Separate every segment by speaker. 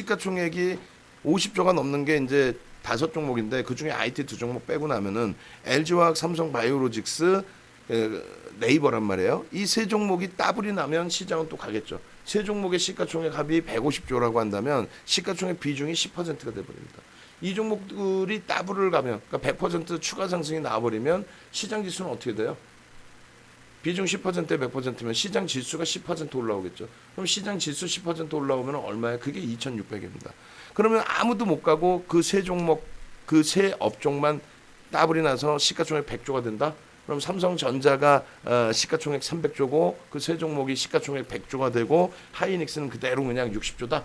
Speaker 1: 시가총액이 50조가 넘는 게 이제 5종목인데 그중에 IT 2종목 빼고 나면은 LG화학, 삼성바이오로직스, 네이버란 말이에요. 이 세 종목이 따블이 나면 시장은 또 가겠죠. 세 종목의 시가총액 합이 150조라고 한다면 시가총액 비중이 10%가 돼버립니다. 이 종목들이 따블을 가면 그러니까 100% 추가 상승이 나와버리면 시장 지수는 어떻게 돼요? 비중 10%에 100%면 시장 지수가 10% 올라오겠죠. 그럼 시장 지수 10% 올라오면 얼마예요? 그게 2,600입니다. 그러면 아무도 못 가고 그 세 종목, 그 세 업종만 따블이 나서 시가총액 100조가 된다? 그럼 삼성전자가 시가총액 300조고 그 세 종목이 시가총액 100조가 되고 하이닉스는 그대로 그냥 60조다?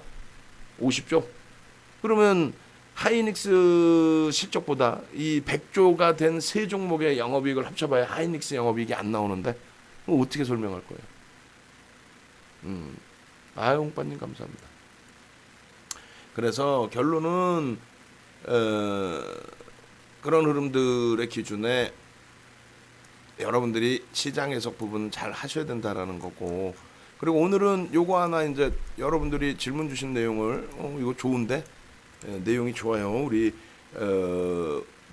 Speaker 1: 50조? 그러면 하이닉스 실적보다 이 100조가 된 세 종목의 영업이익을 합쳐봐야 하이닉스 영업이익이 안 나오는데 어떻게 설명할 거예요? 아유 홍빠님 감사합니다. 그래서 결론은 그런 흐름들의 기준에 여러분들이 시장 해석 부분 잘 하셔야 된다라는 거고, 그리고 오늘은 요거 하나 이제 여러분들이 질문 주신 내용을 이거 좋은데 내용이 좋아요. 우리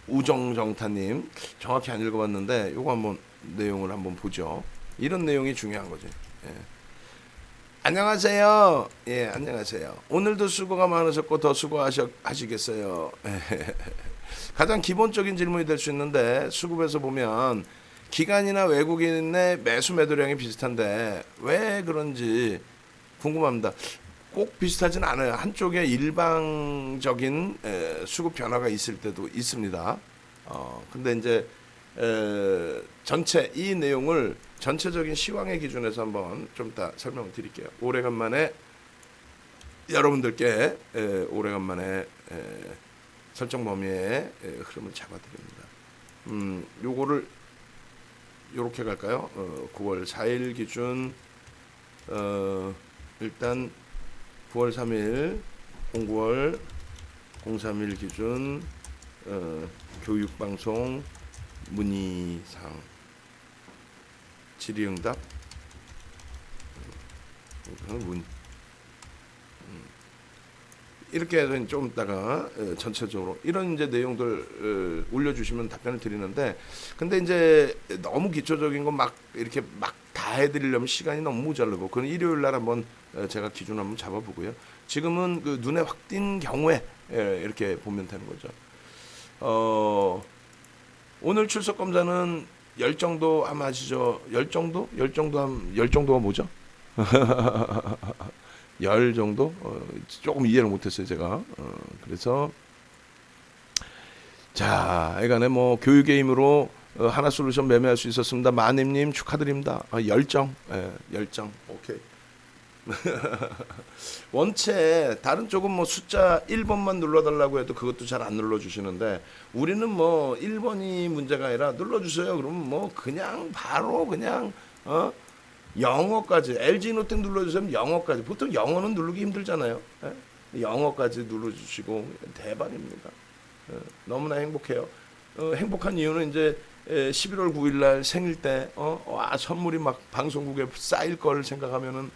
Speaker 1: 우정정타님 정확히 안 읽어봤는데 요거 한번 내용을 한번 보죠. 이런 내용이 중요한 거죠. 예. 안녕하세요. 예, 안녕하세요. 오늘도 수고가 많으셨고 더 수고하시겠어요. 가장 기본적인 질문이 될 수 있는데 수급에서 보면 기관이나 외국인의 매수 매도량이 비슷한데 왜 그런지 궁금합니다. 꼭 비슷하진 않아요. 한쪽에 일방적인 수급 변화가 있을 때도 있습니다. 근데 이제 전체 이 내용을 전체적인 시황의 기준에서 한번 좀 이따 설명을 드릴게요. 오래간만에 여러분들께 오래간만에 설정 범위의 흐름을 잡아드립니다. 요거를 요렇게 갈까요? 9월 4일 기준 일단 9월 3일 09월 03일 기준 교육방송 문의사항 질의응답 이렇게 해서 좀 이따가 전체적으로 이런 이제 내용들 올려주시면 답변을 드리는데, 근데 이제 너무 기초적인 거 막 이렇게 막 다 해드리려면 시간이 너무 모자르고, 그건 일요일 날 한번 제가 기준 한번 잡아보고요. 지금은 그 눈에 확 띈 경우에 이렇게 보면 되는 거죠. 오늘 출석 검사는 10 정도 아마 아시죠? 10 정도? 10 정도가 뭐죠? 10 정도? 조금 이해를 못했어요, 제가. 그래서, 자, 애간에 뭐, 교육의 힘으로 하나솔루션 매매할 수 있었습니다. 마님님 축하드립니다. 열정. 열정. 오케이. 원체, 다른 쪽은 뭐 숫자 1번만 눌러달라고 해도 그것도 잘 안 눌러주시는데, 우리는 뭐 1번이 문제가 아니라 눌러주세요. 그러면 뭐, 그냥 바로 그냥, 영어까지 LG노텍 눌러주시면 영어까지, 보통 영어는 누르기 힘들잖아요. 영어까지 눌러주시고 대박입니다. 너무나 행복해요. 행복한 이유는 이제 11월 9일 날 생일 때 와 선물이 막 방송국에 쌓일 걸 생각하면은,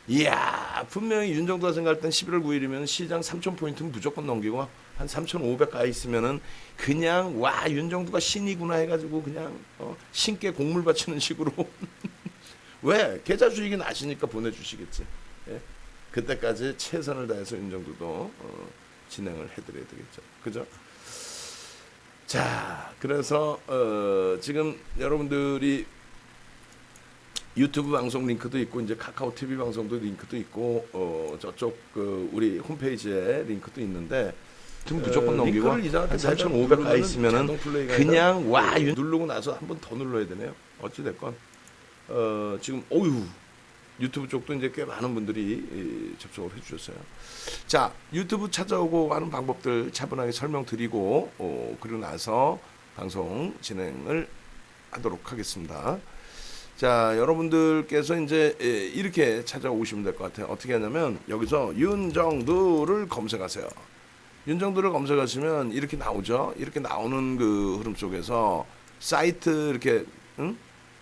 Speaker 1: 이야 분명히 윤정도가 생각할 땐 11월 9일이면 시장 3,000포인트는 무조건 넘기고 한 3,500 가 있으면은 그냥 와 윤정도가 신이구나 해가지고 그냥 신께 곡물 바치는 식으로 왜? 계좌 수익이 나시니까 보내주시겠지. 예? 그때까지 최선을 다해서 윤정도도 진행을 해드려야 되겠죠. 그죠? 자, 그래서 지금 여러분들이 유튜브 방송 링크도 있고 이제 카카오 TV 방송도 링크도 있고 저쪽 우리 홈페이지에 링크도 있는데 지금 무조건 넘기고 한 3,500 가 있으면은 그냥 와 누르고 나서 한 번 더 눌러야 되네요. 어찌 됐건. 지금 유튜브 쪽도 이제 꽤 많은 분들이 접속을 해주셨어요. 자, 유튜브 찾아오고 하는 방법들 차분하게 설명드리고 그리고 나서 방송 진행을 하도록 하겠습니다. 자, 여러분들께서 이제 이렇게 찾아오시면 될 것 같아요. 어떻게 하냐면 여기서 윤정두를 검색하세요. 윤정두를 검색하시면 이렇게 나오죠. 이렇게 나오는 그 흐름 속에서 사이트 이렇게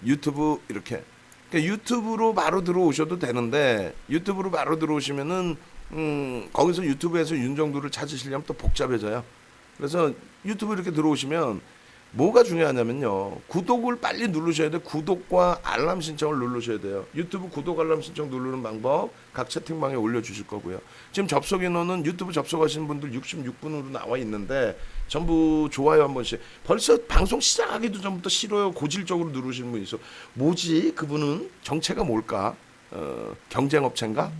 Speaker 1: 유튜브 이렇게, 그러니까 유튜브로 바로 들어오셔도 되는데 유튜브로 바로 들어오시면은 거기서 유튜브에서 윤정두를 찾으시려면 또 복잡해져요. 그래서 유튜브 이렇게 들어오시면 뭐가 중요하냐면요. 구독을 빨리 누르셔야 돼요. 구독과 알람 신청을 누르셔야 돼요. 유튜브 구독 알람 신청 누르는 방법 각 채팅방에 올려주실 거고요. 지금 접속 인원은 유튜브 접속하시는 분들 66분으로 나와 있는데 전부 좋아요 한 번씩. 벌써 방송 시작하기도 전부터 싫어요 고질적으로 누르시는 분이 있어. 뭐지? 그분은 정체가 뭘까? 경쟁업체인가?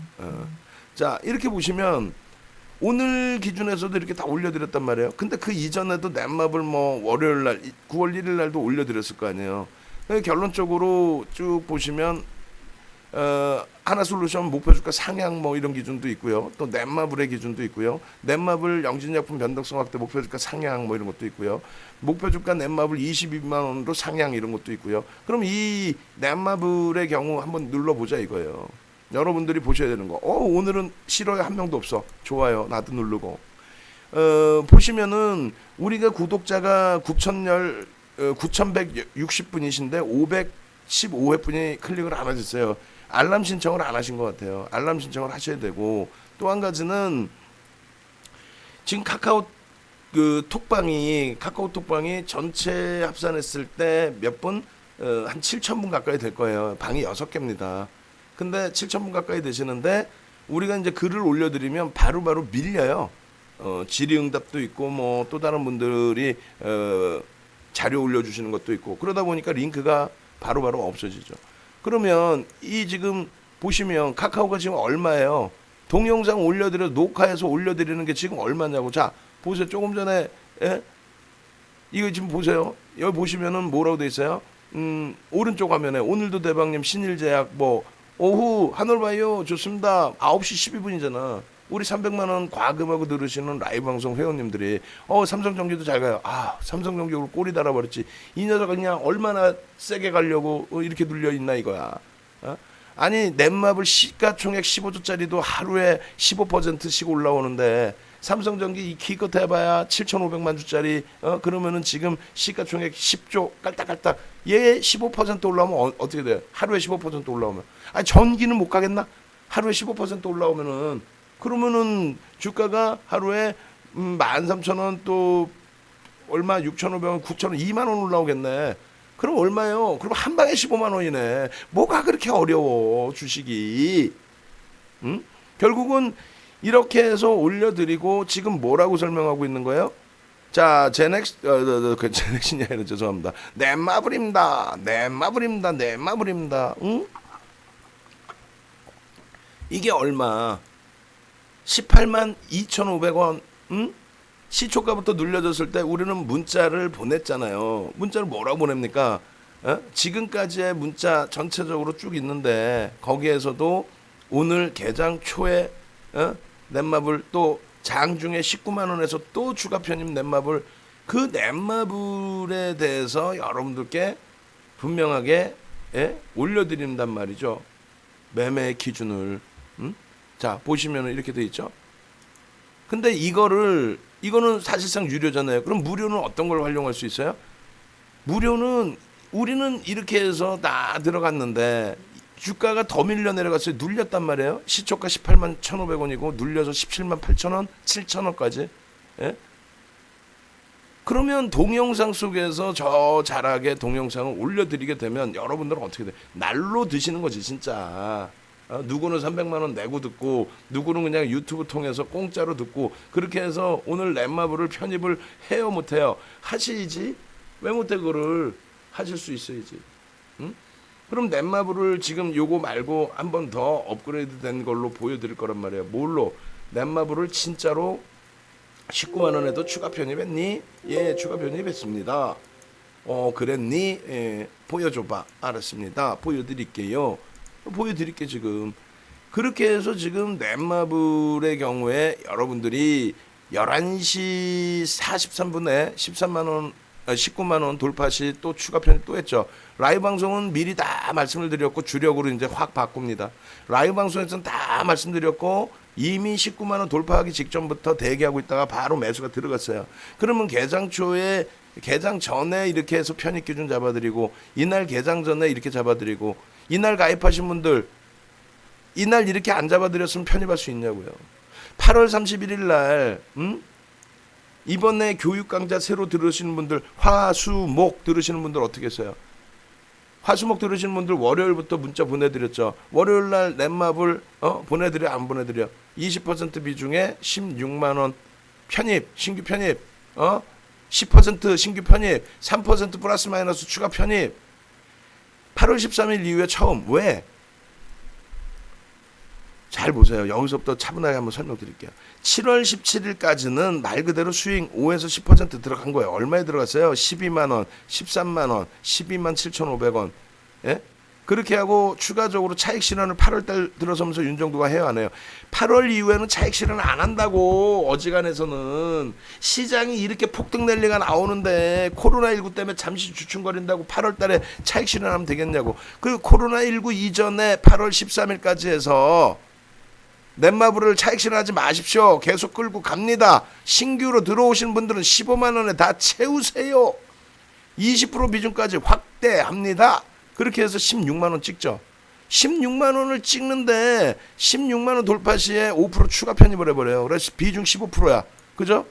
Speaker 1: 자, 이렇게 보시면 오늘 기준에서도 이렇게 다 올려드렸단 말이에요. 근데 그 이전에도 넷마블 뭐 월요일 날 9월 1일 날도 올려드렸을 거 아니에요. 결론적으로 쭉 보시면 하나솔루션 목표주가 상향 뭐 이런 기준도 있고요. 또 넷마블의 기준도 있고요. 넷마블 영진약품 변동성 확대 목표주가 상향 뭐 이런 것도 있고요. 목표주가 넷마블 22만 원으로 상향 이런 것도 있고요. 그럼 이 넷마블의 경우 한번 눌러보자 이거예요. 여러분들이 보셔야 되는 거. 오늘은 싫어요 한 명도 없어. 좋아요 나도 누르고. 보시면은 우리가 구독자가 9,160분이신데 515회분이 클릭을 안 하셨어요. 알람 신청을 안 하신 것 같아요. 알람 신청을 하셔야 되고, 또 한 가지는 지금 카카오 톡방이 전체 합산했을 때 몇 분? 한 7,000분 가까이 될 거예요. 방이 6개입니다. 근데 7,000분 가까이 되시는데 우리가 이제 글을 올려드리면 바로바로 밀려요. 질의응답도 있고 뭐 또 다른 분들이 자료 올려주시는 것도 있고 그러다 보니까 링크가 바로바로 없어지죠. 그러면 이 지금 보시면 카카오가 지금 얼마예요? 동영상 녹화해서 올려드리는 게 지금 얼마냐고. 자 보세요. 조금 전에 이거 지금 보세요. 여기 보시면은 뭐라고 돼 있어요? 오른쪽 화면에 오늘도 대박님 신일제약 뭐 오후 한올바이오 좋습니다. 9시 12분이잖아. 우리 300만 원 과금하고 들으시는 라이브 방송 회원님들이 삼성전기도 잘 가요. 삼성전기 오늘 꼬리 달아버렸지. 이 녀석 그냥 얼마나 세게 가려고 이렇게 눌려 있나 이거야. 아니 넷마블 시가총액 15조짜리도 하루에 15%씩 올라오는데 삼성전기 이 기껏 해봐야 7,500만 주짜리 그러면은 지금 시가총액 10조 깔딱깔딱 얘 15% 올라오면 어떻게 돼요? 하루에 15% 올라오면 아니 전기는 못 가겠나? 하루에 15% 올라오면은 그러면은 주가가 하루에 13,000원 또 얼마 6,500원 9,000원 2만 원 올라오겠네. 그럼 얼마예요? 그럼 한 방에 15만 원이네. 뭐가 그렇게 어려워 주식이. 결국은 이렇게 해서 올려드리고 지금 뭐라고 설명하고 있는 거예요? 자, 제넥신이 아니라 죄송합니다. 넷마블입니다. 응? 이게 얼마? 18만 2,500원. 응? 시초가부터 눌려졌을 때 우리는 문자를 보냈잖아요. 문자를 뭐라고 보냅니까? 지금까지의 문자 전체적으로 쭉 있는데 거기에서도 오늘 개장 초에 넷마블 또 장중에 19만 원에서 또 추가 편입 넷마블 그 넷마블에 대해서 여러분들께 분명하게 올려드린단 말이죠. 매매 기준을. 자 보시면 이렇게 돼 있죠. 근데 이거는 사실상 유료잖아요. 그럼 무료는 어떤 걸 활용할 수 있어요? 무료는 우리는 이렇게 해서 다 들어갔는데 주가가 더 밀려 내려갔어요. 눌렸단 말이에요. 시초가 18만 1,500원이고 눌려서 17만 8천원, 7천원까지. 그러면 동영상 속에서 저 잘하게 동영상을 올려드리게 되면 여러분들은 어떻게 돼요? 날로 드시는 거지 진짜. 누구는 300만 원 내고 듣고 누구는 그냥 유튜브 통해서 공짜로 듣고 그렇게 해서 오늘 넷마블을 편입을 해요 못해요? 하시지. 왜 못해? 그거를 하실 수 있어야지. 그럼 넷마블을 지금 요거 말고 한 번 더 업그레이드 된 걸로 보여드릴 거란 말이에요. 뭘로? 넷마블을 진짜로 19만 원에도 추가 편입했니? 예, 추가 편입했습니다. 그랬니? 예, 보여줘봐. 알았습니다. 보여드릴게요. 보여드릴게 지금. 그렇게 해서 지금 넷마블의 경우에 여러분들이 11시 43분에 19만 원 돌파 시 또 추가 편입 또 했죠. 라이브 방송은 미리 다 말씀을 드렸고 주력으로 이제 확 바꿉니다. 라이브 방송에서는 다 말씀드렸고 이미 19만 원 돌파하기 직전부터 대기하고 있다가 바로 매수가 들어갔어요. 그러면 개장 전에 이렇게 해서 편입 기준 잡아드리고 이날 개장 전에 이렇게 잡아드리고 이날 가입하신 분들 이날 이렇게 안 잡아드렸으면 편입할 수 있냐고요. 8월 31일 날 이번에 교육 강좌 새로 들으시는 분들, 화수목 들으시는 분들 어떻게 했어요? 화수목 들으시는 분들 월요일부터 문자 보내드렸죠. 월요일 날 넷마블 보내드려 안 보내드려? 20% 비중에 16만 원 편입, 신규 편입, 10% 신규 편입, 3% 플러스 마이너스 추가 편입. 8월 13일 이후에 처음. 왜? 잘 보세요. 여기서부터 차분하게 한번 설명드릴게요. 7월 17일까지는 말 그대로 스윙 5에서 10% 들어간 거예요. 얼마에 들어갔어요? 12만 원, 13만 원, 12만 7,500원. 예? 그렇게 하고 추가적으로 차익 실현을 8월 달 들어서면서 윤정도가 해요, 안 해요? 8월 이후에는 차익 실현을 안 한다고. 어지간해서는 시장이 이렇게 폭등 랠리가 나오는데 코로나19 때문에 잠시 주춤거린다고 8월 달에 차익 실현하면 되겠냐고. 그 코로나19 이전에 8월 13일까지 해서 넷마블을 차익 실현하지 마십시오. 계속 끌고 갑니다. 신규로 들어오신 분들은 15만 원에 다 채우세요. 20% 비중까지 확대합니다. 그렇게 해서 16만 원 찍죠. 16만 원을 찍는데 16만 원 돌파 시에 5% 추가 편입을 해버려요. 그래서 비중 15%야. 그죠?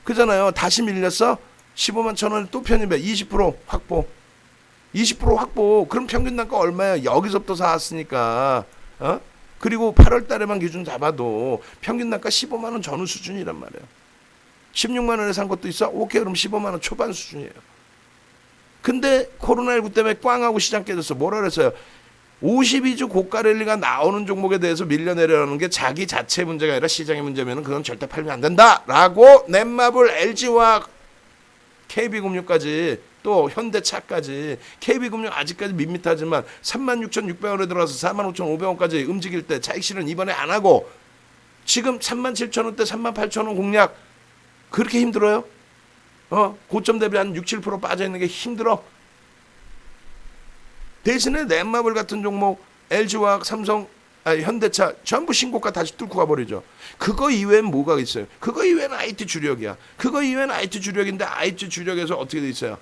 Speaker 1: 그잖아요. 다시 밀렸어. 15만 천 원을 또 편입해. 20% 확보. 20% 확보. 그럼 평균 단가 얼마야? 여기서부터 사왔으니까. 그리고 8월 달에만 기준 잡아도 평균 단가 15만 원 전후 수준이란 말이에요. 16만 원에 산 것도 있어? 오케이, 그럼 15만 원 초반 수준이에요. 근데 코로나19 때문에 꽝 하고 시장 깨졌어. 뭐라 그랬어요? 52주 고가 랠리가 나오는 종목에 대해서 밀려내려는 게 자기 자체 문제가 아니라 시장의 문제면 그건 절대 팔면 안 된다 라고 넷마블, LG화학, KB금융까지 또 현대차까지, KB금융 아직까지 밋밋하지만 36,600원에 들어가서 45,500원까지 움직일 때 차익 실현 이번에 안 하고 지금 37,000원대 38,000원 공략 그렇게 힘들어요? 고점 대비 한 6, 7% 빠져있는 게 힘들어. 대신에 넷마블 같은 종목, LG화학, 삼성, 현대차 전부 신고가 다시 뚫고 가버리죠. 그거 이외엔 뭐가 있어요? 그거 이외에는 IT 주력이야. 그거 이외에는 IT 주력인데 IT 주력에서 어떻게 돼 있어요?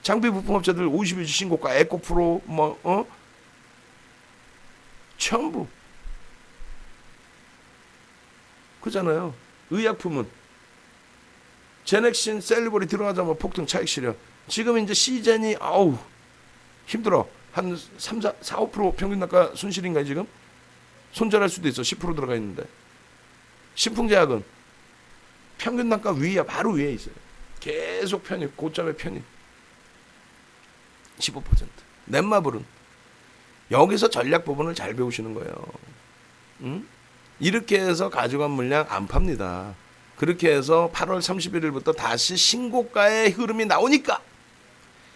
Speaker 1: 장비 부품업체들 52주 신고가, 에코프로 전부 그잖아요. 의약품은 제넥신, 셀리버리 들어가자마자 폭등 차익 실현. 지금 이제 시젠이 힘들어. 한 3, 4, 5% 평균 단가 손실인가요 지금? 손절할 수도 있어. 10% 들어가 있는데. 신풍제약은 평균 단가 위야. 바로 위에 있어요. 계속 편입, 고점에 편입. 15%. 넷마블은 여기서 전략 부분을 잘 배우시는 거예요. 이렇게 해서 가져간 물량 안 팝니다. 그렇게 해서 8월 31일부터 다시 신고가의 흐름이 나오니까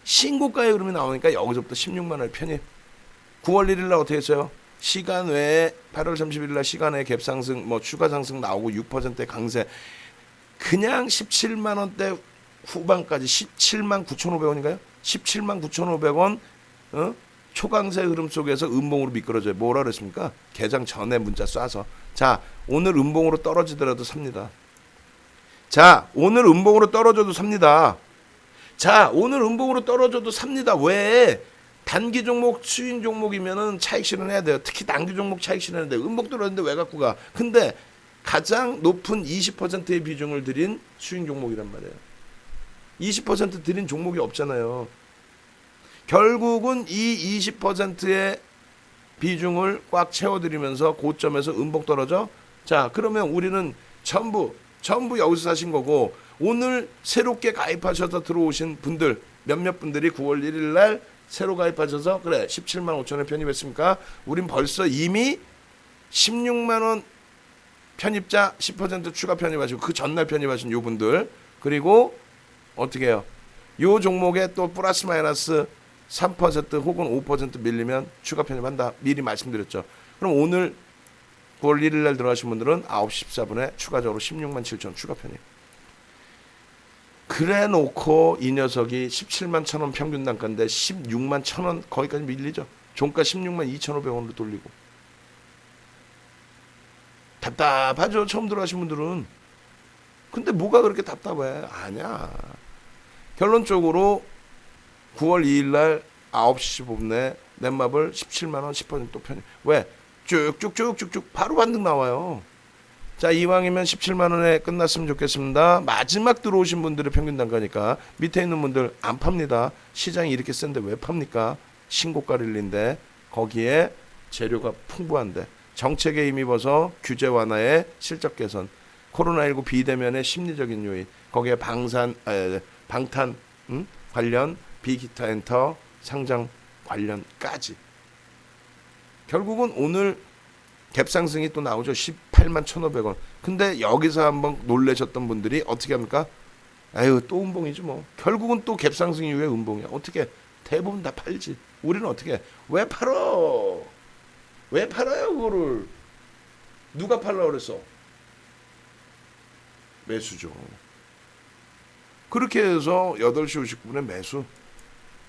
Speaker 1: 여기서부터 16만 원 편입. 9월 1일 날 어떻게 했어요? 시간 외에 8월 31일 날 시간 외에 갭 상승, 추가 상승 나오고 6% 강세. 그냥 17만 원대 후반까지 17만 9,500원인가요? 17만 9,500원 초강세 흐름 속에서 음봉으로 미끄러져요. 뭐라 그랬습니까? 개장 전에 문자 쏴서. 자, 오늘 음봉으로 떨어지더라도 삽니다. 자, 오늘 음봉으로 떨어져도 삽니다. 왜? 단기 종목, 수익 종목이면은 차익 실현해야 돼요. 특히 단기 종목 차익 실현해야 돼요. 음봉 떨어졌는데 왜 갖고 가? 근데 가장 높은 20%의 비중을 들인 수익 종목이란 말이에요. 20% 들인 종목이 없잖아요. 결국은 이 20%의 비중을 꽉 채워드리면서 고점에서 음봉 떨어져. 자, 그러면 우리는 전부 여기서 사신 거고, 오늘 새롭게 가입하셔서 들어오신 분들 몇몇 분들이 9월 1일 날 새로 가입하셔서 17만 5천원에 편입했습니까? 우린 벌써 이미 16만 원 편입자 10% 추가 편입하시고 그 전날 편입하신 요 분들, 그리고 어떻게 해요? 요 종목에 또 플러스 마이너스 3% 혹은 5% 밀리면 추가 편입한다. 미리 말씀드렸죠. 그럼 오늘 9월 1일 날 들어가신 분들은 9시 14분에 추가적으로 16만 7천 추가 편입. 그래 놓고 이 녀석이 17만 1,000원 평균 단가인데 16만 1,000원 거기까지 밀리죠. 종가 16만 2,500원으로 돌리고. 답답하죠. 처음 들어가신 분들은. 근데 뭐가 그렇게 답답해? 아니야. 결론적으로 9월 2일 날 9시 15분에 넷마블 17만 원 10% 또 편입. 왜? 쭉쭉쭉쭉쭉 바로 반등 나와요. 자, 이왕이면 17만 원에 끝났으면 좋겠습니다. 마지막 들어오신 분들의 평균 단가니까 밑에 있는 분들 안 팝니다. 시장이 이렇게 센데 왜 팝니까? 신고가 릴리인데 거기에 재료가 풍부한데 정책에 힘입어서 규제 완화에 실적 개선, 코로나19 비대면의 심리적인 요인, 거기에 방탄 관련 빅히터 엔터 상장 관련까지 결국은 오늘 갭상승이 또 나오죠. 18만 1,500원. 근데 여기서 한번 놀라셨던 분들이 어떻게 합니까? 아유, 또 음봉이지 뭐. 결국은 또 갭상승 이후에 음봉이야. 어떻게? 대부분 다 팔지. 우리는 어떻게? 왜 팔어? 왜 팔아요 그거를? 누가 팔라고 그랬어? 매수죠. 그렇게 해서 8시 59분에 매수.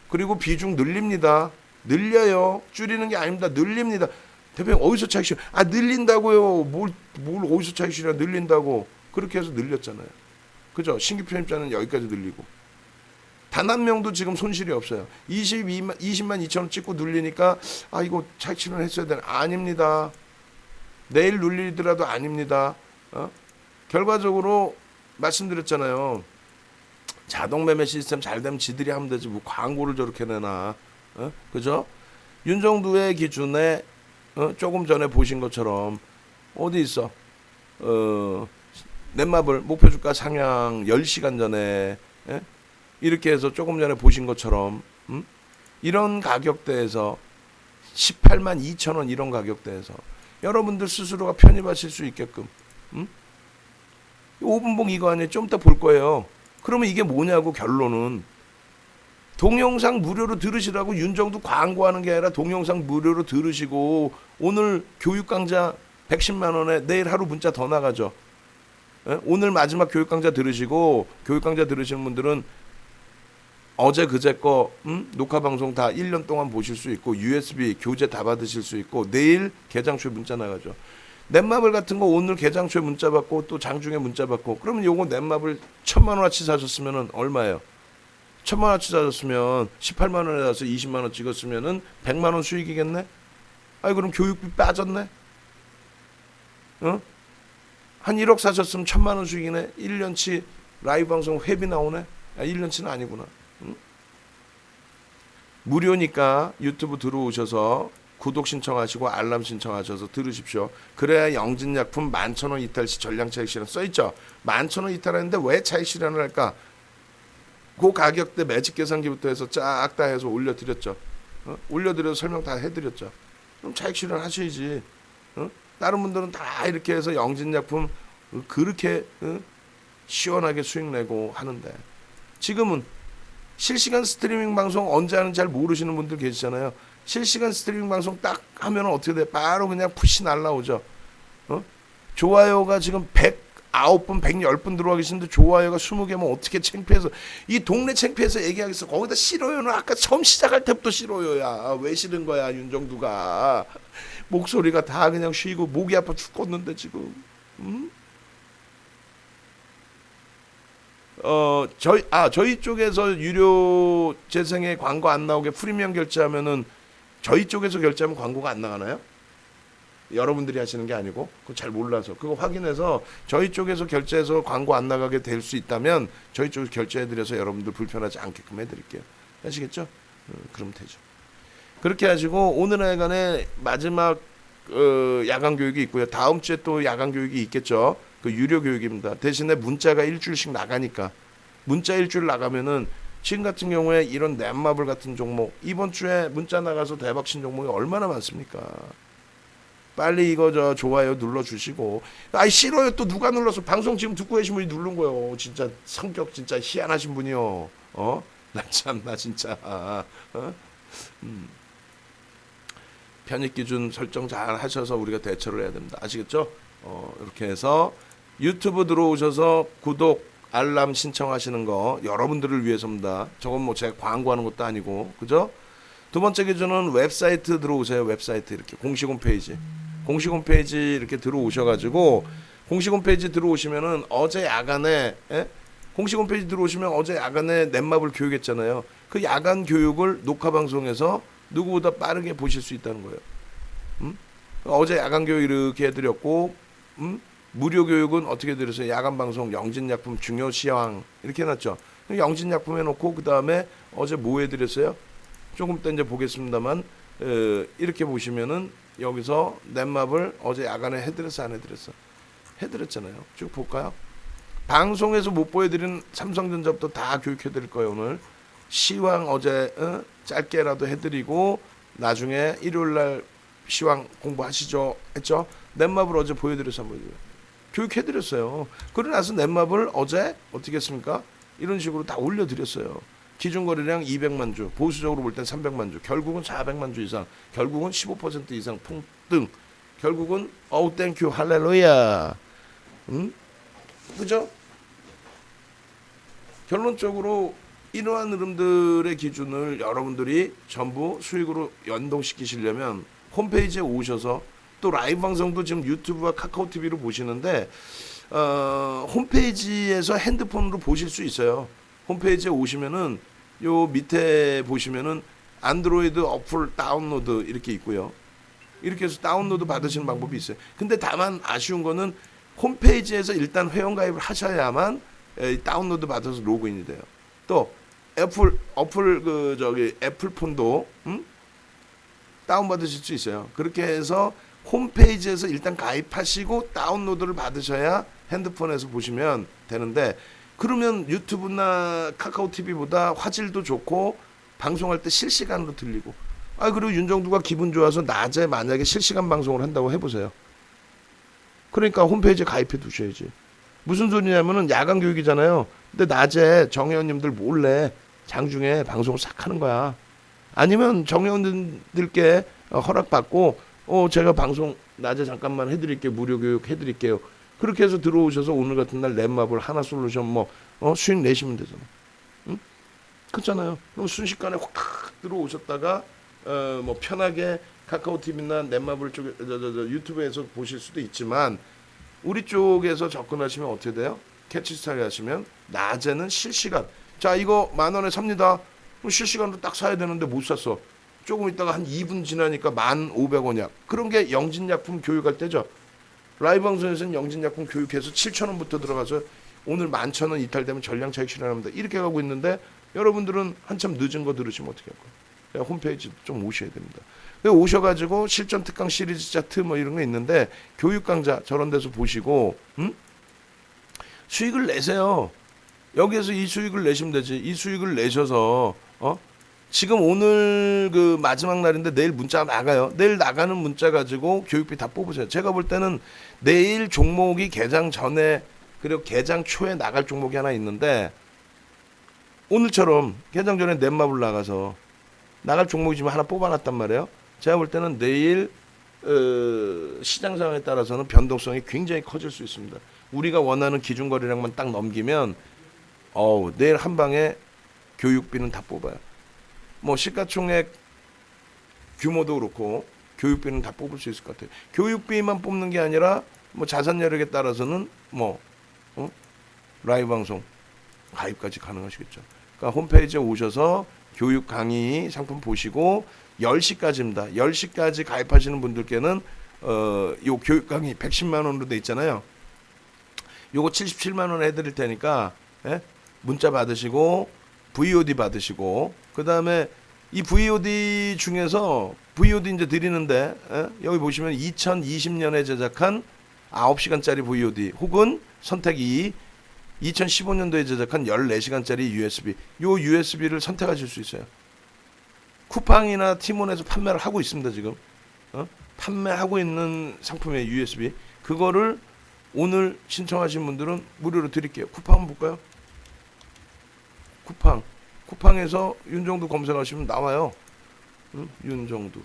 Speaker 1: 그리고 비중 늘립니다. 늘려요. 줄이는 게 아닙니다. 늘립니다. 대표님 어디서 차익 실현? 늘린다고요. 뭘 어디서 차익 실현 늘린다고. 그렇게 해서 늘렸잖아요. 그죠? 신규 편입자는 여기까지 늘리고. 단 한 명도 지금 손실이 없어요. 20만 2천 원 찍고 눌리니까 이거 차익 실현 했어야 되나? 아닙니다. 내일 눌리더라도 아닙니다. 결과적으로 말씀드렸잖아요. 자동 매매 시스템 잘 되면 지들이 하면 되지. 뭐 광고를 저렇게 내나. 그죠? 윤정두의 기준에 조금 전에 보신 것처럼 어디 있어? 넷마블 목표주가 상향 10시간 전에 이렇게 해서 조금 전에 보신 것처럼 이런 가격대에서 18만 2천 원 이런 가격대에서 여러분들 스스로가 편입하실 수 있게끔 5분봉 이거 아니에요. 좀 이따 볼 거예요. 그러면 이게 뭐냐고 결론은 동영상 무료로 들으시라고 윤정두 광고하는 게 아니라 동영상 무료로 들으시고 오늘 교육 강좌 110만 원에 내일 하루 문자 더 나가죠. 오늘 마지막 교육 강좌 들으시고 교육 강좌 들으시는 분들은 어제 그제 거 녹화 방송 다 1년 동안 보실 수 있고 USB 교재 다 받으실 수 있고 내일 개장 초에 문자 나가죠. 넷마블 같은 거 오늘 개장 초에 문자 받고 또 장중에 문자 받고 그러면 요거 넷마블 1,000만 원어치 사셨으면은 얼마예요? 1,000만 원어치 사셨으면 18만 원에 사서 20만 원 찍었으면은 100만 원 수익이겠네? 그럼 교육비 빠졌네? 한 1억 사셨으면 1,000만 원 수익이네? 1년치 라이브 방송 회비 나오네? 1년치는 아니구나. 무료니까 유튜브 들어오셔서 구독 신청하시고 알람 신청하셔서 들으십시오. 그래야 영진약품 11,000원 이탈 시 전량 차익 실현 써있죠. 11,000원 이탈하는데 왜 차익 실현을 할까? 그 가격대 매직 계산기부터 해서 쫙 다 해서 올려드렸죠. 올려드려서 설명 다 해드렸죠. 그럼 차익 실현 하셔야지. 다른 분들은 다 이렇게 해서 영진약품 그렇게 시원하게 수익 내고 하는데 지금은 실시간 스트리밍 방송 언제 하는지 잘 모르시는 분들 계시잖아요. 실시간 스트리밍 방송 딱 하면 어떻게 돼? 바로 그냥 푸시 날라오죠. 좋아요가 지금 109분, 110분 들어와 계시는데 좋아요가 20개면 어떻게 창피해서 이 동네 창피해서 얘기하겠어. 거기다 싫어요는 아까 처음 시작할 때부터 싫어요야. 왜 싫은 거야 윤정두가. 목소리가 다 그냥 쉬고 목이 아파 죽겠는데 지금. 저희 쪽에서 유료 재생에 광고 안 나오게 프리미엄 결제하면은 저희 쪽에서 결제하면 광고가 안 나가나요? 여러분들이 하시는 게 아니고 그거 잘 몰라서 그거 확인해서 저희 쪽에서 결제해서 광고 안 나가게 될 수 있다면 저희 쪽에서 결제해드려서 여러분들 불편하지 않게끔 해드릴게요. 아시겠죠? 그러면 되죠. 그렇게 하시고 오늘 하여간에 마지막 야간 교육이 있고요. 다음 주에 또 야간 교육이 있겠죠. 그 유료 교육입니다. 대신에 문자가 일주일씩 나가니까 문자 일주일 나가면은 지금 같은 경우에 이런 넷마블 같은 종목 이번 주에 문자 나가서 대박 친 종목이 얼마나 많습니까? 빨리 이거 좋아요 눌러주시고 싫어요 또 누가 눌러서 방송 지금 듣고 계신 분이 누른 거요. 진짜 성격 진짜 희한하신 분이요. 나 참나 진짜. 편입 기준 설정 잘 하셔서 우리가 대처를 해야 됩니다. 아시겠죠? 이렇게 해서 유튜브 들어오셔서 구독 알람 신청하시는 거 여러분들을 위해서입니다. 저건 뭐 제가 광고하는 것도 아니고 그죠? 두 번째 기준은 웹사이트 들어오세요. 웹사이트 이렇게 공식 홈페이지 이렇게 들어오셔가지고 공식 홈페이지 들어오시면은 어제 야간에 공식 홈페이지 들어오시면 어제 야간에 넷마블 교육했잖아요. 그 야간 교육을 녹화 방송에서 누구보다 빠르게 보실 수 있다는 거예요. 어제 야간 교육 이렇게 해드렸고, 무료 교육은 어떻게 드렸어요? 야간 방송, 영진약품 중요 시황 이렇게 해놨죠. 영진약품 해놓고 그 다음에 어제 뭐 해드렸어요? 조금 이따 이제 보겠습니다만 이렇게 보시면은 여기서 넷마블 어제 야간에 해드렸어 안 해드렸어? 해드렸잖아요. 쭉 볼까요? 방송에서 못 보여드린 삼성전자부터 다 교육해드릴 거예요. 오늘 시황 어제 짧게라도 해드리고 나중에 일요일날 시황 공부하시죠 했죠. 넷마블 어제 보여드려서 한번 교육해드렸어요. 그러고 나서 넷마블 어제 어떻게 했습니까? 이런 식으로 다 올려드렸어요. 기준거래량 200만 주, 보수적으로 볼 땐 300만 주, 결국은 400만 주 이상, 결국은 15% 이상 폭등, 결국은 어우 땡큐 할렐루야. 그죠? 결론적으로 이러한 흐름들의 기준을 여러분들이 전부 수익으로 연동시키시려면 홈페이지에 오셔서 또 라이브 방송도 지금 유튜브와 카카오TV로 보시는데 홈페이지에서 핸드폰으로 보실 수 있어요. 홈페이지에 오시면은 요 밑에 보시면은 안드로이드 어플 다운로드 이렇게 있고요. 이렇게 해서 다운로드 받으시는 방법이 있어요. 근데 다만 아쉬운 거는 홈페이지에서 일단 회원가입을 하셔야만 다운로드 받아서 로그인이 돼요. 또 어플 그 저기 애플폰도 다운 받으실 수 있어요. 그렇게 해서 홈페이지에서 일단 가입하시고 다운로드를 받으셔야 핸드폰에서 보시면 되는데, 그러면 유튜브나 카카오 TV보다 화질도 좋고 방송할 때 실시간으로 들리고, 그리고 윤정두가 기분 좋아서 낮에 만약에 실시간 방송을 한다고 해보세요. 그러니까 홈페이지에 가입해 두셔야지. 무슨 소리냐면은 야간 교육이잖아요. 근데 낮에 정회원님들 몰래 장중에 방송을 싹 하는 거야. 아니면 정회원들께 허락받고 제가 방송 낮에 잠깐만 해드릴게요. 무료 교육 해드릴게요. 그렇게 해서 들어오셔서 오늘 같은 날 넷마블 하나솔루션 수익 내시면 되잖아. 응? 그렇잖아요. 그럼 순식간에 확 들어오셨다가 편하게 카카오 TV나 넷마블 쪽에 유튜브에서 보실 수도 있지만, 우리 쪽에서 접근하시면 어떻게 돼요? 캐치스타일 하시면 낮에는 실시간. 자, 이거 10,000원에 삽니다. 실시간으로 딱 사야 되는데 못 샀어. 조금 있다가 한 2분 지나니까 1,500원이야. 그런 게 영진약품 교육할 때죠. 라이브 방송에서는 영진약품 교육해서 7,000원부터 들어가서 오늘 11,000원 이탈되면 전량 차익 실현합니다. 이렇게 가고 있는데 여러분들은 한참 늦은 거 들으시면 어떻게 할 거예요? 홈페이지 좀 오셔야 됩니다. 오셔가지고 실전 특강 시리즈 차트 이런 거 있는데 교육 강좌 저런 데서 보시고 수익을 내세요. 여기에서 이 수익을 내시면 되지. 이 수익을 내셔서 지금 오늘 그 마지막 날인데 내일 문자 나가요. 내일 나가는 문자 가지고 교육비 다 뽑으세요. 제가 볼 때는 내일 종목이 개장 전에 그리고 개장 초에 나갈 종목이 하나 있는데, 오늘처럼 개장 전에 넷마블 나가서 나갈 종목이 지금 하나 뽑아놨단 말이에요. 제가 볼 때는 내일 시장 상황에 따라서는 변동성이 굉장히 커질 수 있습니다. 우리가 원하는 기준 거래량만 딱 넘기면 내일 한 방에 교육비는 다 뽑아요. 시가총액 규모도 그렇고 교육비는 다 뽑을 수 있을 것 같아요. 교육비만 뽑는 게 아니라 자산 여력에 따라서는 라이브 방송 가입까지 가능하시겠죠. 그러니까 홈페이지에 오셔서 교육 강의 상품 보시고 10시까지입니다. 10시까지 가입하시는 분들께는 요 교육 강의 110만 원으로 돼 있잖아요. 요거 77만 원 해드릴 테니까 문자 받으시고 VOD 받으시고, 그 다음에 이 VOD 중에서 VOD 이제 드리는데 여기 보시면 2020년에 제작한 9시간짜리 VOD 혹은 선택 2, 2015년도에 제작한 14시간짜리 USB, 요 USB를 선택하실 수 있어요. 쿠팡이나 티몬에서 판매를 하고 있습니다. 지금 판매하고 있는 상품의 USB, 그거를 오늘 신청하신 분들은 무료로 드릴게요. 쿠팡 한번 볼까요? 쿠팡에서 윤정두 검색하시면 나와요. 윤정두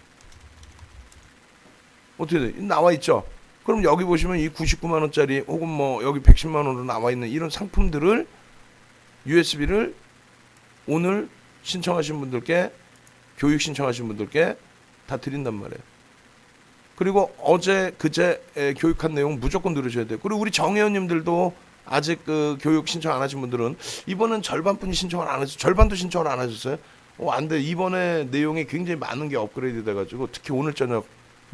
Speaker 1: 어떻게 돼? 나와 있죠. 그럼 여기 보시면 이 99만 원짜리 혹은 여기 110만 원으로 나와 있는 이런 상품들을 USB를 오늘 신청하신 분들께, 교육 신청하신 분들께 다 드린단 말이에요. 그리고 어제 그제 교육한 내용 무조건 들으셔야 돼요. 그리고 우리 정회원님들도 아직 그 교육 신청 안 하신 분들은 이번엔 절반뿐이 신청을 안 하셨어요. 절반도 신청을 안 하셨어요? 안 돼. 이번에 내용이 굉장히 많은 게 업그레이드 돼가지고 특히 오늘 저녁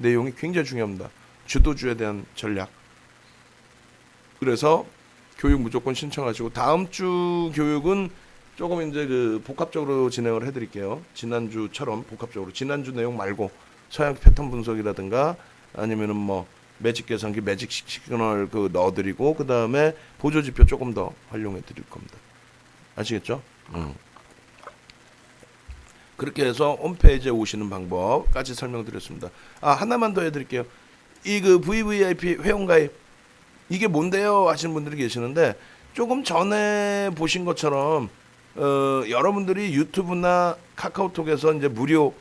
Speaker 1: 내용이 굉장히 중요합니다. 주도주에 대한 전략. 그래서 교육 무조건 신청하시고 다음 주 교육은 조금 이제 그 복합적으로 진행을 해드릴게요. 지난주처럼 복합적으로 지난주 내용 말고 서양 패턴 분석이라든가 아니면은 뭐 매직 계산기, 매직 시그널 그 넣어드리고 그 다음에 보조 지표 조금 더 활용해드릴 겁니다. 아시겠죠? 그렇게 해서 홈페이지에 오시는 방법까지 설명드렸습니다. 하나만 더 해드릴게요. 이 그 VVIP 회원가입 이게 뭔데요 하시는 분들이 계시는데 조금 전에 보신 것처럼 여러분들이 유튜브나 카카오톡에서 이제 무료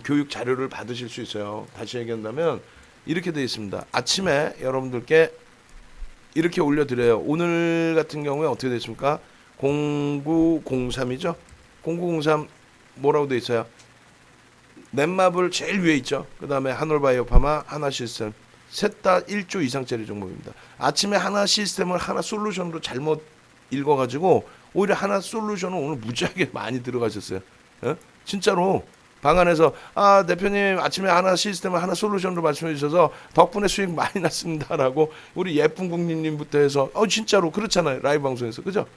Speaker 1: 교육 자료를 받으실 수 있어요. 다시 얘기한다면 이렇게 되어 있습니다. 아침에 여러분들께 이렇게 올려드려요. 오늘 같은 경우에 어떻게 되어 있습니까? 0903이죠. 0903 뭐라고 되어 있어요? 넷마블 제일 위에 있죠. 그 다음에 한올바이오파마, 하나시스템 셋 다 1조 이상짜리 종목입니다. 아침에 하나 시스템을 하나 솔루션으로 잘못 읽어가지고 오히려 하나 솔루션은 오늘 무지하게 많이 들어가셨어요. 예? 진짜로 방 안에서 대표님 아침에 하나 시스템을 하나 솔루션으로 말씀해 주셔서 덕분에 수익 많이 났습니다라고 우리 예쁜 국민님부터 해서 진짜로 그렇잖아요. 라이브 방송에서 그죠?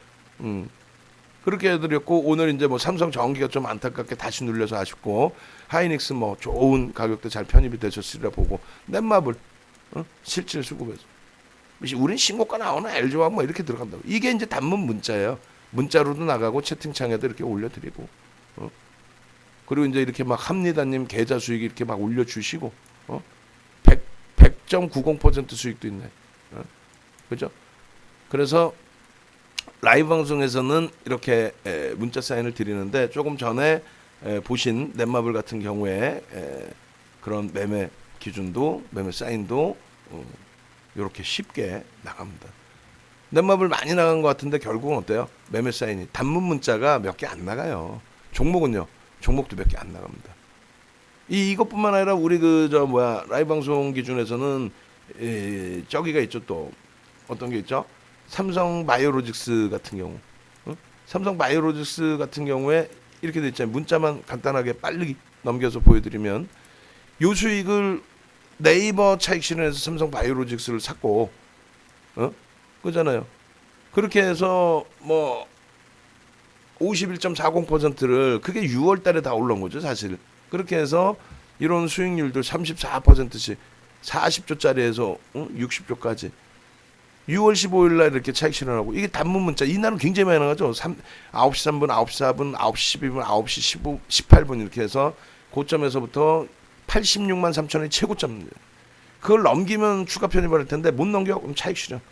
Speaker 1: 그렇게 해드렸고 오늘 이제 뭐 삼성 전기가 좀 안타깝게 다시 눌려서 아쉽고 하이닉스 뭐 좋은 가격대 잘 편입이 되셨으리라 보고 넷마블 실질 수급에서 우린 신고가 나오나 LG와 뭐 이렇게 들어간다고. 이게 이제 단문 문자예요. 문자로도 나가고 채팅창에도 이렇게 올려드리고 그리고 이제 이렇게 막 합니다님 계좌 수익 이렇게 막 올려주시고 100.90% 수익도 있네. 그죠? 그래서 라이브 방송에서는 이렇게 문자 사인을 드리는데 조금 전에 보신 넷마블 같은 경우에 그런 매매 기준도 매매 사인도 이렇게 쉽게 나갑니다. 넷마블 많이 나간 것 같은데 결국은 어때요? 매매 사인이 단문 문자가 몇 개 안 나가요. 종목은요. 종목도 몇 개 안 나갑니다. 이것뿐만 아니라 우리 라이브 방송 기준에서는 저기가 있죠. 또 어떤 게 있죠? 삼성 바이오로직스 같은 경우, 삼성 바이오로직스 같은 경우에 이렇게 돼 있잖아요. 문자만 간단하게 빨리 넘겨서 보여드리면 요 수익을 네이버 차익 실현에서 삼성 바이오로직스를 샀고, 그잖아요. 그렇게 해서 뭐 51.40%를 그게 6월달에 다 올라온 거죠, 사실. 그렇게 해서 이런 수익률도 34%씩 40조짜리에서 60조까지. 6월 15일 날 이렇게 차익 실현하고 이게 단문 문자 이날은 굉장히 많이 나가죠. 9시 3분, 9시 4분, 9시 12분, 9시 15, 18분 이렇게 해서 고점에서부터 86만 3천원이 최고점입니다. 그걸 넘기면 추가 편입할 텐데 못 넘겨 그럼 차익 실현.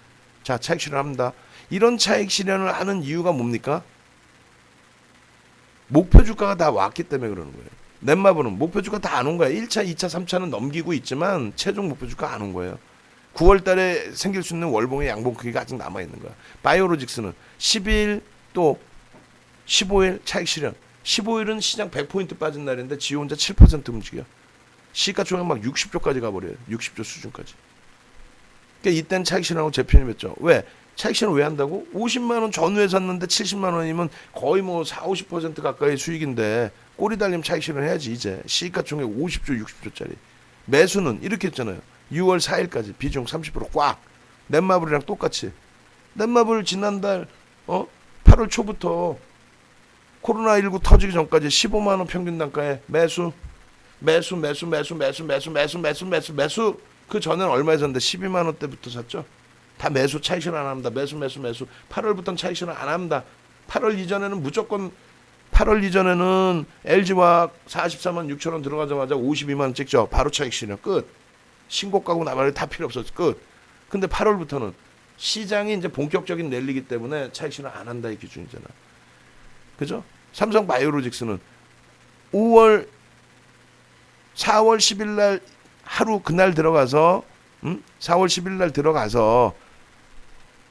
Speaker 1: 자, 차익 실현합니다. 이런 차익 실현을 하는 이유가 뭡니까? 목표 주가가 다 왔기 때문에 그러는 거예요. 넷마블은 목표 주가 다 안 온 거야. 1차, 2차, 3차는 넘기고 있지만 최종 목표 주가 안 온 거예요. 9월 달에 생길 수 있는 월봉의 양봉 크기가 아직 남아있는 거야. 바이오로직스는 12일 또 15일 차익 실현. 15일은 시장 100포인트 빠진 날인데 지 혼자 7% 움직여. 시가총액 막 60조까지 가버려요. 60조 수준까지. 그러니까 이때는 차익 실현하고 재편입했죠. 왜? 차익 실현 왜 한다고? 50만 원 전후에 샀는데 70만 원이면 거의 뭐 40~50% 가까이 수익인데 꼬리 달리면 차익 실현 해야지 이제. 시가총액 50조 60조짜리. 매수는 이렇게 했잖아요. 6월 4일까지 비중 30% 꽉. 넷마블이랑 똑같이. 넷마블 지난달 8월 초부터 코로나19 터지기 전까지 15만 원 평균 단가에 매수. 그 전에는 얼마에 샀는데 12만 원대부터 샀죠. 다 매수 차익 실현 안 합니다. 매수. 8월부터는 차익 실현 안 합니다. 8월 이전에는 무조건 8월 이전에는 LG화학 44만 6천 원 들어가자마자 52만 원 찍죠. 바로 차익 실현 끝. 신고가고 나발이 다 필요 없었어. 끝. 근데 8월부터는 시장이 이제 본격적인 랠리기 때문에 차익 실현 안 한다의 기준이잖아. 그죠? 삼성 바이오로직스는 4월 10일 날 하루 그날 들어가서 4월 10일 날 들어가서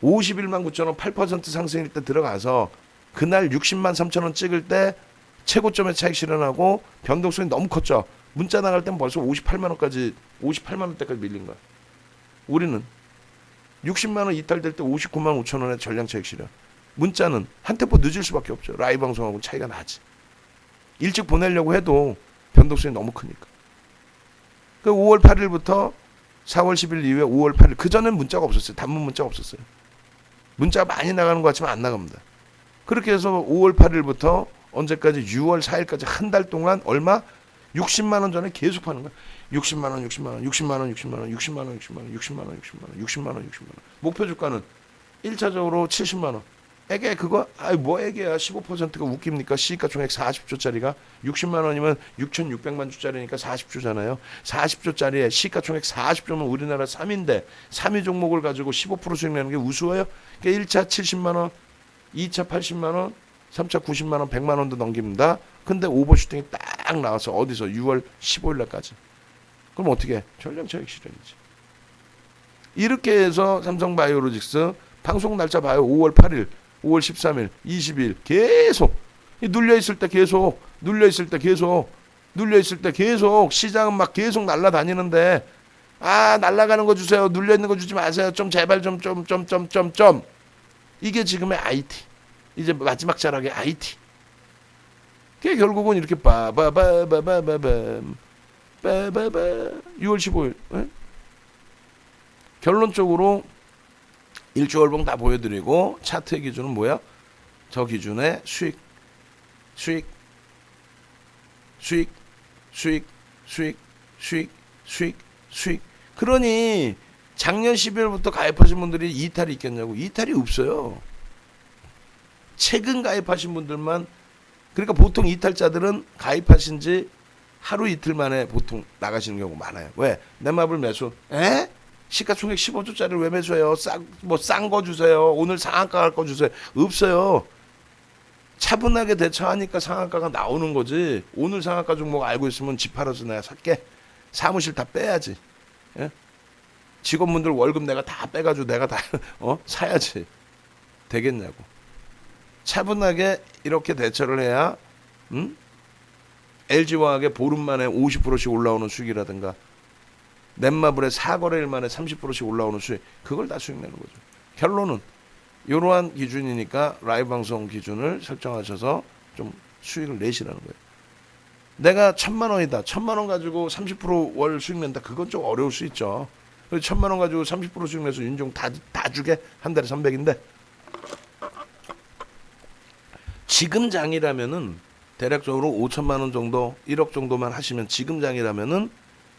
Speaker 1: 51만 9천 원 8% 상승일 때 들어가서 그날 60만 3천 원 찍을 때 최고점에 차익 실현하고 변동성이 너무 컸죠. 문자 나갈 땐 벌써 58만 원대까지 밀린 거야. 우리는 60만 원 이탈될 때 59만 5천 원에 전량 차익 실현. 문자는 한 템포 늦을 수밖에 없죠. 라이브 방송하고 차이가 나지. 일찍 보내려고 해도 변동성이 너무 크니까. 그 5월 8일부터 4월 10일 이후에 5월 8일 그 전엔 문자가 없었어요. 단문 문자가 없었어요. 문자가 많이 나가는 것 같지만 안 나갑니다. 그렇게 해서 5월 8일부터 언제까지 6월 4일까지 한 달 동안 얼마? 60만 원 전에 계속 파는 거야. 60만 원, 60만 원, 60만 원, 60만 원, 60만 원, 60만 원, 60만 원, 60만 원, 60만 원, 60만 원. 목표 주가는 1차적으로 70만 원. 애게 그거 뭐 애게야 15%가 웃깁니까? 시가 총액 40조짜리가 60만 원이면 6,600만 주짜리니까 40조잖아요. 40조짜리에 시가 총액 40조면 우리나라 3위인데 3위 종목을 가지고 15% 수익 내는 게 우스워요? 그러니까 1차 70만 원, 2차 80만 원, 3차 90만 원, 100만 원도 넘깁니다. 근데 오버슈팅이 딱 나와서 어디서 6월 15일 날까지. 그럼 어떻게 해? 전량차익 실현이지. 이렇게 해서 삼성바이오로직스 방송 날짜 봐요. 5월 8일, 5월 13일, 20일 계속 눌려 있을 때 계속 눌려 있을 때 계속 눌려 있을 때 계속 시장은 막 계속 날아다니는데 날아가는 거 주세요. 눌려 있는 거 주지 마세요. 좀 제발 좀 이게 지금의 IT. 이제 마지막 자락의 IT. 그게 결국은 이렇게 빠바바바바밤 6월 15일. 에? 결론적으로 일주월봉 다 보여드리고 차트의 기준은 뭐야? 저 기준의 수익. 그러니 작년 12월부터 가입하신 분들이 이탈이 있겠냐고. 이탈이 없어요. 최근 가입하신 분들만. 그러니까 보통 이탈자들은 가입하신 지 하루 이틀 만에 보통 나가시는 경우 많아요. 왜? 넷마블 매수. 시가총액 15조짜리를 왜 매수해요? 싼 거 주세요. 오늘 상한가 갈 거 주세요. 없어요. 차분하게 대처하니까 상한가가 나오는 거지. 오늘 상한가 종목 알고 있으면 집 팔아서 내가 살게. 사무실 다 빼야지. 예? 직원분들 월급 내가 다 빼가지고 내가 다 사야지. 되겠냐고. 차분하게 이렇게 대처를 해야 LG화학의 보름 만에 50%씩 올라오는 수익이라든가 넷마블의 4거래일 만에 30%씩 올라오는 수익, 그걸 다 수익 내는 거죠. 결론은 이러한 기준이니까 라이브 방송 기준을 설정하셔서 좀 수익을 내시라는 거예요. 내가 1,000만 원이다. 1,000만 원 가지고 30%월 수익 낸다. 그건 좀 어려울 수 있죠. 1,000만 원 가지고 30% 수익 내서 윤종 다 주게. 한 달에 300인데. 지금 장이라면은 대략적으로 5천만 원 정도, 1억 정도만 하시면 지금 장이라면은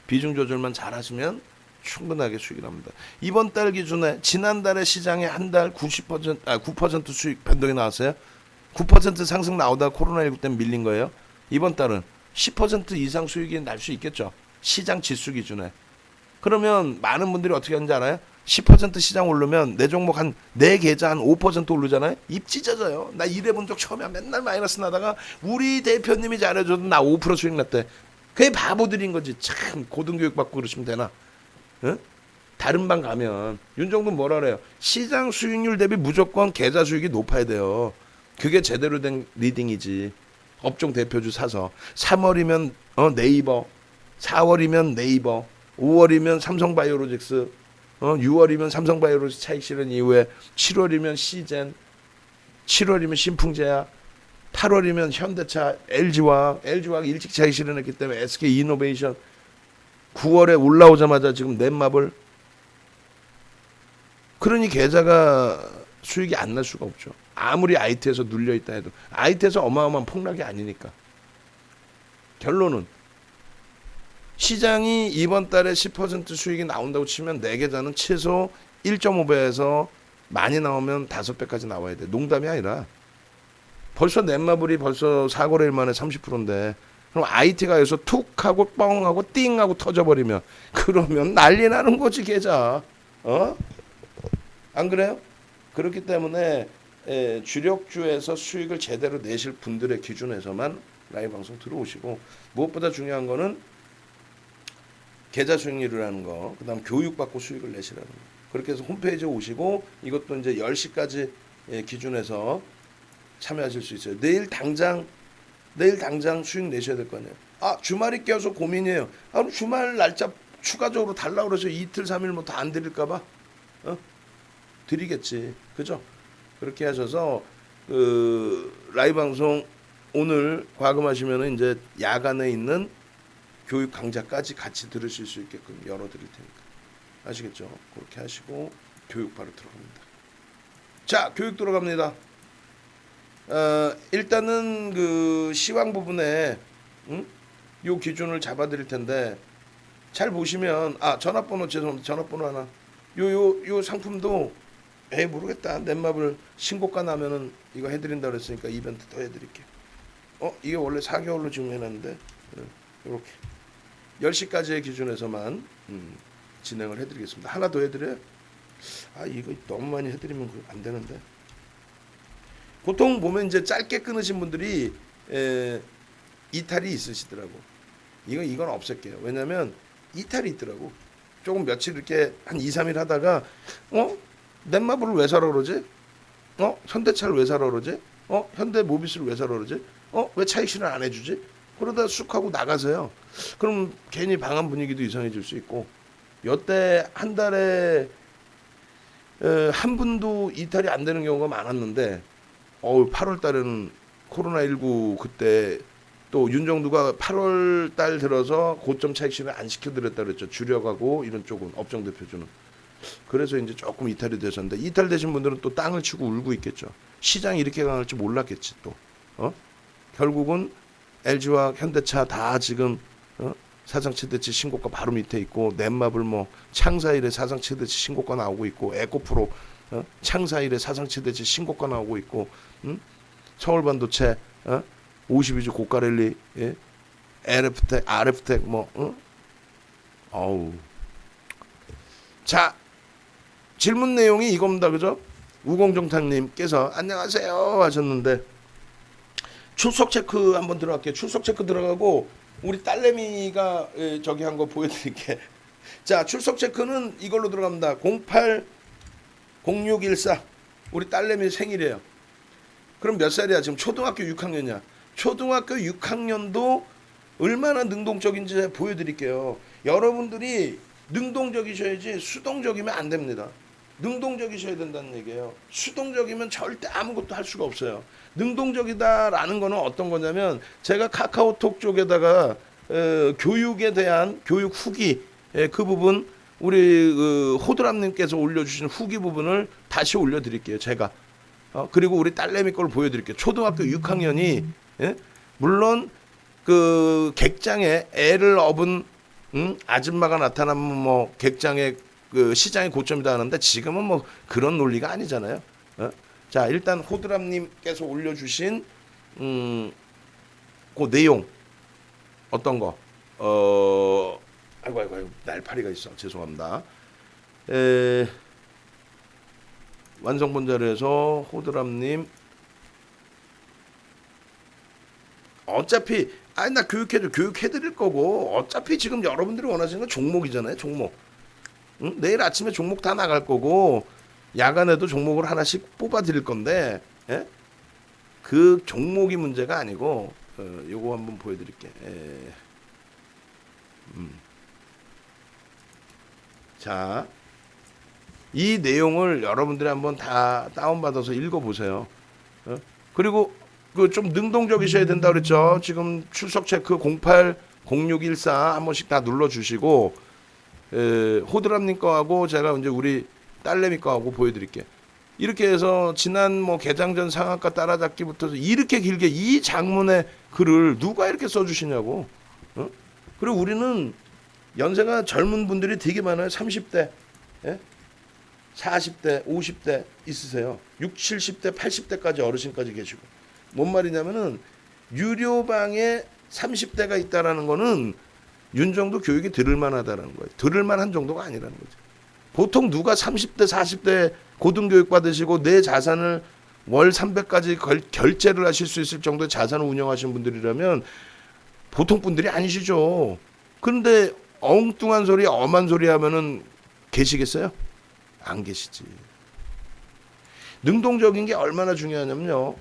Speaker 1: 비중 조절만 잘 하시면 충분하게 수익이 납니다. 이번 달 기준에 지난달에 시장에 한 달 9% 수익 변동이 나왔어요. 9% 상승 나오다가 코로나19 때문에 밀린 거예요. 이번 달은 10% 이상 수익이 날 수 있겠죠. 시장 지수 기준에. 그러면 많은 분들이 어떻게 하는지 알아요? 10% 시장 오르면 내 종목 내 계좌 한 5% 오르잖아요. 입 찢어져요. 나 일해본 적 처음이야. 맨날 마이너스 나다가 우리 대표님이 잘해줘도 나 5% 수익 났대. 그게 바보들인 거지. 참 고등교육 받고 그러시면 되나? 응? 다른 방 가면 윤정돈 뭐라 그래요? 시장 수익률 대비 무조건 계좌 수익이 높아야 돼요. 그게 제대로 된 리딩이지. 업종 대표주 사서 3월이면 네이버, 4월이면 네이버, 5월이면 삼성바이오로직스, 6월이면 삼성바이오로직스 차익 실현 이후에 7월이면 시젠, 7월이면 신풍제약, 8월이면 현대차, LG화학 일찍 차익 실현했기 때문에 SK이노베이션, 9월에 올라오자마자 지금 넷마블. 그러니 계좌가 수익이 안 날 수가 없죠. 아무리 IT에서 눌려 있다 해도 IT에서 어마어마한 폭락이 아니니까. 결론은 시장이 이번 달에 10% 수익이 나온다고 치면 내 계좌는 최소 1.5배에서 많이 나오면 5배까지 나와야 돼. 농담이 아니라. 벌써 넷마블이 벌써 4거래일 만에 30%인데 그럼 IT가 여기서 툭 하고 뻥 하고 띵 하고 터져버리면 그러면 난리 나는 거지 계좌. 안 그래요? 그렇기 때문에 주력주에서 수익을 제대로 내실 분들의 기준에서만 라이브 방송 들어오시고, 무엇보다 중요한 거는 계좌 수익률이라는 거, 그 다음 교육받고 수익을 내시라는 거. 그렇게 해서 홈페이지에 오시고 이것도 이제 10시까지 기준에서 참여하실 수 있어요. 내일 당장 수익 내셔야 될 거 아니에요. 주말이 껴서 고민이에요. 그럼 주말 날짜 추가적으로 달라고 그러죠. 이틀 3일 뭐 다 안 드릴까 봐. 드리겠지. 그죠? 그렇게 하셔서 라이브 방송 오늘 과금하시면은 이제 야간에 있는 교육 강좌까지 같이 들으실 수 있게끔 열어드릴 테니까 아시겠죠? 그렇게 하시고 교육 바로 들어갑니다. 자, 교육 들어갑니다. 일단은 그 시황 부분에 요 기준을 잡아드릴 텐데 잘 보시면 전화번호 죄송합니다. 전화번호 하나 요 상품도 모르겠다. 넷마블 신고가 나면은 이거 해드린다 그랬으니까 이벤트 더 해드릴게요. 이게 원래 4개월로 지금 해놨는데 이렇게 10시까지의 기준에서만 진행을 해드리겠습니다. 하나 더 해드려요? 이거 너무 많이 해드리면 안 되는데. 보통 보면 이제 짧게 끊으신 분들이 이탈이 있으시더라고. 이건 없앨게요. 왜냐면 이탈이 있더라고. 조금 며칠 이렇게 한 2, 3일 하다가 넷마블을 왜 사러 그러지? 현대차를 왜 사러 그러지? 현대 모비스를 왜 사러 그러지? 왜 차익실현 안 해주지? 그러다 쑥 하고 나가서요. 그럼 괜히 방한 분위기도 이상해질 수 있고 여태 한 달에 한 분도 이탈이 안 되는 경우가 많았는데 8월 달에는 코로나19 그때 또 윤정두가 8월 달 들어서 고점 차익실현 안 시켜드렸다 그랬죠. 주력하고 이런 쪽은 업종 대표주는. 그래서 이제 조금 이탈이 되셨는데 이탈되신 분들은 또 땅을 치고 울고 있겠죠. 시장이 이렇게 강할지 몰랐겠지 또. 결국은 LG와 현대차 다 지금 사상 최대치 신고가 바로 밑에 있고 넷마블 창사일에 사상 최대치 신고가 나오고 있고 에코프로 창사일에 사상 최대치 신고가 나오고 있고 서울반도체 52주 고가랠리 RF텍 자, 질문 내용이 이겁니다. 그죠? 우공정탁님께서 안녕하세요 하셨는데 출석 체크 한번 들어갈게요. 출석 체크 들어가고 우리 딸내미가 저기 한 거 보여드릴게. 자, 출석 체크는 이걸로 들어갑니다. 080614 우리 딸내미 생일이에요. 그럼 몇 살이야? 지금 초등학교 6학년이야. 초등학교 6학년도 얼마나 능동적인지 보여드릴게요. 여러분들이 능동적이셔야지 수동적이면 안 됩니다. 능동적이셔야 된다는 얘기예요. 수동적이면 절대 아무것도 할 수가 없어요. 능동적이다라는 거는 어떤 거냐면 제가 카카오톡 쪽에다가 교육에 대한 교육 후기 그 부분 우리 호드람님께서 올려주신 후기 부분을 다시 올려드릴게요. 제가 그리고 우리 딸내미 걸 보여드릴게요. 초등학교 6학년이 물론 그 객장에 애를 업은 아줌마가 나타나면 객장에 그 시장의 고점이다 하는데 지금은 그런 논리가 아니잖아요. 자, 일단 호드람님께서 올려주신 그 내용 어떤 거? 아이고 날파리가 있어. 죄송합니다. 완성본자료에서 호드람님 어차피 나 교육해드릴 거고 어차피 지금 여러분들이 원하시는 건 종목이잖아요. 종목. 내일 아침에 종목 다 나갈 거고 야간에도 종목을 하나씩 뽑아드릴 건데 그 종목이 문제가 아니고 요거 한번 보여드릴게. 자, 이 내용을 여러분들이 한번 다 다운받아서 읽어보세요. 그리고 그 좀 능동적이셔야 된다 그랬죠. 지금 출석 체크 080614 한 번씩 다 눌러주시고 호드람님 거하고 제가 이제 우리 딸내미 거하고 보여드릴게요. 이렇게 해서 지난 개장전 상한가 따라잡기부터 이렇게 길게 이 장문의 글을 누가 이렇게 써주시냐고. 그리고 우리는 연세가 젊은 분들이 되게 많아요. 30대, 40대, 50대 있으세요. 60, 70대, 80대까지 어르신까지 계시고. 뭔 말이냐면은 유료방에 30대가 있다라는 거는 윤정도 교육이 들을만하다라는 거예요. 들을만한 정도가 아니라는 거죠. 보통 누가 30대, 40대 고등교육 받으시고 내 자산을 월 300까지 결제를 하실 수 있을 정도의 자산을 운영하시는 분들이라면 보통 분들이 아니시죠. 그런데 엉뚱한 소리, 엄한 소리 하면은 계시겠어요? 안 계시지. 능동적인 게 얼마나 중요하냐면요.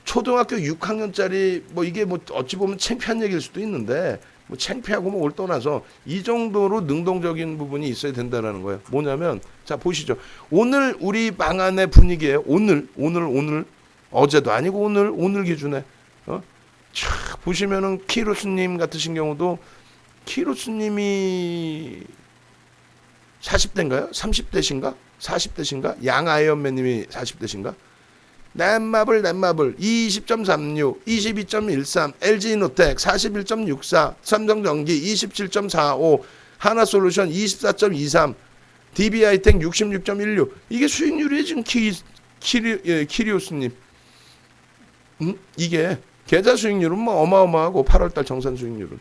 Speaker 1: 초등학교 6학년짜리 이게 어찌 보면 창피한 얘기일 수도 있는데 창피하고 올 떠나서 이 정도로 능동적인 부분이 있어야 된다라는 거예요. 뭐냐면 자 보시죠. 오늘 우리 방안의 분위기예요. 오늘 어제도 아니고 오늘 기준에 보시면은 키루스님 같으신 경우도 키로스님이 40대인가요? 30대신가? 40대신가? 양 아이언맨님이 40대신가? 넷마블 20.36, 22.13, LG이노텍 41.64, 삼성전기 27.45, 하나솔루션 24.23, DB하이텍 66.16. 이게 수익률이에요 지금 키리오스님. 이게 계좌 수익률은 뭐 어마어마하고 8월달 정산 수익률은.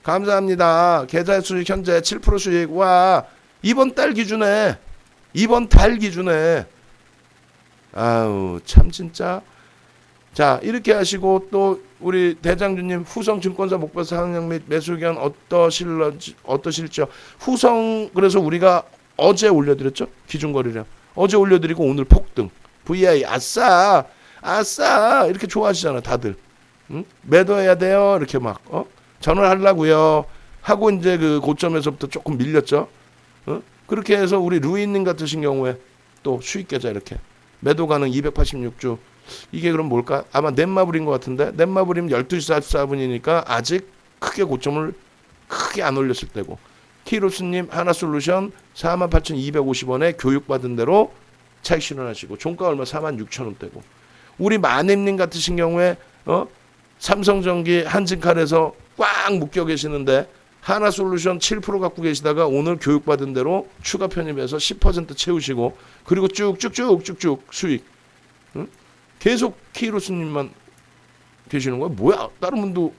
Speaker 1: 감사합니다. 계좌 수익 현재 7% 수익. 와, 이번 달 기준에 아우 참 진짜. 자, 이렇게 하시고 또 우리 대장주님 후성증권사 목표사 상향 및 매수 의견 어떠실지요? 후성 그래서 우리가 어제 올려드렸죠? 기준거래량 어제 올려드리고 오늘 폭등. VI 아싸 이렇게 좋아하시잖아 다들. 응? 매도해야 돼요 이렇게 막 전화하려고요 하고 이제 그 고점에서부터 조금 밀렸죠. 그렇게 해서 우리 루이님 같으신 경우에 또 수익 계좌 이렇게 매도 가능 286주. 이게 그럼 뭘까? 아마 넷마블인 것 같은데 넷마블이면 12시 44분이니까 아직 크게 고점을 크게 안 올렸을 때고. 키로스님 하나솔루션 48,250원에 교육받은 대로 차익 실현하시고 종가 얼마 46,000원대고. 우리 마nem님 같으신 경우에 삼성전기 한진칼에서 꽉 묶여 계시는데 하나솔루션 7% 갖고 계시다가 오늘 교육받은 대로 추가 편입해서 10% 채우시고 그리고 쭉쭉쭉 수익. 응? 계속 키로스님만 계시는 거야? 뭐야? 다른 분도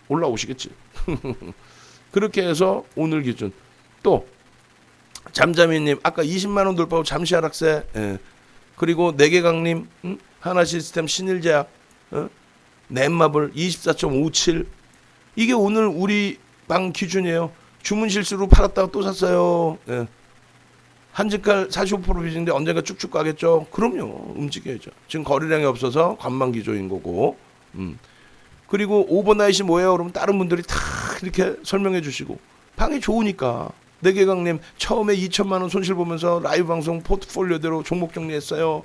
Speaker 1: 올라오시겠지. 그렇게 해서 오늘 기준 또 잠잠이님 아까 20만 원 돌파하고 잠시 하락세. 예. 그리고 내계강님 하나시스템 신일제약 넷마블 24.57 이게 오늘 우리 방 기준이에요. 주문 실수로 팔았다가 또 샀어요. 예. 한진칼 45% 비중인데 언젠가 쭉쭉 가겠죠. 그럼요. 움직여야죠. 지금 거래량이 없어서 관망 기조인 거고. 그리고 오버나잇이 뭐예요? 그러면 다른 분들이 다 이렇게 설명해 주시고 방이 좋으니까. 내계강님 처음에 2천만 원 손실 보면서 라이브 방송 포트폴리오대로 종목 정리했어요.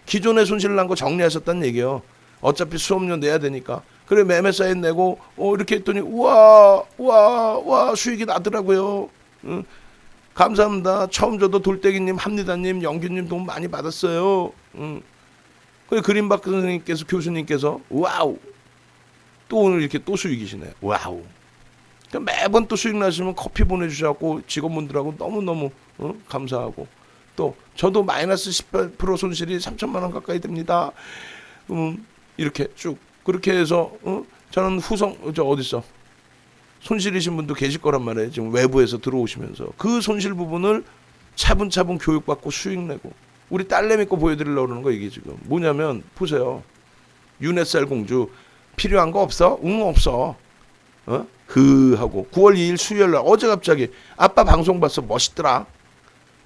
Speaker 1: 기존에 손실 난 거 정리하셨다는 얘기예요. 어차피 수업료 내야 되니까. 그래 매매 사인 내고 이렇게 했더니 우와 수익이 나더라고요. 감사합니다. 처음 저도 돌떼기님, 합니다님, 영규님 돈 많이 받았어요. 그래 그린박 선생님께서 교수님께서 와우 또 오늘 이렇게 또 수익이시네. 와우. 그러니까 매번 또 수익 나시면 커피 보내주셔갖고 직원분들하고 너무너무 감사하고 또 저도 마이너스 18% 손실이 3천만 원 가까이 됩니다. 이렇게 쭉 그렇게 해서 저는 후성 어딨어 손실이신 분도 계실 거란 말이에요. 지금 외부에서 들어오시면서 그 손실 부분을 차분차분 교육받고 수익 내고 우리 딸내미 거 보여드리려고 그러는 거 이게 지금 뭐냐면 보세요. 윤햇살 공주 필요한 거 없어? 응 없어. 하고 9월 2일 수요일날 어제 갑자기 아빠 방송 봤어 멋있더라.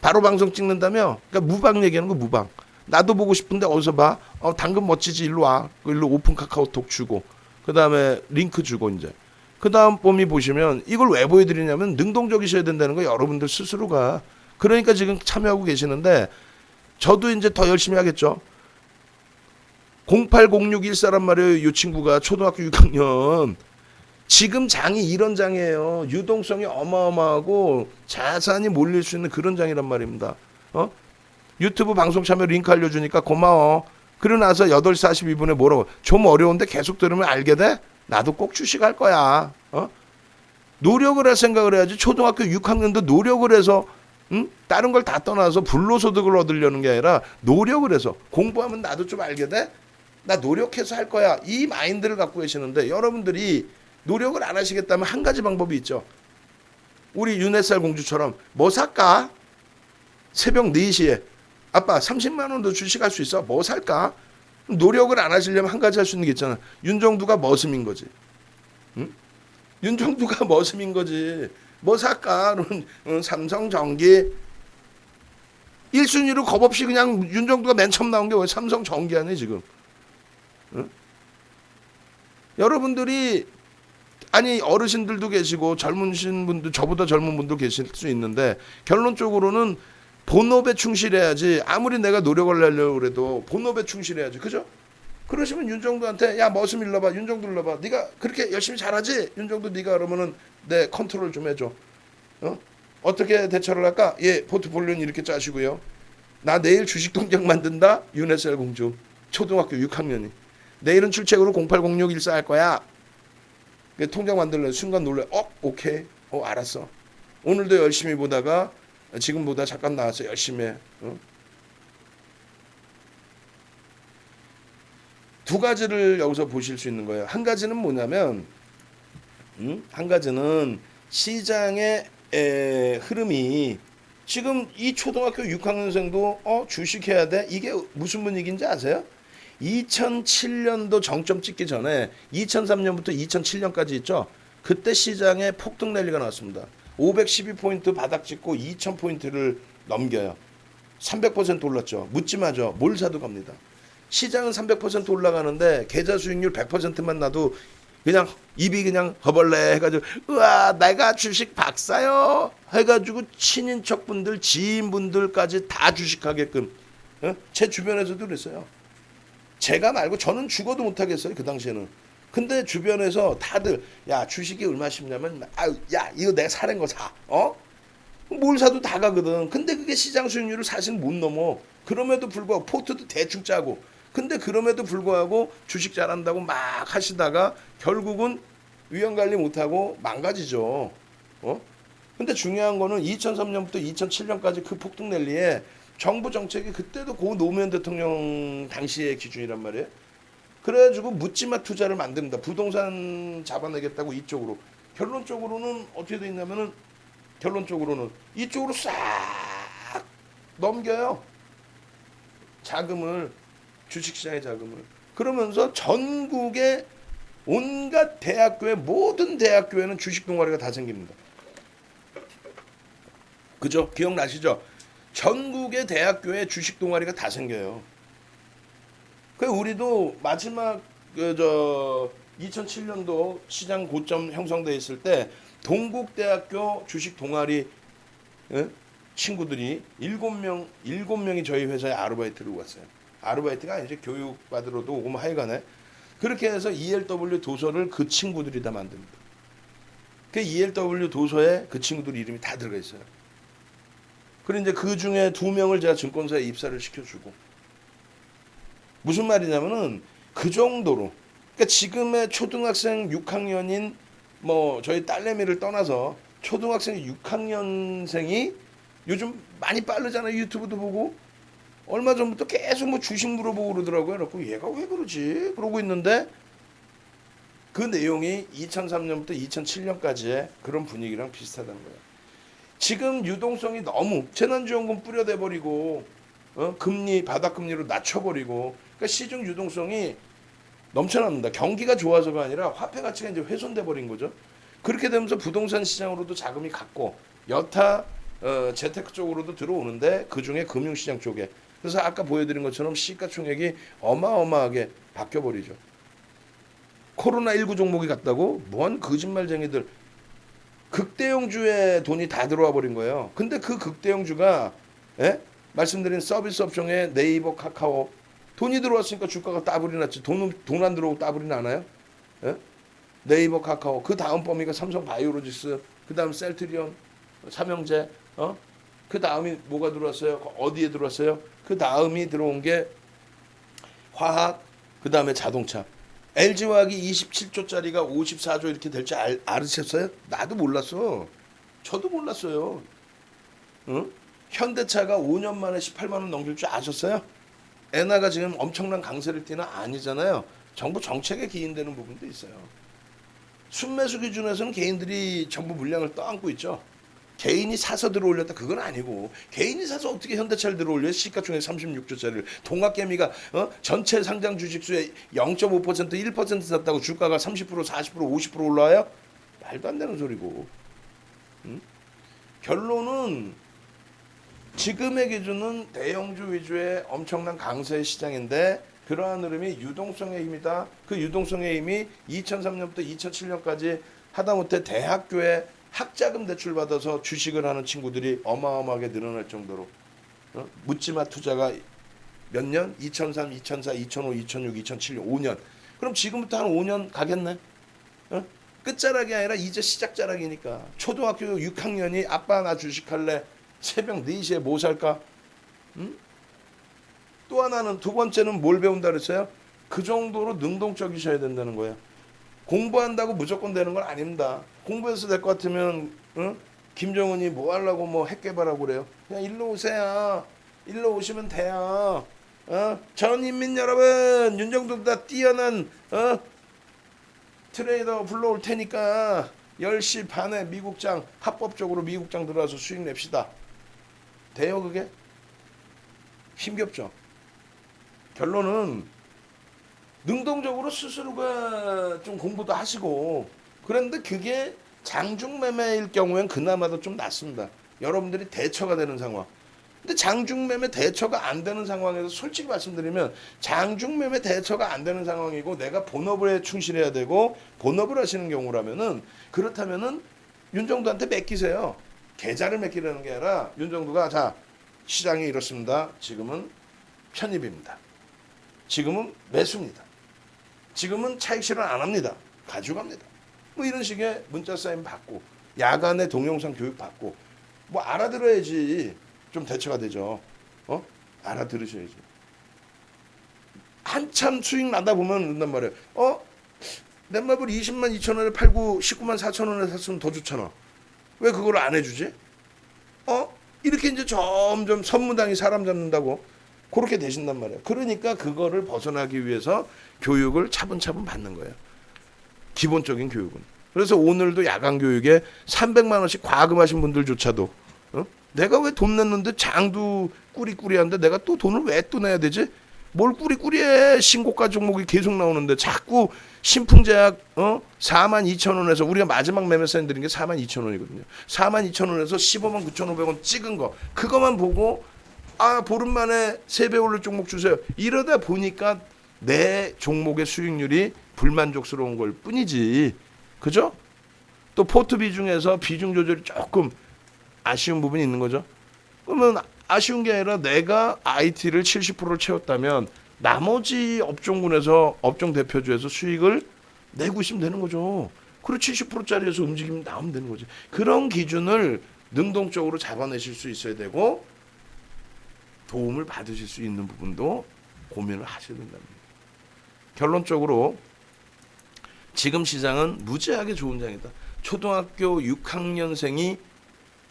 Speaker 1: 바로 방송 찍는다며. 그러니까 무방 얘기하는 거 무방. 나도 보고 싶은데 어디서 봐? 당근 멋지지 일로 와. 일로 오픈 카카오톡 주고 그 다음에 링크 주고 이제 그 다음 봄이 보시면 이걸 왜 보여드리냐면 능동적이셔야 된다는 거 여러분들 스스로가. 그러니까 지금 참여하고 계시는데 저도 이제 더 열심히 하겠죠. 08061사란 말이에요. 이 친구가 초등학교 6학년. 지금 장이 이런 장이에요. 유동성이 어마어마하고 자산이 몰릴 수 있는 그런 장이란 말입니다. 유튜브 방송 참여 링크 알려주니까 고마워. 그러고 나서 8시 42분에 뭐라고 좀 어려운데 계속 들으면 알게 돼? 나도 꼭 주식할 거야. 노력을 할 생각을 해야지. 초등학교 6학년도 노력을 해서 다른 걸 다 떠나서 불로소득을 얻으려는 게 아니라 노력을 해서 공부하면 나도 좀 알게 돼? 나 노력해서 할 거야. 이 마인드를 갖고 계시는데 여러분들이 노력을 안 하시겠다면 한 가지 방법이 있죠. 우리 윤햇살 공주처럼 뭐 살까? 새벽 4시에 아빠 30만 원도 주식할 수 있어. 뭐 살까? 노력을 안 하시려면 한 가지 할 수 있는 게 있잖아. 윤정두가 머슴인 거지. 응? 윤정두가 머슴인 거지. 뭐 살까? 삼성전기 1순위로 겁없이 그냥 윤정두가 맨 처음 나온 게 왜 삼성전기 아니야 지금. 응? 여러분들이 아니 어르신들도 계시고 젊으신 분들 저보다 젊은 분도 계실 수 있는데 결론적으로는 본업에 충실해야지. 아무리 내가 노력을 하려고 그래도 본업에 충실해야지. 그죠? 그러시면 윤정도한테 야 머슴 일러봐, 윤정도 일러봐. 네가 그렇게 열심히 잘하지? 윤정도 네가 그러면은 내 컨트롤 좀 해줘. 어? 어떻게 대처를 할까? 예, 포트폴리오는 이렇게 짜시고요. 나 내일 주식 통장 만든다. 윤혜슬 공주 초등학교 6학년이 내일은 출첵으로 080614 할 거야. 통장 만들래 순간 놀래. 오케이. 알았어. 오늘도 열심히 보다가 지금보다 잠깐 나와서 열심히 해. 두 가지를 여기서 보실 수 있는 거예요. 한 가지는 뭐냐면 한 가지는 시장의 흐름이 지금 이 초등학교 6학년생도 주식해야 돼. 이게 무슨 분위기인지 아세요? 2007년도 정점 찍기 전에 2003년부터 2007년까지 있죠. 그때 시장에 폭등 랠리가 나왔습니다. 512포인트 바닥 찍고 2000포인트를 넘겨요. 300% 올랐죠. 묻지 마죠. 뭘 사도 갑니다. 시장은 300% 올라가는데 계좌 수익률 100%만 나도 그냥 입이 그냥 허벌레 해가지고 우와 내가 주식 박사요 해가지고 친인척분들 지인분들까지 다 주식하게끔 제 주변에서도 그랬어요. 제가 말고 저는 죽어도 못하겠어요 그 당시에는. 근데 주변에서 다들 야 주식이 얼마 싶냐면 야 이거 내가 사는 거 사. 뭘 사도 다 가거든. 근데 그게 시장 수익률을 사실 못 넘어. 그럼에도 불구하고 포트도 대충 짜고 근데 그럼에도 불구하고 주식 잘한다고 막 하시다가 결국은 위험관리 못하고 망가지죠. 근데 중요한 거는 2003년부터 2007년까지 그 폭등 랠리에 정부 정책이 그때도 고 노무현 대통령 당시의 기준이란 말이에요. 그래가지고 묻지마 투자를 만듭니다. 부동산 잡아내겠다고 이쪽으로. 결론적으로는 어떻게 돼 있냐면은 결론적으로는 이쪽으로 싹 넘겨요. 자금을 주식시장의 자금을. 그러면서 전국의 온갖 대학교의 모든 대학교에는 주식 동아리가 다 생깁니다. 그죠? 기억나시죠? 전국의 대학교에 주식 동아리가 다 생겨요. 그 우리도 마지막 2007년도 시장 고점 형성돼 있을 때 동국대학교 주식 동아리 친구들이 7명이 저희 회사에 아르바이트를 왔어요. 아르바이트가 아니죠. 교육받으러도 오고 뭐 하여간에 그렇게 해서 ELW 도서를 그 친구들이 다 만듭니다. 그 ELW 도서에 그 친구들 이름이 다 들어가 있어요. 그리고 이제 그 중에 2명을 제가 증권사에 입사를 시켜주고 무슨 말이냐면은 그 정도로 그러니까 지금의 초등학생 6학년인 뭐 저희 딸내미를 떠나서 초등학생 6학년생이 요즘 많이 빠르잖아요. 유튜브도 보고 얼마 전부터 계속 뭐 주식 물어보고 그러더라고요. 그래서 얘가 왜 그러지? 그러고 있는데 그 내용이 2003년부터 2007년까지의 그런 분위기랑 비슷하다는 거예요. 지금 유동성이 너무 재난지원금 뿌려대버리고 금리 바닥금리로 낮춰버리고 그러니까 시중 유동성이 넘쳐납니다. 경기가 좋아서가 아니라 화폐 가치가 이제 훼손돼 버린 거죠. 그렇게 되면서 부동산 시장으로도 자금이 갔고 여타 재테크 쪽으로도 들어오는데 그 중에 금융시장 쪽에 그래서 아까 보여드린 것처럼 시가총액이 어마어마하게 바뀌어버리죠. 코로나19 종목이 갔다고? 뭔 거짓말쟁이들. 극대형주에 돈이 다 들어와 버린 거예요. 근데 그 극대형주가 말씀드린 서비스 업종에 네이버, 카카오 돈이 들어왔으니까 주가가 따블이 났지. 돈 안 들어오고 따블이 나나요? 네이버, 카카오 그 다음 범위가 삼성 바이오로직스 그 다음 셀트리온, 삼형제 그 다음이 뭐가 들어왔어요? 어디에 들어왔어요? 그 다음이 들어온 게 화학 그 다음에 자동차. LG화학이 27조짜리가 54조 이렇게 될 줄 알으셨어요? 나도 몰랐어. 저도 몰랐어요. 현대차가 5년 만에 18만 원 넘길 줄 아셨어요? 엔화가 지금 엄청난 강세를 띠는 아니잖아요. 정부 정책에 기인되는 부분도 있어요. 순매수 기준에서는 개인들이 전부 물량을 떠안고 있죠. 개인이 사서 들어올렸다 그건 아니고 개인이 사서 어떻게 현대차를 들어올려요? 시가총액 36조짜리를 동학개미가 전체 상장 주식수의 0.5% 1% 샀다고 주가가 30% 40% 50% 올라와요? 말도 안 되는 소리고. 결론은 지금의 기준은 대형주 위주의 엄청난 강세 시장인데 그러한 흐름이 유동성의 힘이다. 그 유동성의 힘이 2003년부터 2007년까지 하다못해 대학교에 학자금 대출 받아서 주식을 하는 친구들이 어마어마하게 늘어날 정도로 묻지마 투자가 몇 년? 2003, 2004, 2005, 2006, 2007년 5년. 그럼 지금부터 한 5년 가겠네. 어? 끝자락이 아니라 이제 시작자락이니까. 초등학교 6학년이 아빠 나 주식할래. 새벽 4시에 뭐 살까? 응? 또 하나는 두 번째는 뭘 배운다 그랬어요? 그 정도로 능동적이셔야 된다는 거예요. 공부한다고 무조건 되는 건 아닙니다. 공부해서 될 것 같으면 응? 김정은이 뭐 하려고 뭐 핵 개발하고 그래요. 그냥 일로 오세요. 일로 오시면 돼요. 전 인민 여러분, 윤정도보다 뛰어난 트레이더 불러올 테니까 10시 반에 미국장 합법적으로 미국장 들어와서 수익 냅시다. 돼요 그게? 힘겹죠. 결론은 능동적으로 스스로가 좀 공부도 하시고 그런데 그게 장중매매일 경우엔 그나마도 좀 낫습니다. 여러분들이 대처가 되는 상황. 근데 장중매매 대처가 안 되는 상황에서 솔직히 말씀드리면 장중매매 대처가 안 되는 상황이고 내가 본업에 충실해야 되고 본업을 하시는 경우라면은 그렇다면은 윤정도한테 맡기세요. 계좌를 맡기라는 게 아니라 윤정도가 자 시장이 이렇습니다. 지금은 편입입니다. 지금은 매수입니다. 지금은 차익 실현 안 합니다. 가져갑니다. 뭐 이런 식의 문자 사인 받고 야간에 동영상 교육 받고 뭐 알아들어야지 좀 대처가 되죠. 알아들으셔야지. 한참 수익 나다 보면 그런단 말이에요. 넷마블 20만 2천 원에 팔고 19만 4천 원에 샀으면 더 좋잖아. 왜 그걸 안 해주지? 이렇게 이제 점점 선무당이 사람 잡는다고 그렇게 되신단 말이에요. 그러니까 그거를 벗어나기 위해서 교육을 차분차분 받는 거예요. 기본적인 교육은. 그래서 오늘도 야간 교육에 300만 원씩 과금하신 분들조차도 내가 왜 돈 냈는데 장도 꾸리꾸리한데 내가 또 돈을 왜 또 내야 되지? 뭘 꾸리꾸리해. 신고가 종목이 계속 나오는데 자꾸 신풍제약 4만 2천 원에서 우리가 마지막 매매 사인 드린 게 4만 2천 원이거든요. 4만 2천 원에서 15만 9,500원 찍은 거 그거만 보고 보름 만에 3배 오를 종목 주세요. 이러다 보니까 내 종목의 수익률이 불만족스러운 걸 뿐이지. 그죠? 또 포트 비중에서 비중 조절이 조금 아쉬운 부분이 있는 거죠. 그러면 아쉬운 게 아니라 내가 IT를 70%를 채웠다면 나머지 업종군에서 업종 대표주에서 수익을 내고 있으면 되는 거죠. 그리고 70%짜리에서 움직이면 나오면 되는 거지. 그런 기준을 능동적으로 잡아내실 수 있어야 되고 도움을 받으실 수 있는 부분도 고민을 하셔야 된답니다. 결론적으로 지금 시장은 무지하게 좋은 장이다. 초등학교 6학년생이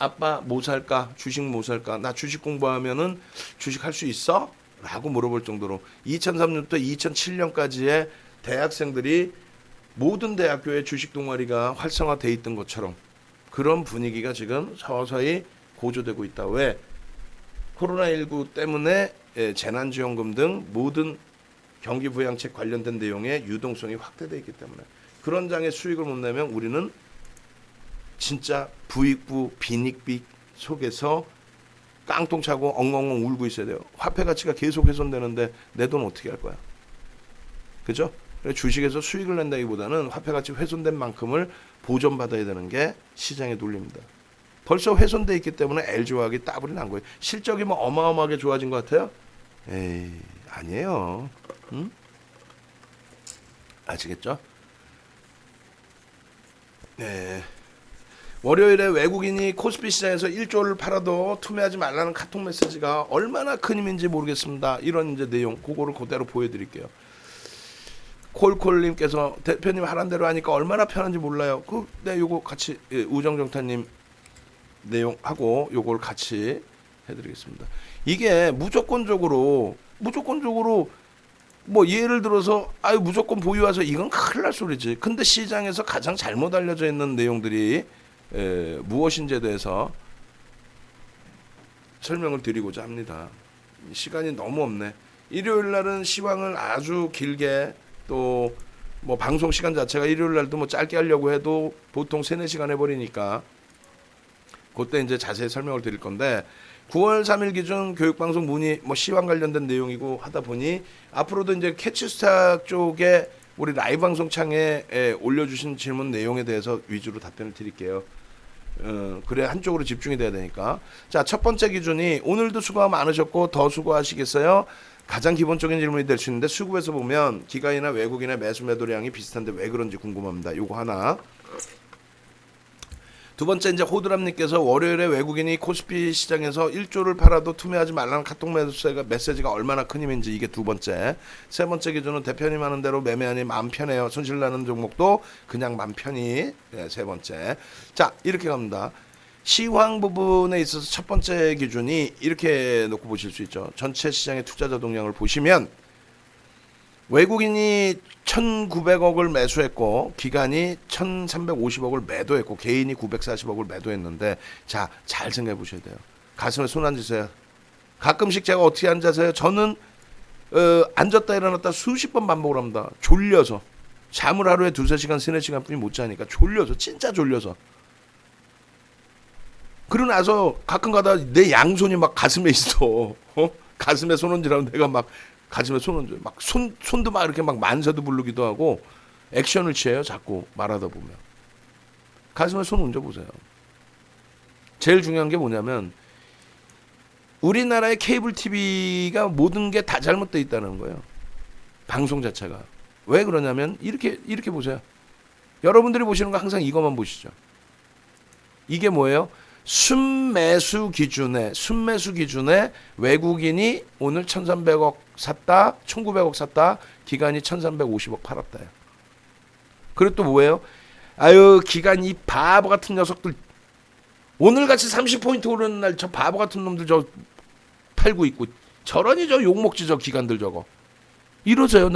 Speaker 1: 아빠 뭐 살까? 주식 뭐 살까? 나 주식 공부하면은 주식 할 수 있어? 라고 물어볼 정도로 2003년부터 2007년까지의 대학생들이 모든 대학교에 주식 동아리가 활성화돼 있던 것처럼 그런 분위기가 지금 서서히 고조되고 있다. 왜? 코로나19 때문에 재난지원금 등 모든 경기부양책 관련된 내용의 유동성이 확대되어 있기 때문에 그런 장의 수익을 못 내면 우리는 진짜 부익부 빈익빚 속에서 깡통 차고 엉엉엉 울고 있어야 돼요. 화폐 가치가 계속 훼손되는데 내 돈 어떻게 할 거야? 그죠? 주식에서 수익을 낸다기보다는 화폐 가치 훼손된 만큼을 보전받아야 되는 게 시장의 논리입니다. 벌써 훼손돼 있기 때문에 LG화학이 따블이 난 거예요. 실적이 뭐 어마어마하게 좋아진 것 같아요? 에이, 아니에요. 응? 아시겠죠? 네. 월요일에 외국인이 코스피 시장에서 1조를 팔아도 투매하지 말라는 카톡 메시지가 얼마나 큰 힘인지 모르겠습니다. 이런 이제 내용, 그거를 그대로 보여드릴게요. 콜콜님께서 대표님 하란 대로 하니까 얼마나 편한지 몰라요. 요거 같이 우정정타님 내용하고 요걸 같이 해드리겠습니다. 이게 무조건적으로 뭐 예를 들어서 무조건 보유하서 이건 큰일 날 소리지. 근데 시장에서 가장 잘못 알려져 있는 내용들이 무엇인지에 대해서 설명을 드리고자 합니다. 시간이 너무 없네. 일요일 날은 시황을 아주 길게 또 뭐 방송 시간 자체가 일요일 날도 뭐 짧게 하려고 해도 보통 3-4시간 해버리니까 그때 이제 자세히 설명을 드릴 건데 9월 3일 기준 교육방송 문의 뭐 시황 관련된 내용이고 하다 보니 앞으로도 이제 캐치스타 쪽에 우리 라이브 방송 창에 올려주신 질문 내용에 대해서 위주로 답변을 드릴게요. 그래 한쪽으로 집중이 돼야 되니까. 자, 첫 번째 기준이 오늘도 수고 많으셨고 더 수고하시겠어요. 가장 기본적인 질문이 될 수 있는데 수급에서 보면 기관이나 외국인의 매수 매도량이 비슷한데 왜 그런지 궁금합니다. 요거 하나. 두 번째 이제 호드람님께서 월요일에 외국인이 코스피 시장에서 1조를 팔아도 투매하지 말라는 카톡 메시지가 얼마나 큰 힘인지 이게 두 번째. 세 번째 기준은 대표님 하는 대로 매매하니 마음 편해요. 손실나는 종목도 그냥 마음 편히. 네, 세 번째. 자 이렇게 갑니다. 시황 부분에 있어서 첫 번째 기준이 이렇게 놓고 보실 수 있죠. 전체 시장의 투자자 동향을 보시면 외국인이 1,900억을 매수했고 기관이 1,350억을 매도했고 개인이 940억을 매도했는데 자, 잘 생각해 보셔야 돼요. 가슴에 손 얹으세요. 가끔씩 제가 어떻게 앉아서요? 저는 앉았다 일어났다 수십 번 반복을 합니다. 졸려서. 잠을 하루에 2-3시간, 3-4시간 뿐이 못 자니까 졸려서 진짜 졸려서. 그러고 나서 가끔 가다 내 양손이 막 가슴에 있어. 가슴에 손 얹으라면 내가 막 가슴에 손 얹어요. 막 손도 막 이렇게 막 만세도 부르기도 하고 액션을 취해요. 자꾸 말하다 보면. 가슴에 손 얹어 보세요. 제일 중요한 게 뭐냐면 우리나라의 케이블 TV가 모든 게 다 잘못되어 있다는 거예요. 방송 자체가. 왜 그러냐면 이렇게 보세요. 여러분들이 보시는 거 항상 이것만 보시죠. 이게 뭐예요? 순매수 기준에 외국인이 오늘 1,300억 샀다, 1,900억 샀다, 기관이 1,350억 팔았다요. 그리고 또 뭐예요? 아유, 기관 이 바보 같은 녀석들 오늘같이 30포인트 오르는 날 저 바보 같은 놈들 저 팔고 있고 저러니 저 욕먹지 저 기관들 저거. 이러세요.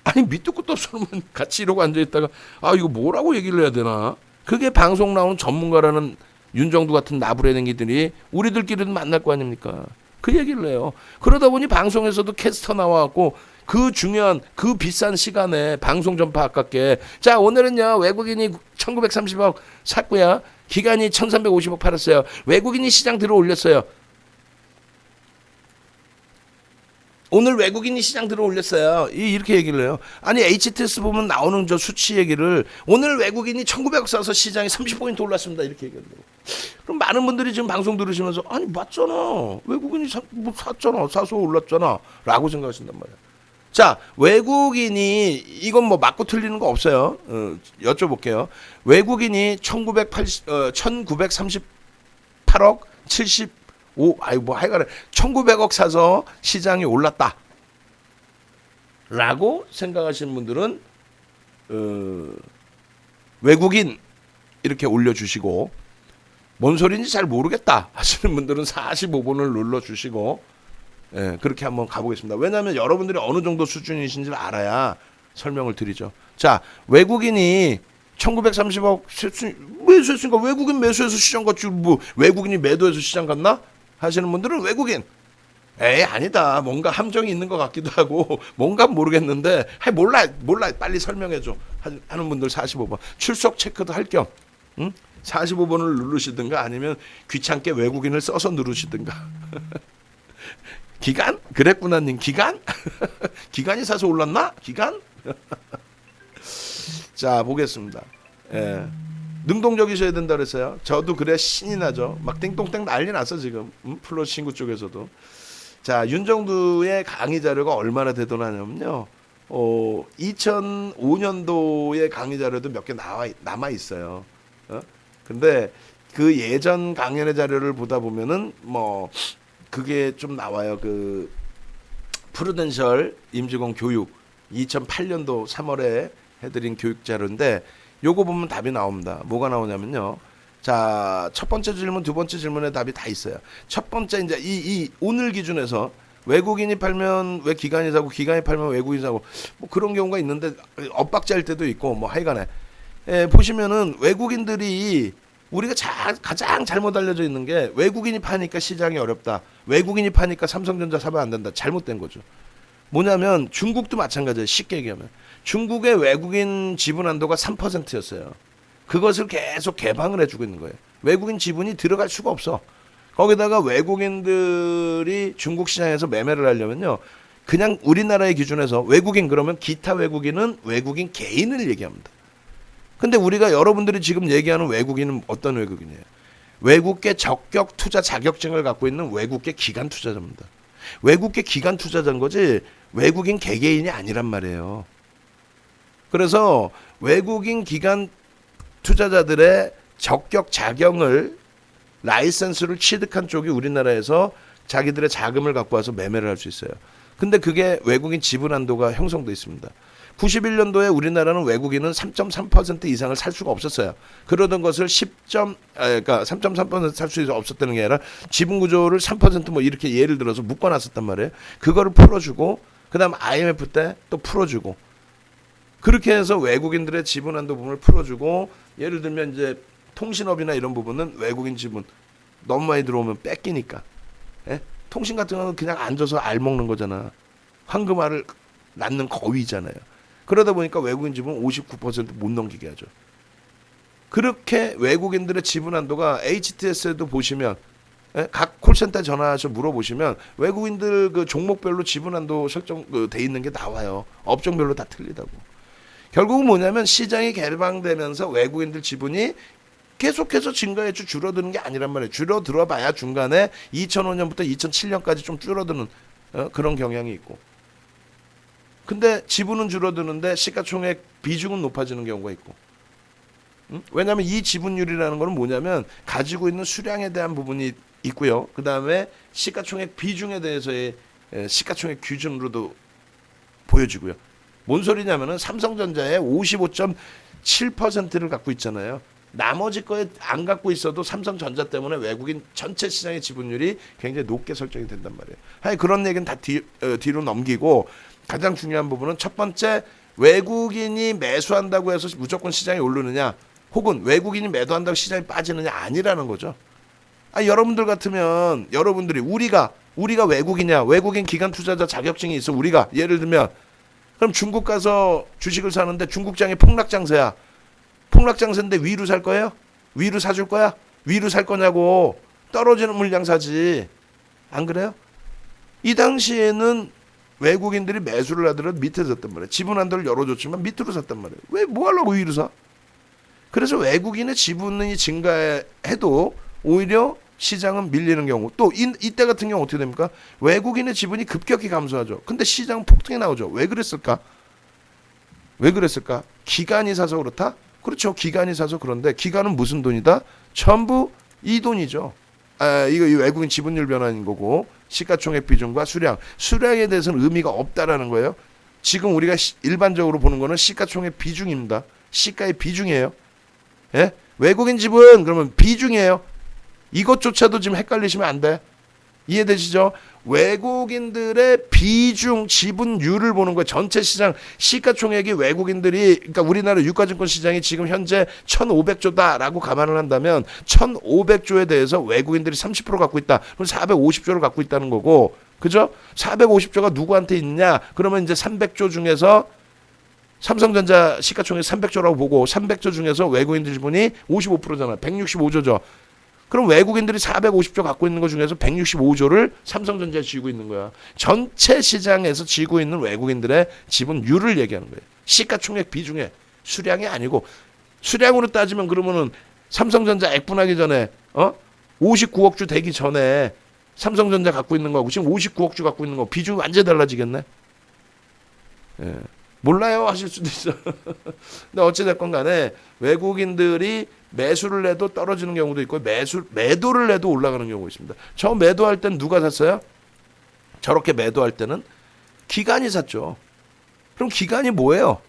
Speaker 1: 아니 밑도 끝도 없이 같이 이러고 앉아있다가 아 이거 뭐라고 얘기를 해야 되나? 그게 방송 나오는 전문가라는 윤정두 같은 나부레댕이들이 우리들끼리도 만날 거 아닙니까? 그 얘기를 해요. 그러다 보니 방송에서도 캐스터 나와갖고 그 중요한 그 비싼 시간에 방송 전파 아깝게 자 오늘은요 외국인이 1930억 샀고요. 기관이 1350억 팔았어요. 외국인이 시장 들어 올렸어요. 오늘 외국인이 시장 들어 올렸어요. 이렇게 얘기를 해요. 아니 HTS 보면 나오는 저 수치 얘기를 오늘 외국인이 1900억 사서 시장이 30포인트 올랐습니다. 이렇게 얘기해요. 그럼 많은 분들이 지금 방송 들으시면서 아니 맞잖아. 외국인이 샀잖아. 사서 올랐잖아. 라고 생각하신단 말이야. 자 외국인이 이건 뭐 맞고 틀리는 거 없어요. 여쭤볼게요. 외국인이 1938억 hay간에 1,900억 사서 시장이 올랐다. 라고 생각하시는 분들은 외국인 이렇게 올려주시고 뭔 소리인지 잘 모르겠다 하시는 분들은 45번을 눌러주시고 예, 그렇게 한번 가보겠습니다. 왜냐하면 여러분들이 어느 정도 수준이신지를 알아야 설명을 드리죠. 자 외국인이 1930억 매수했으니까 외국인 매수해서 시장 갔지 뭐 외국인이 매도해서 시장 갔나? 하시는 분들은 외국인 에이 아니다 뭔가 함정이 있는 것 같기도 하고 뭔가 모르겠는데 몰라 빨리 설명해줘 하는 분들 45번 출석 체크도 할 겸 45번을 누르시든가 아니면 귀찮게 외국인을 써서 누르시든가 기간? 그랬구나 님 기간? 기간이 사서 올랐나? 기간? 자 보겠습니다. 예. 능동적이셔야 된다 그랬어요. 저도 그래 신이 나죠. 막 띵똥땡 난리 났어 지금 플러 친구 쪽에서도. 자 윤정두의 강의 자료가 얼마나 대단하냐면요. 2005년도의 강의 자료도 몇 개 남아 있어요. 근데 그 예전 강연의 자료를 보다 보면은 뭐 그게 좀 나와요. 그 프루덴셜 임직원 교육 2008년도 3월에 해드린 교육 자료인데 요거 보면 답이 나옵니다. 뭐가 나오냐면요. 자, 첫 번째 질문, 두 번째 질문에 답이 다 있어요. 첫 번째 이제 이 오늘 기준에서 외국인이 팔면 왜 기관이 사고 기관이 팔면 외국인이 사고 뭐 그런 경우가 있는데 엇박자일 때도 있고 뭐 하여간에 보시면은 외국인들이 우리가 가장 잘못 알려져 있는 게 외국인이 파니까 시장이 어렵다. 외국인이 파니까 삼성전자 사면 안 된다. 잘못된 거죠. 뭐냐면 중국도 마찬가지예요. 쉽게 얘기하면. 중국의 외국인 지분 한도가 3%였어요. 그것을 계속 개방을 해주고 있는 거예요. 외국인 지분이 들어갈 수가 없어. 거기다가 외국인들이 중국 시장에서 매매를 하려면요. 그냥 우리나라의 기준에서 외국인 그러면 기타 외국인은 외국인 개인을 얘기합니다. 근데 우리가 여러분들이 지금 얘기하는 외국인은 어떤 외국인이에요? 외국계 적격 투자 자격증을 갖고 있는 외국계 기관 투자자입니다. 외국계 기관 투자자인 거지 외국인 개개인이 아니란 말이에요. 그래서 외국인 기관 투자자들의 적격 자경을 라이센스를 취득한 쪽이 우리나라에서 자기들의 자금을 갖고 와서 매매를 할 수 있어요. 근데 그게 외국인 지분 한도가 형성돼 있습니다. 91년도에 우리나라는 외국인은 3.3% 이상을 살 수가 없었어요. 그러던 것을 그러니까 3.3% 살 수 없었다는 게 아니라 지분 구조를 3% 이렇게 예를 들어서 묶어놨었단 말이에요. 그거를 풀어주고 그다음 IMF 때 또 풀어주고 그렇게 해서 외국인들의 지분 한도 부분을 풀어주고 예를 들면 이제 통신업이나 이런 부분은 외국인 지분 너무 많이 들어오면 뺏기니까. 예? 통신 같은 거는 그냥 앉아서 알 먹는 거잖아. 황금알을 낳는 거위잖아요. 그러다 보니까 외국인 지분 59%못 넘기게 하죠. 그렇게 외국인들의 지분 한도가 HTS에도 보시면 각 콜센터 전화해서 물어보시면 외국인들 그 종목별로 지분 한도 설정 돼 있는 게 나와요. 업종별로 다 틀리다고. 결국은 뭐냐면 시장이 개방되면서 외국인들 지분이 계속해서 증가했죠. 줄어드는 게 아니란 말이에요. 줄어들어 봐야 중간에 2005년부터 2007년까지 좀 줄어드는 그런 경향이 있고. 근데 지분은 줄어드는데 시가총액 비중은 높아지는 경우가 있고. 왜냐하면 이 지분율이라는 거는 뭐냐면 가지고 있는 수량에 대한 부분이 있고요. 그 다음에 시가총액 비중에 대해서의 시가총액 기준으로도 보여지고요. 뭔 소리냐면은 삼성전자의 55.7%를 갖고 있잖아요. 나머지 거에 안 갖고 있어도 삼성전자 때문에 외국인 전체 시장의 지분율이 굉장히 높게 설정이 된단 말이에요. 그런 얘기는 다 뒤로 넘기고 가장 중요한 부분은 첫 번째 외국인이 매수한다고 해서 무조건 시장이 오르느냐 혹은 외국인이 매도한다고 시장이 빠지느냐 아니라는 거죠. 여러분들 같으면 여러분들이 우리가 외국이냐 외국인 기관 투자자 자격증이 있어 우리가 예를 들면 그럼 중국 가서 주식을 사는데 중국장이 폭락장세야. 폭락장세인데 위로 살 거예요? 위로 사줄 거야? 위로 살 거냐고. 떨어지는 물량 사지. 안 그래요? 이 당시에는 외국인들이 매수를 하더라도 밑에 샀단 말이에요. 지분 한도를 열어줬지만 밑으로 샀단 말이에요. 왜 뭐 하려고 위로 사? 그래서 외국인의 지분이 증가해도 오히려 시장은 밀리는 경우 또 이때 같은 경우 어떻게 됩니까? 외국인의 지분이 급격히 감소하죠. 근데 시장은 폭등이 나오죠. 왜 그랬을까? 기관이 사서 그렇다? 그렇죠. 기관이 사서 그런데 기관은 무슨 돈이다? 전부 이 돈이죠. 이거 이 외국인 지분율 변화인 거고 시가총액 비중과 수량에 대해서는 의미가 없다라는 거예요. 지금 우리가 일반적으로 보는 거는 시가총액 비중입니다. 시가의 비중이에요. 예? 외국인 지분 그러면 비중이에요. 이것조차도 지금 헷갈리시면 안 돼. 이해되시죠? 외국인들의 비중 지분율을 보는 거예요. 전체 시장 시가총액이 외국인들이 그러니까 우리나라 유가증권 시장이 지금 현재 1,500조다라고 감안을 한다면 1,500조에 대해서 외국인들이 30% 갖고 있다. 그럼 450조를 갖고 있다는 거고. 그죠? 450조가 누구한테 있냐? 그러면 이제 300조 중에서 삼성전자 시가총액 300조라고 보고 300조 중에서 외국인들 지분이 55%잖아. 165조죠. 그럼 외국인들이 450조 갖고 있는 것 중에서 165조를 삼성전자에 쥐고 있는 거야. 전체 시장에서 쥐고 있는 외국인들의 지분율을 얘기하는 거예요. 시가총액 비중에 수량이 아니고 수량으로 따지면 그러면은 삼성전자 액분하기 전에 59억 주 되기 전에 삼성전자 갖고 있는 거하고 지금 59억 주 갖고 있는 거 비중이 완전히 달라지겠네. 예. 몰라요 하실 수도 있어. 근데 어찌됐건 간에 외국인들이 매수를 해도 떨어지는 경우도 있고 매도를 해도 올라가는 경우가 있습니다. 저 매도할 때는 누가 샀어요? 저렇게 매도할 때는 기관이 샀죠. 그럼 기관이 뭐예요?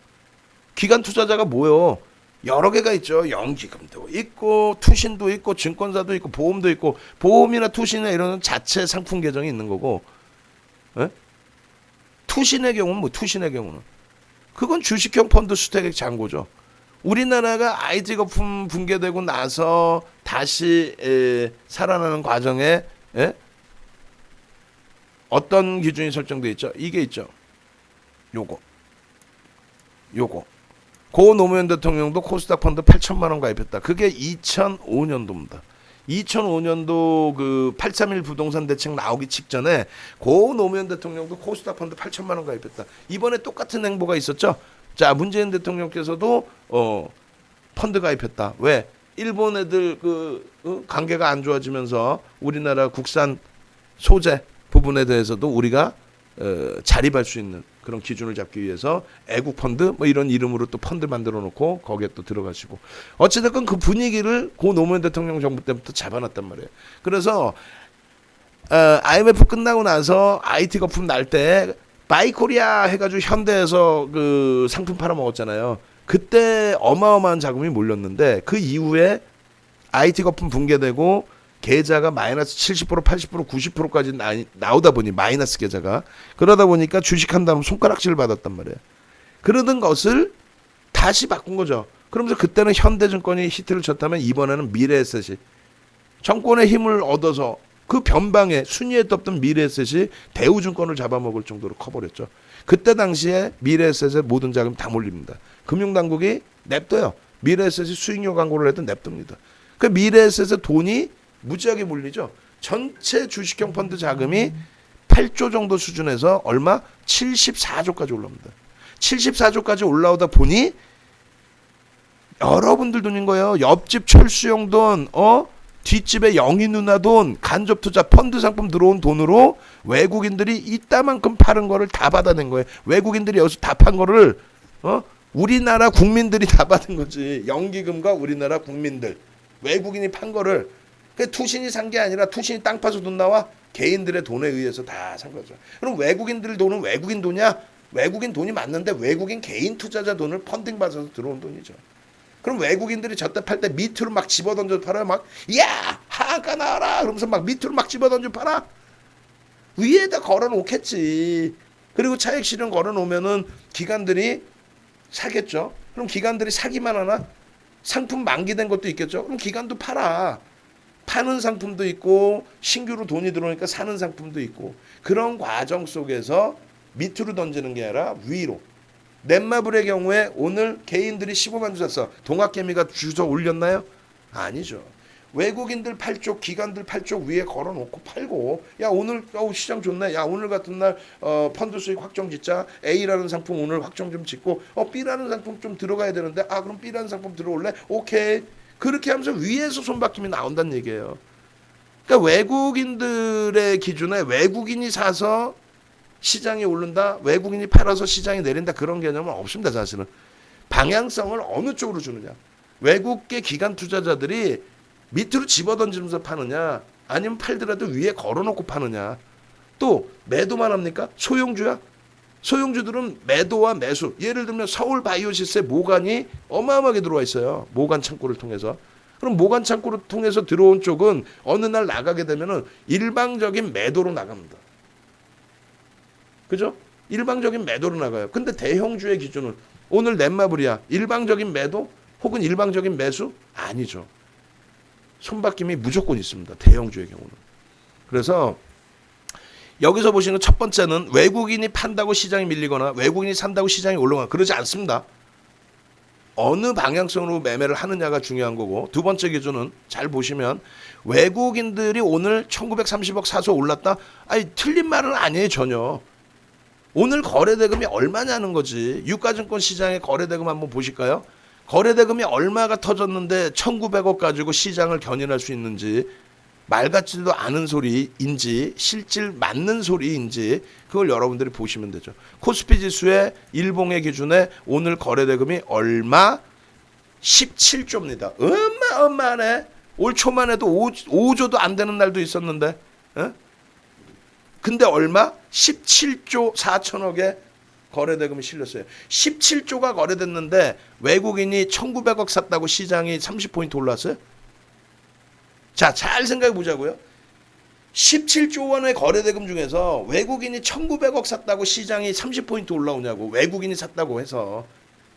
Speaker 1: 기관 투자자가 뭐예요? 여러 개가 있죠. 연기금도 있고 투신도 있고 증권사도 있고 보험도 있고 보험이나 투신이나 이런 자체 상품 계정이 있는 거고 투신의 경우는 투신의 경우는 그건 주식형 펀드 수택액 잔고죠. 우리나라가 IT 거품 붕괴되고 나서 다시 살아나는 과정에 어떤 기준이 설정돼 있죠? 이게 있죠. 요거. 고 노무현 대통령도 코스닥 펀드 8천만 원 가입했다. 그게 2005년도입니다. 2005년도 그 831 부동산 대책 나오기 직전에 고 노무현 대통령도 코스닥 펀드 8천만 원 가입했다. 이번에 똑같은 행보가 있었죠. 자, 문재인 대통령께서도 펀드 가입했다. 왜? 일본 애들 관계가 안 좋아지면서 우리나라 국산 소재 부분에 대해서도 우리가 자립할 수 있는 그런 기준을 잡기 위해서 애국 펀드 뭐 이런 이름으로 또 펀드 만들어 놓고 거기에 또 들어가시고 어찌됐건 그 분위기를 고 노무현 대통령 정부 때부터 잡아놨단 말이에요. 그래서 IMF 끝나고 나서 IT 거품 날 때 바이코리아 해가지고 현대에서 그 상품 팔아먹었잖아요. 그때 어마어마한 자금이 몰렸는데 그 이후에 IT 거품 붕괴되고 계좌가 마이너스 70%, 80%, 90%까지 나오다 보니 마이너스 계좌가 그러다 보니까 주식한다면 손가락질을 받았단 말이에요. 그러던 것을 다시 바꾼 거죠. 그러면서 그때는 현대증권이 히트를 쳤다면 이번에는 미래에셋이 정권의 힘을 얻어서 그 변방에 순위에 떴던 미래에셋이 대우증권을 잡아먹을 정도로 커버렸죠. 그때 당시에 미래에셋의 모든 자금이 다 몰립니다. 금융당국이 냅둬요. 미래에셋이 수익률 광고를 해도 냅둡니다. 그 미래에셋의 돈이 무지하게 몰리죠. 전체 주식형 펀드 자금이 8조 정도 수준에서 얼마? 74조까지 올라옵니다. 74조까지 올라오다 보니 여러분들 돈인 거예요. 옆집 철수형 돈, 뒷집에 영희 누나 돈, 간접 투자 펀드 상품 들어온 돈으로 외국인들이 이따만큼 파는 거를 다 받아낸 거예요. 외국인들이 여기서 다 판 거를 우리나라 국민들이 다 받은 거지. 연기금과 우리나라 국민들, 외국인이 판 거를. 투신이 산 게 아니라 투신이 땅 파서 돈 나와? 개인들의 돈에 의해서 다 산 거죠. 그럼 외국인들 돈은 외국인 돈이야? 외국인 돈이 맞는데 외국인 개인 투자자 돈을 펀딩 받아서 들어온 돈이죠. 그럼 외국인들이 저때 팔 때 밑으로 막 집어던져 팔아요. 막 야 하한가 나와라 그러면서 막 밑으로 막 집어던져 팔아. 위에다 걸어놓겠지. 그리고 차익 실현 걸어놓으면은 기관들이 사겠죠. 그럼 기관들이 사기만 하나? 상품 만기된 것도 있겠죠. 그럼 기관도 팔아. 파는 상품도 있고 신규로 돈이 들어오니까 사는 상품도 있고 그런 과정 속에서 밑으로 던지는 게 아니라 위로. 넷마블의 경우에 오늘 개인들이 15만 주 샀어. 동학개미가 주소 올렸나요? 아니죠. 외국인들 8쪽, 기관들 8쪽 위에 걸어놓고 팔고 야 오늘 시장 좋네. 야 오늘 같은 날 펀드 수익 확정 짓자. A라는 상품 오늘 확정 좀 짓고 B라는 상품 좀 들어가야 되는데 그럼 B라는 상품 들어올래? 오케이. 그렇게 하면서 위에서 손바뀜이 나온다는 얘기예요. 그러니까 외국인들의 기준에 외국인이 사서 시장이 오른다, 외국인이 팔아서 시장이 내린다 그런 개념은 없습니다. 사실은 방향성을 어느 쪽으로 주느냐. 외국계 기관 투자자들이 밑으로 집어던지면서 파느냐 아니면 팔더라도 위에 걸어놓고 파느냐. 또 매도만 합니까? 소형주야? 소형주들은 매도와 매수. 예를 들면 서울 바이오시스의 모간이 어마어마하게 들어와 있어요. 모간 창고를 통해서. 그럼 모간 창고를 통해서 들어온 쪽은 어느 날 나가게 되면은 일방적인 매도로 나갑니다. 그죠? 일방적인 매도로 나가요. 근데 대형주의 기준은 오늘 넷마블이야. 일방적인 매도 혹은 일방적인 매수? 아니죠. 손바뀜이 무조건 있습니다. 대형주의 경우는. 그래서 여기서 보시는 첫 번째는 외국인이 판다고 시장이 밀리거나 외국인이 산다고 시장이 올라가거나 그러지 않습니다. 어느 방향성으로 매매를 하느냐가 중요한 거고 두 번째 기준은 잘 보시면 외국인들이 오늘 1930억 사서 올랐다? 아니 틀린 말은 아니에요 전혀. 오늘 거래대금이 얼마냐는 거지. 유가증권 시장의 거래대금 한번 보실까요? 거래대금이 얼마가 터졌는데 1900억 가지고 시장을 견인할 수 있는지 말 같지도 않은 소리인지 실질 맞는 소리인지 그걸 여러분들이 보시면 되죠. 코스피 지수의 일봉의 기준에 오늘 거래대금이 얼마? 17조입니다. 어마어마하네. 올 초만 해도 5조도 안 되는 날도 있었는데 근데 얼마? 17조 4천억의 거래대금이 실렸어요. 17조가 거래됐는데 외국인이 1900억 샀다고 시장이 30포인트 올랐어요? 자, 잘 생각해 보자고요. 17조 원의 거래대금 중에서 외국인이 1900억 샀다고 시장이 30포인트 올라오냐고. 외국인이 샀다고 해서.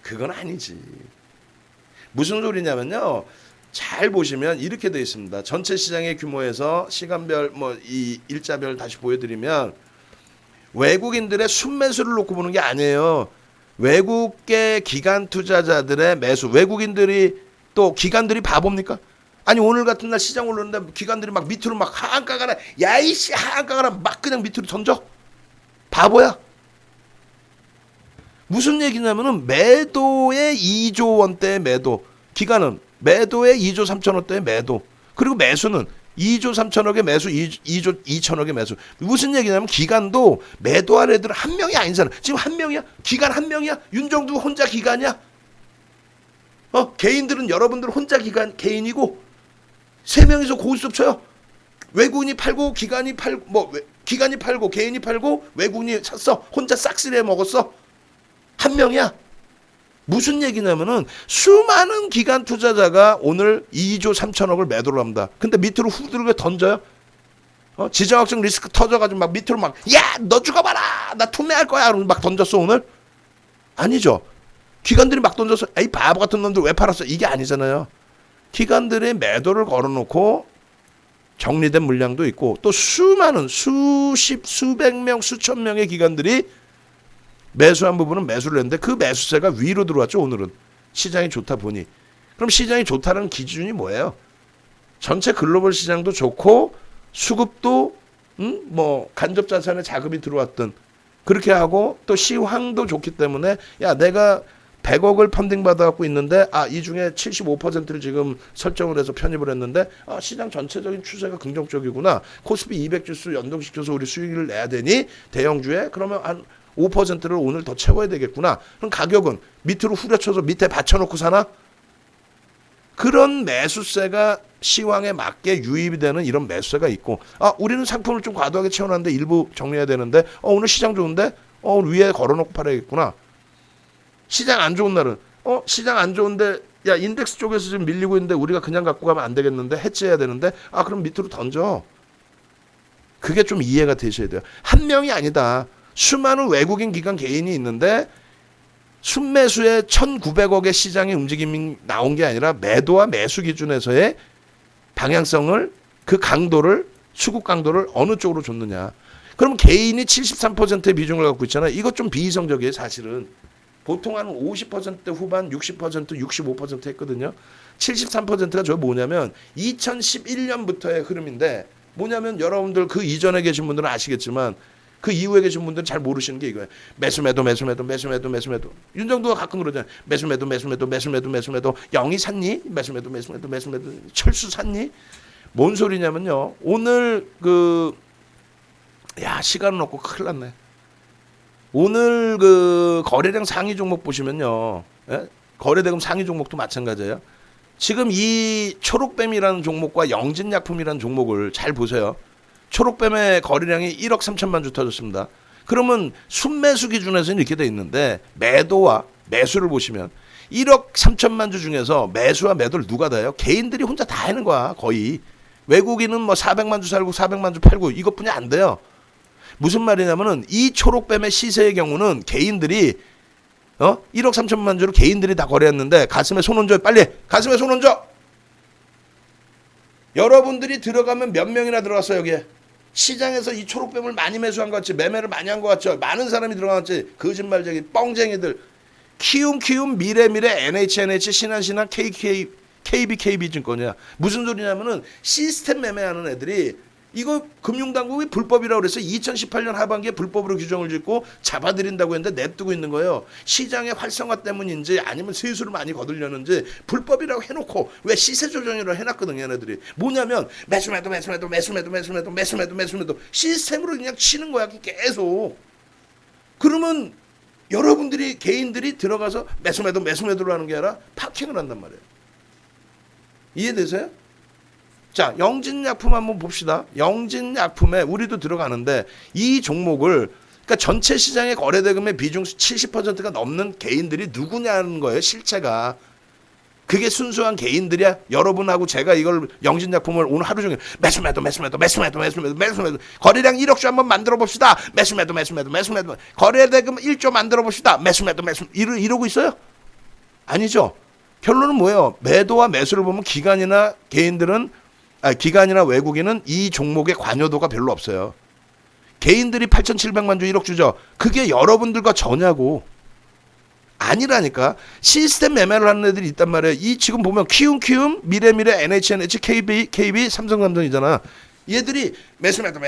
Speaker 1: 그건 아니지. 무슨 소리냐면요. 잘 보시면 이렇게 되어 있습니다. 전체 시장의 규모에서 시간별 이 일자별 다시 보여드리면 외국인들의 순매수를 놓고 보는 게 아니에요. 외국계 기관 투자자들의 매수. 외국인들이 또 기관들이 바보입니까? 아니 오늘 같은 날 시장 올랐는데 기관들이 막 밑으로 막 하한가 가라. 야이씨 하한가 가라. 막 그냥 밑으로 던져. 바보야. 무슨 얘기냐면은 매도의 2조 원대의 매도. 기관은 매도의 2조 3천원대의 매도. 그리고 매수는 2조 3천억의 매수, 2조 2천억의 매수. 무슨 얘기냐면 기관도 매도할 애들은 한 명이 아니잖아. 지금 한 명이야? 기관 한 명이야? 윤정두 혼자 기관이야? 개인들은 여러분들 혼자 개인이고 세 명이서 고스톱 쳐요. 외국인이 팔고 기관이 팔고 기관이 팔고 개인이 팔고 외국인이 샀어. 혼자 싹쓸이해 먹었어. 한 명이야. 무슨 얘기냐면은 수많은 기관 투자자가 오늘 2조 3천억을 매도를 합니다. 근데 밑으로 후들겨 던져요. 지정학적 리스크 터져가지고 막 밑으로 막 야 너 죽어봐라 나 투매할 거야 그러면 막 던졌어 오늘? 아니죠. 기관들이 막 던져서 에이 바보 같은 놈들 왜 팔았어 이게 아니잖아요. 기관들이 매도를 걸어놓고 정리된 물량도 있고 또 수많은 수백 명 수천 명의 기관들이 매수한 부분은 매수를 했는데 그 매수세가 위로 들어왔죠. 오늘은 시장이 좋다 보니. 그럼 시장이 좋다는 기준이 뭐예요? 전체 글로벌 시장도 좋고 수급도 간접 자산에 자금이 들어왔던 그렇게 하고 또 시황도 좋기 때문에 야 내가 100억을 펀딩 받아갖고 있는데 이 중에 75%를 지금 설정을 해서 편입을 했는데 시장 전체적인 추세가 긍정적이구나. 코스피 200 지수 연동시켜서 우리 수익을 내야 되니 대형주에 그러면 한 5%를 오늘 더 채워야 되겠구나. 그럼 가격은 밑으로 후려쳐서 밑에 받쳐놓고 사나? 그런 매수세가 시황에 맞게 유입이 되는 이런 매수세가 있고 우리는 상품을 좀 과도하게 채워놨는데 일부 정리해야 되는데 오늘 시장 좋은데 위에 걸어놓고 팔아야겠구나. 시장 안 좋은 날은 시장 안 좋은데 야 인덱스 쪽에서 지금 밀리고 있는데 우리가 그냥 갖고 가면 안 되겠는데 해지해야 되는데 그럼 밑으로 던져. 그게 좀 이해가 되셔야 돼요. 한 명이 아니다. 수많은 외국인 기관 개인이 있는데 순매수에 1,900억의 시장의 움직임이 나온 게 아니라 매도와 매수 기준에서의 방향성을 그 강도를 수급 강도를 어느 쪽으로 줬느냐. 그럼 개인이 73%의 비중을 갖고 있잖아요. 이것 좀 비이성적이에요 사실은. 보통 한 50% 후반 60% 65% 했거든요. 73%가 저 뭐냐면 2011년부터의 흐름인데 뭐냐면 여러분들 그 이전에 계신 분들은 아시겠지만 그 이후에 계신 분들은 잘 모르시는 게 이거예요. 매수 매도 윤정두가 가끔 그러잖아요. 매수 매도 영희 샀니? 매수 매도 철수 샀니? 뭔 소리냐면요. 오늘 시간은 없고 큰일 났네. 오늘 거래량 상위 종목 보시면요. 거래대금 상위 종목도 마찬가지예요. 지금 이 초록뱀이라는 종목과 영진약품이라는 종목을 잘 보세요. 초록뱀의 거래량이 1억 3천만 주 터졌습니다. 그러면 순매수 기준에서는 이렇게 돼 있는데 매도와 매수를 보시면 1억 3천만 주 중에서 매수와 매도를 누가 다 해요? 개인들이 혼자 다 하는 거야 거의. 외국인은 400만 주 살고 400만 주 팔고 이것뿐이 안 돼요. 무슨 말이냐면은 이 초록뱀의 시세의 경우는 개인들이 1억 3천만 주를 개인들이 다 거래했는데 가슴에 손 얹어 빨리 가슴에 손 얹어. 여러분들이 들어가면 몇 명이나 들어갔어요 여기에. 시장에서 이 초록뱀을 많이 매수한 것 같지 매매를 많이 한 것 같죠. 많은 사람이 들어갔지. 거짓말쟁이 뻥쟁이들. 키움 미래 NH 신한 KB 증권이야. 무슨 소리냐면은 시스템 매매하는 애들이 이거 금융당국이 불법이라고 그래서 2018년 하반기에 불법으로 규정을 짓고 잡아들인다고 했는데 냅두고 있는 거예요. 시장의 활성화 때문인지 아니면 세수를 많이 거두려는지 불법이라고 해놓고 왜 시세 조정이라고 해놨거든요. 얘네들이 뭐냐면 매수 시스템으로 그냥 치는 거야 계속. 그러면 여러분들이 개인들이 들어가서 매수매도를 하는 게 아니라 파킹을 한단 말이에요. 이해되세요? 자, 영진약품 한번 봅시다. 영진약품에 우리도 들어가는데 이 종목을 그러니까 전체 시장의 거래대금의 비중 70%가 넘는 개인들이 누구냐는 거예요. 실체가. 그게 순수한 개인들이야. 여러분하고 제가 이걸 영진약품을 오늘 하루 종일 매수매도 거래량 1억 주 한번 만들어 봅시다. 매수매도 거래대금 1조 만들어 봅시다. 매수매도 이러고 있어요? 아니죠. 결론은 뭐예요? 매도와 매수를 보면 기관이나 외국인은 이 종목의 관여도가 별로 없어요. 개인들이 8,700만 주 1억 주죠. 그게 여러분들과 전냐고. 아니라니까. 시스템 매매를 하는 애들이 있단 말이에요. 이 지금 보면 키움 미래 NH KB 삼성이잖아. 얘들이 매수매도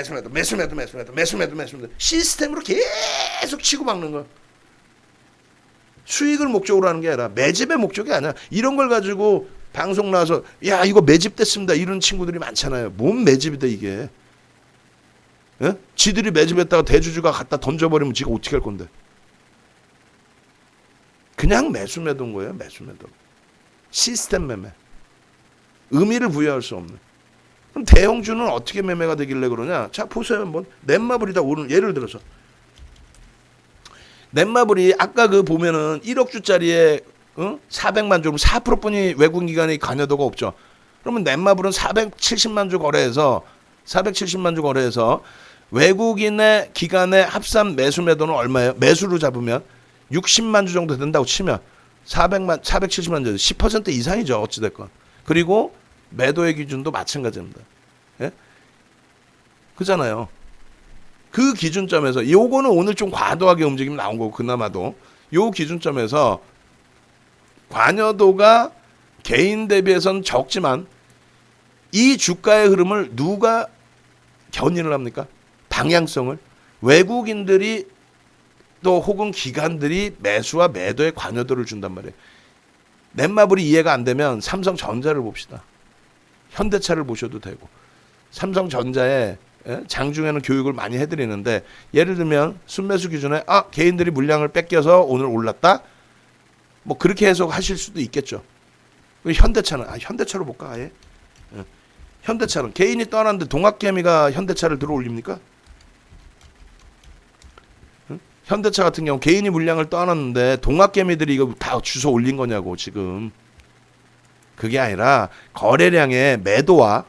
Speaker 1: 시스템으로 계속 치고 박는 거야. 수익을 목적으로 하는 게 아니라 매집의 목적이 아니야. 이런 걸 가지고 방송 나와서 야 이거 매집됐습니다 이런 친구들이 많잖아요. 뭔 매집이 돼 이게? 예? 지들이 매집했다가 대주주가 갖다 던져버리면 지가 어떻게 할 건데? 그냥 매수 매도인 거예요. 매수 매도. 시스템 매매. 의미를 부여할 수 없는. 그럼 대형주는 어떻게 매매가 되길래 그러냐? 자 보세요 한번. 넷마블이다 오늘 예를 들어서 넷마블이 아까 그 보면은 1억 주짜리에 400만 주, 4%뿐이 외국 기관의 관여도가 없죠. 그러면 넷마블은 470만 주 거래해서 외국인의 기관의 합산 매수 매도는 얼마예요? 매수로 잡으면 60만 주 정도 된다고 치면 470만 주 10% 이상이죠. 어찌됐건. 그리고 매도의 기준도 마찬가지입니다. 예? 그잖아요. 그 기준점에서 요거는 오늘 좀 과도하게 움직임 나온 거고 그나마도 요 기준점에서 관여도가 개인 대비해서는 적지만 이 주가의 흐름을 누가 견인을 합니까? 방향성을 외국인들이 또 혹은 기관들이 매수와 매도에 관여도를 준단 말이에요. 넷마블이 이해가 안 되면 삼성전자를 봅시다. 현대차를 보셔도 되고 삼성전자에 장중에는 교육을 많이 해드리는데 예를 들면 순매수 기준에 개인들이 물량을 뺏겨서 오늘 올랐다 뭐 그렇게 해석하실 수도 있겠죠. 현대차는 현대차로 볼까 아예? 현대차는 개인이 떠났는데 동학개미가 현대차를 들어 올립니까? 현대차 같은 경우 개인이 물량을 떠났는데 동학개미들이 이거 다 주워 올린 거냐고 지금. 그게 아니라 거래량의 매도와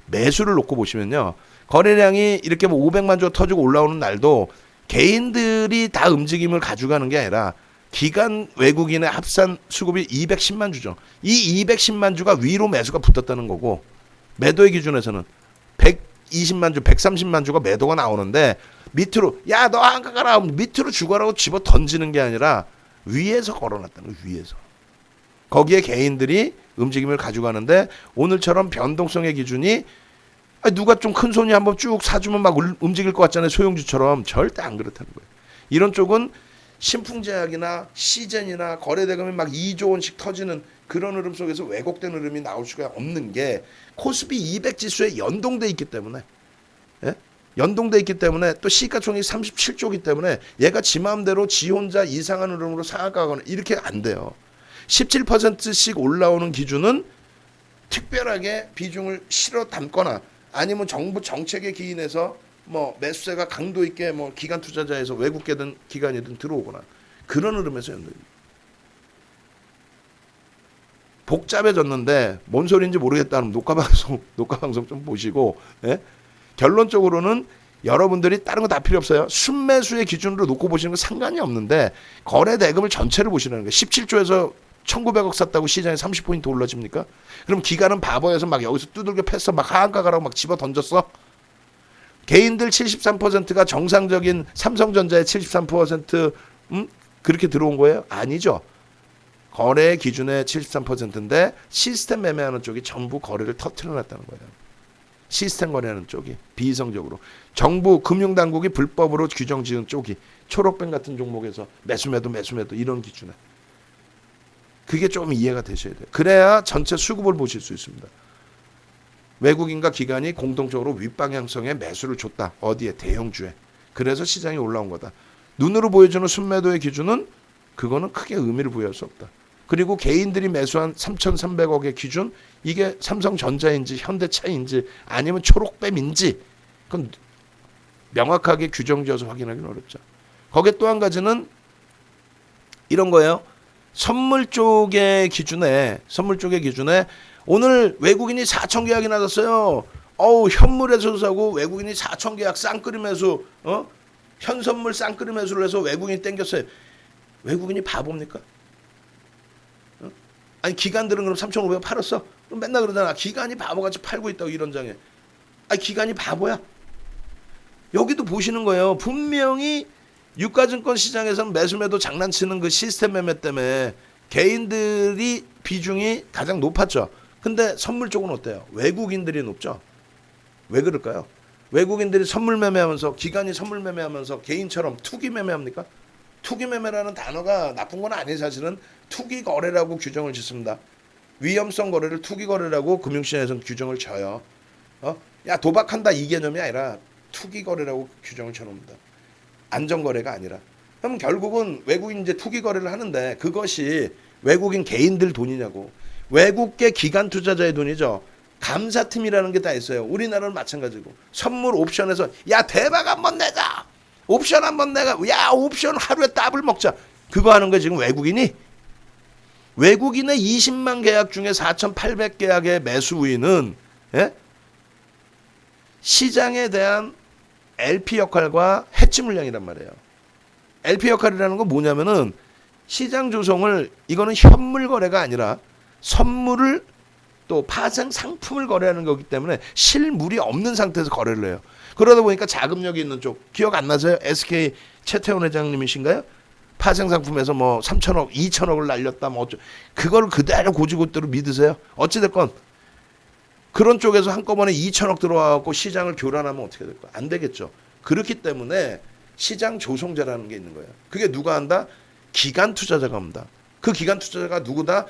Speaker 1: 매수를 놓고 보시면요. 거래량이 이렇게 뭐 500만 주가 터지고 올라오는 날도 개인들이 다 움직임을 가져가는 게 아니라 기관 외국인의 합산 수급이 210만 주죠. 이 210만 주가 위로 매수가 붙었다는 거고 매도의 기준에서는 120만 주, 130만 주가 매도가 나오는데 밑으로 야 너 안 가라 밑으로 죽어라고 집어 던지는 게 아니라 위에서 걸어놨다는 거예요. 위에서. 거기에 개인들이 움직임을 가져가는데 오늘처럼 변동성의 기준이 누가 좀 큰 손이 한번 쭉 사주면 막 움직일 것 같잖아요. 소형주처럼. 절대 안 그렇다는 거예요. 이런 쪽은 신풍제약이나 시젠이나 거래대금이 막 2조 원씩 터지는 그런 흐름 속에서 왜곡된 흐름이 나올 수가 없는 게 코스피 200 지수에 연동돼 있기 때문에 연동돼 있기 때문에 또 시가총액이 37조이기 때문에 얘가 지 마음대로 지 혼자 이상한 흐름으로 상한가거나 이렇게 안 돼요. 17%씩 올라오는 기준은 특별하게 비중을 실어 담거나 아니면 정부 정책에 기인해서 뭐 매수세가 강도 있게 뭐 기관 투자자에서 외국계든 기관이든 들어오거나 그런 흐름에서 연동입니다. 복잡해졌는데 뭔 소리인지 모르겠다는 녹화 방송 좀 보시고 결론적으로는 여러분들이 다른 거 다 필요 없어요. 순매수의 기준으로 놓고 보시는 건 상관이 없는데 거래 대금을 전체를 보시라는 거예요. 17조에서 1900억 샀다고 시장에 30포인트 올라집니까? 그럼 기관은 바보여서 막 여기서 두들겨 팼어 막 하한가 가라고 막 집어 던졌어? 개인들 73%가 정상적인 삼성전자의 73% 그렇게 들어온 거예요? 아니죠. 거래 기준의 73%인데 시스템 매매하는 쪽이 전부 거래를 터트려놨다는 거예요. 시스템 거래하는 쪽이 비이성적으로 정부 금융당국이 불법으로 규정 지은 쪽이 초록뱀 같은 종목에서 매수매도 이런 기준에 그게 좀 이해가 되셔야 돼요. 그래야 전체 수급을 보실 수 있습니다. 외국인과 기관이 공동적으로 윗방향성의 매수를 줬다. 어디에? 대형주에. 그래서 시장이 올라온 거다. 눈으로 보여주는 순매도의 기준은 그거는 크게 의미를 부여할 수 없다. 그리고 개인들이 매수한 3,300억의 기준 이게 삼성전자인지 현대차인지 아니면 초록뱀인지 그건 명확하게 규정지어서 확인하기는 어렵죠. 거기에 또 한 가지는 이런 거예요. 선물 쪽의 기준에 오늘 외국인이 4천 계약이 나갔어요. 현물에서 사고 외국인이 4천 계약 쌍끌이 매수, 현선물 쌍끌이 매수를 해서 외국인이 땡겼어요. 외국인이 바보입니까? 아니 기관들은 그럼 3,500원 팔았어? 그럼 맨날 그러잖아. 기관이 바보같이 팔고 있다고 이런 장에. 아니 기관이 바보야? 여기도 보시는 거예요. 분명히 유가증권 시장에서는 매수매도 장난치는 그 시스템 매매 때문에 개인들이 비중이 가장 높았죠. 근데 선물 쪽은 어때요? 외국인들이 높죠. 왜 그럴까요? 외국인들이 선물 매매하면서 기관이 선물 매매하면서 개인처럼 투기 매매합니까? 투기 매매라는 단어가 나쁜 건 아니에요. 사실은 투기 거래라고 규정을 짓습니다. 위험성 거래를 투기 거래라고 금융시장에서는 규정을 져요. 야 도박한다 이 개념이 아니라 투기 거래라고 규정을 쳐놓습니다. 안전 거래가 아니라. 그럼 결국은 외국인 이제 투기 거래를 하는데 그것이 외국인 개인들 돈이냐고. 외국계 기관 투자자의 돈이죠. 감사팀이라는 게 다 있어요. 우리나라는 마찬가지고. 선물 옵션에서 야 대박 한번 내자. 옵션 한번 내가 야 옵션 하루에 더블 먹자. 그거 하는 거 지금 외국인이? 외국인의 20만 계약 중에 4,800계약의 매수 우위는 예? 시장에 대한 LP 역할과 해치 물량이란 말이에요. LP 역할이라는 건 뭐냐면은 시장 조성을 이거는 현물 거래가 아니라 선물을 또 파생 상품을 거래하는 거기 때문에 실물이 없는 상태에서 거래를 해요. 그러다 보니까 자금력이 있는 쪽 기억 안 나세요? SK 최태원 회장님이신가요? 파생 상품에서 뭐 3천억, 2천억을 날렸다 뭐 어쩌 그걸 그대로 고지고대로 믿으세요? 어찌 됐건 그런 쪽에서 한꺼번에 2천억 들어와갖고 시장을 교란하면 어떻게 될까요? 안 되겠죠. 그렇기 때문에 시장 조성자라는 게 있는 거예요. 그게 누가 한다? 기관 투자자가 합니다. 그 기관 투자자가 누구다?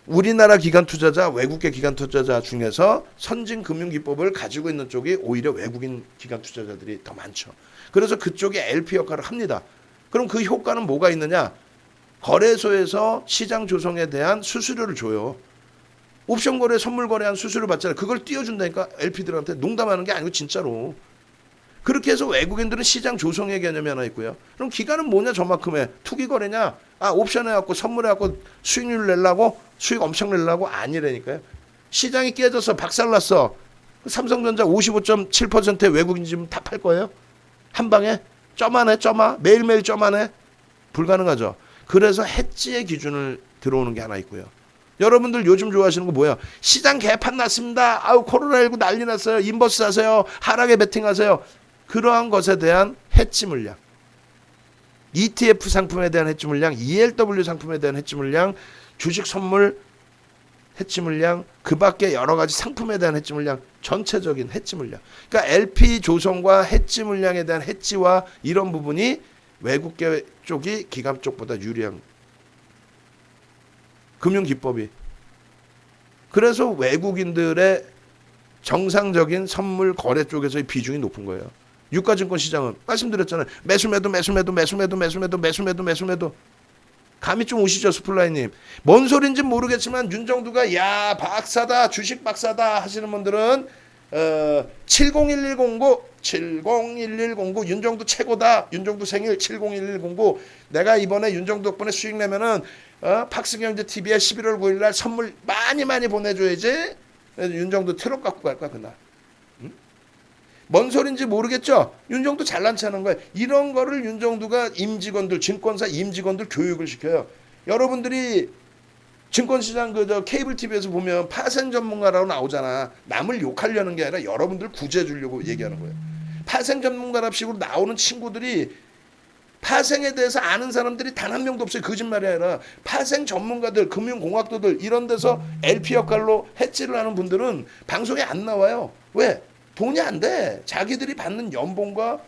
Speaker 1: 우리나라 기관 투자자, 외국계 기관 투자자 중에서 선진 금융 기법을 가지고 있는 쪽이 오히려 외국인 기관 투자자들이 더 많죠. 그래서 그쪽에 LP 역할을 합니다. 그럼 그 효과는 뭐가 있느냐? 거래소에서 시장 조성에 대한 수수료를 줘요. 옵션 거래, 선물 거래한 수수료 받잖아요. 그걸 띄워준다니까 LP들한테. 농담하는 게 아니고 진짜로. 그렇게 해서 외국인들은 시장 조성의 개념이 하나 있고요. 그럼 기간은 뭐냐 저만큼의 투기 거래냐? 옵션 해갖고 선물해갖고 수익률 내려고 수익 엄청 내려고 아니라니까요. 시장이 깨져서 박살났어. 삼성전자 55.7%의 외국인 지금 다 팔 거예요. 한 방에 쩌만해 쩌마 매일매일 쩌만해 불가능하죠. 그래서 해지의 기준을 들어오는 게 하나 있고요. 여러분들 요즘 좋아하시는 거 뭐야? 시장 개판 났습니다. 코로나19 난리 났어요. 인버스 하세요. 하락에 베팅하세요. 그러한 것에 대한 해지 물량, ETF 상품에 대한 해지 물량, ELW 상품에 대한 해지 물량, 주식 선물 해지 물량, 그 밖에 여러 가지 상품에 대한 해지 물량, 전체적인 해지 물량. 그러니까 LP 조성과 해지 물량에 대한 해지와 이런 부분이 외국계 쪽이 기관 쪽보다 유리한 금융 기법이. 그래서 외국인들의 정상적인 선물 거래 쪽에서의 비중이 높은 거예요. 유가증권 시장은 말씀드렸잖아요. 매수매도. 감이 좀 오시죠, 스플라이님. 뭔 소린지 모르겠지만 윤정두가 야 박사다, 주식 박사다 하시는 분들은 701109 윤정두 최고다. 윤정두 생일 701109. 내가 이번에 윤정두 덕분에 수익 내면은 팍스경제 TV에 11월 9일 날 선물 많이 보내줘야지. 윤정두 트럭 갖고 갈 거야 그날. 뭔 소린지 모르겠죠? 윤정두 잘난 체하는 거예요. 이런 거를 윤정두가 임직원들, 증권사 임직원들 교육을 시켜요. 여러분들이 증권시장 케이블 TV에서 보면 파생 전문가라고 나오잖아. 남을 욕하려는 게 아니라 여러분들 구제해 주려고 얘기하는 거예요. 파생 전문가랍식으로 나오는 친구들이 파생에 대해서 아는 사람들이 단 한 명도 없어요. 거짓말이 아니라 파생 전문가들, 금융공학도들 이런 데서 LP 역할로 해지를 하는 분들은 방송에 안 나와요. 왜? 돈이 안 돼. 자기들이 받는 연봉과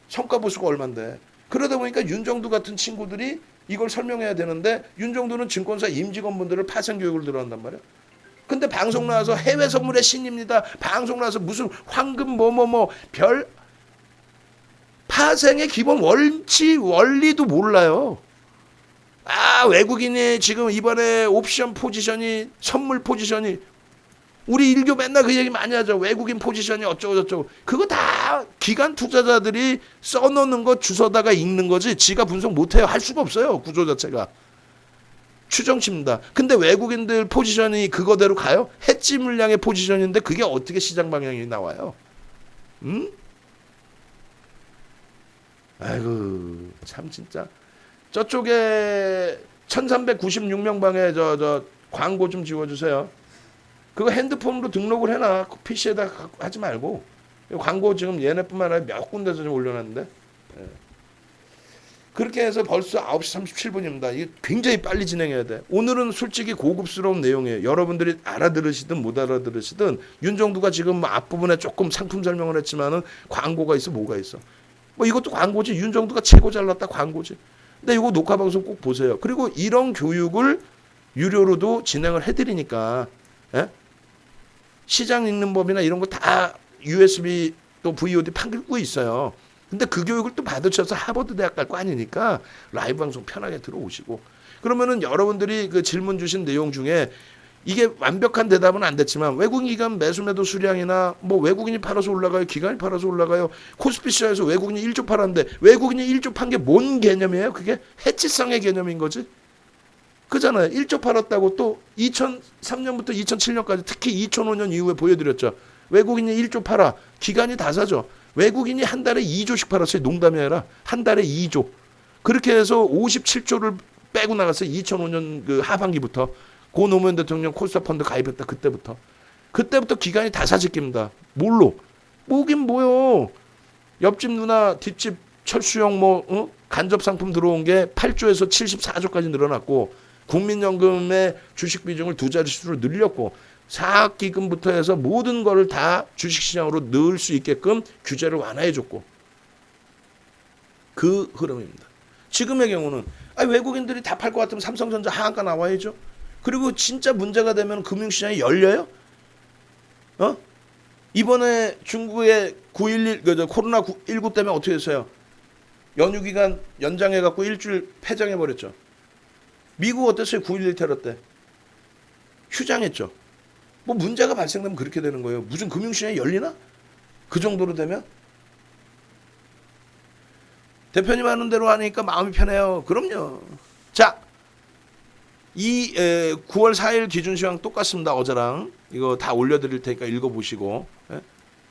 Speaker 1: 성과 보수가 얼만데. 그러다 보니까 윤정두 같은 친구들이 이걸 설명해야 되는데 윤정두는 증권사 임직원분들을 파생 교육을 들어간단 말이야. 근데 방송 나와서 해외 선물의 신입니다. 방송 나와서 무슨 황금 별 파생의 기본 원리도 몰라요. 외국인이 지금 이번에 옵션 포지션이 선물 포지션이 우리 일교 맨날 그 얘기 많이 하죠. 외국인 포지션이 어쩌고 그거 다 기관 투자자들이 써놓는 거 주워다가 읽는 거지 지가 분석 못해요. 할 수가 없어요. 구조 자체가. 추정치입니다. 근데 외국인들 포지션이 그거대로 가요? 해지 물량의 포지션인데 그게 어떻게 시장 방향이 나와요? 아이고 참 진짜. 저쪽에 1396명 방에 저 광고 좀 지워주세요. 그거 핸드폰으로 등록을 해놔. PC에다 하지 말고. 광고 지금 얘네뿐만 아니라 몇 군데서 좀 올려놨는데. 그렇게 해서 벌써 9시 37분입니다. 이게 굉장히 빨리 진행해야 돼. 오늘은 솔직히 고급스러운 내용이에요. 여러분들이 알아들으시든 못 알아들으시든 윤정두가 지금 앞부분에 조금 상품 설명을 했지만은 광고가 있어 뭐가 있어. 이것도 광고지. 윤정두가 최고 잘났다 광고지. 근데 이거 녹화방송 꼭 보세요. 그리고 이런 교육을 유료로도 진행을 해드리니까 예? 시장 읽는 법이나 이런 거 다 USB 또 VOD 판글고 있어요. 근데 그 교육을 또 받으셔서 하버드 대학 갈 거 아니니까 라이브 방송 편하게 들어오시고 그러면은 여러분들이 그 질문 주신 내용 중에 이게 완벽한 대답은 안 됐지만 외국인 기관 매수매도 수량이나 뭐 외국인이 팔아서 올라가요, 기관이 팔아서 올라가요. 코스피 시장에서 외국인이 1조 팔았는데 외국인이 1조 판 게 뭔 개념이에요? 그게 해치성의 개념인 거지. 그잖아요. 1조 팔았다고 또 2003년부터 2007년까지 특히 2005년 이후에 보여드렸죠. 외국인이 1조 팔아. 기관이 다 사죠. 외국인이 한 달에 2조씩 팔았어요. 농담이 아니라 한 달에 2조. 그렇게 해서 57조를 빼고 나갔어요. 2005년 그 하반기부터. 고 노무현 대통령 코스닥 펀드 가입했다. 그때부터 기관이 다 사재깁니다. 뭘로? 뭐긴 뭐요. 옆집 누나 뒷집 철수형 뭐 간접 상품 들어온 게 8조에서 74조까지 늘어났고 국민연금의 주식 비중을 두 자릿수로 늘렸고 사학기금부터 해서 모든 거를 다 주식시장으로 넣을 수 있게끔 규제를 완화해줬고 그 흐름입니다. 지금의 경우는 외국인들이 다 팔 것 같으면 삼성전자 하한가 나와야죠. 그리고 진짜 문제가 되면 금융시장이 열려요? 이번에 중국의 9.11 코로나19 때문에 어떻게 됐어요? 연휴 기간 연장해갖고 일주일 폐장해버렸죠. 미국 어땠어요? 9.11 테러 때. 휴장했죠. 뭐 문제가 발생되면 그렇게 되는 거예요. 무슨 금융시장이 열리나? 그 정도로 되면? 대표님 하는 대로 하니까 마음이 편해요. 그럼요. 자, 이 9월 4일 기준시황 똑같습니다. 어제랑. 이거 다 올려드릴 테니까 읽어보시고. 예?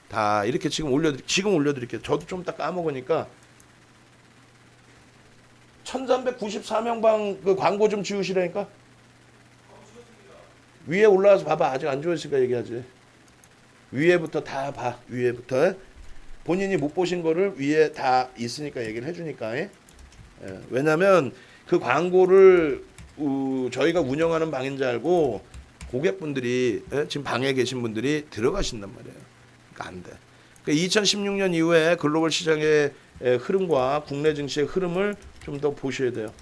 Speaker 1: 다 이렇게 지금 올려드릴게요. 저도 좀 이따 까먹으니까. 1394명 방 그 광고 좀 지우시라니까. 위에 올라가서 봐봐. 아직 안 지웠으니까 얘기하지. 위에부터 다 봐. 위에부터. 본인이 못 보신 거를 위에 다 있으니까 얘기를 해주니까. 예? 왜냐면 그 광고를 저희가 운영하는 방인 줄 알고 고객분들이 지금 방에 계신 분들이 들어가신단 말이에요. 그러니까 안 돼. 그러니까 2016년 이후에 글로벌 시장의 흐름과 국내 증시의 흐름을 좀 더 보셔야 돼요.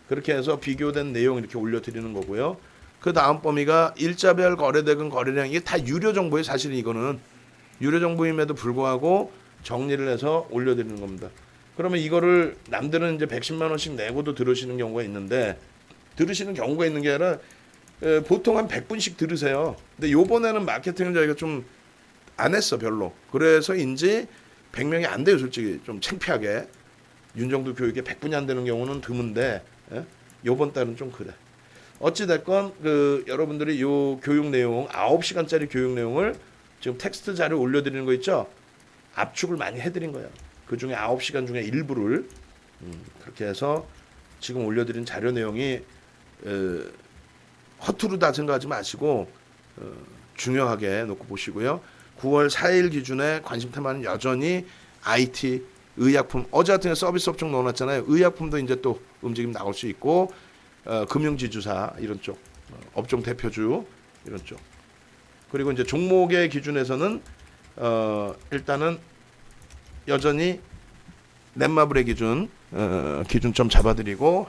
Speaker 1: 그렇게 해서 비교된 내용 이렇게 올려드리는 거고요. 그 다음 범위가 일자별 거래대금 거래량 이게 다 유료 정보예요. 사실은 이거는 유료 정보임에도 불구하고 정리를 해서 올려드리는 겁니다. 그러면 이거를 남들은 이제 110만 원씩 내고도 들으시는 경우가 있는데 들으시는 경우가 있는 게 아니라 보통 한 100분씩 들으세요. 근데 요번에는 마케팅을 저희가 좀 안 했어 별로. 그래서인지 100명이 안 돼요. 솔직히 좀 창피하게. 윤정도 교육에 100분이 안 되는 경우는 드문데 요번 달은 좀 그래. 어찌됐건 그 여러분들이 요 교육 내용 9시간짜리 교육 내용을 지금 텍스트 자료 올려드리는 거 있죠. 압축을 많이 해드린 거예요. 그 중에 9시간 중에 일부를 그렇게 해서 지금 올려드린 자료 내용이 허투루 다 생각하지 마시고 중요하게 놓고 보시고요. 9월 4일 기준에 관심 테마는 여전히 IT, 의약품, 어제 같은 경우 서비스 업종 넣어놨잖아요. 의약품도 이제 또 움직임 나올 수 있고 금융지주사 이런 쪽, 업종 대표주 이런 쪽. 그리고 이제 종목의 기준에서는 일단은 여전히 넷마블의 기준점 잡아드리고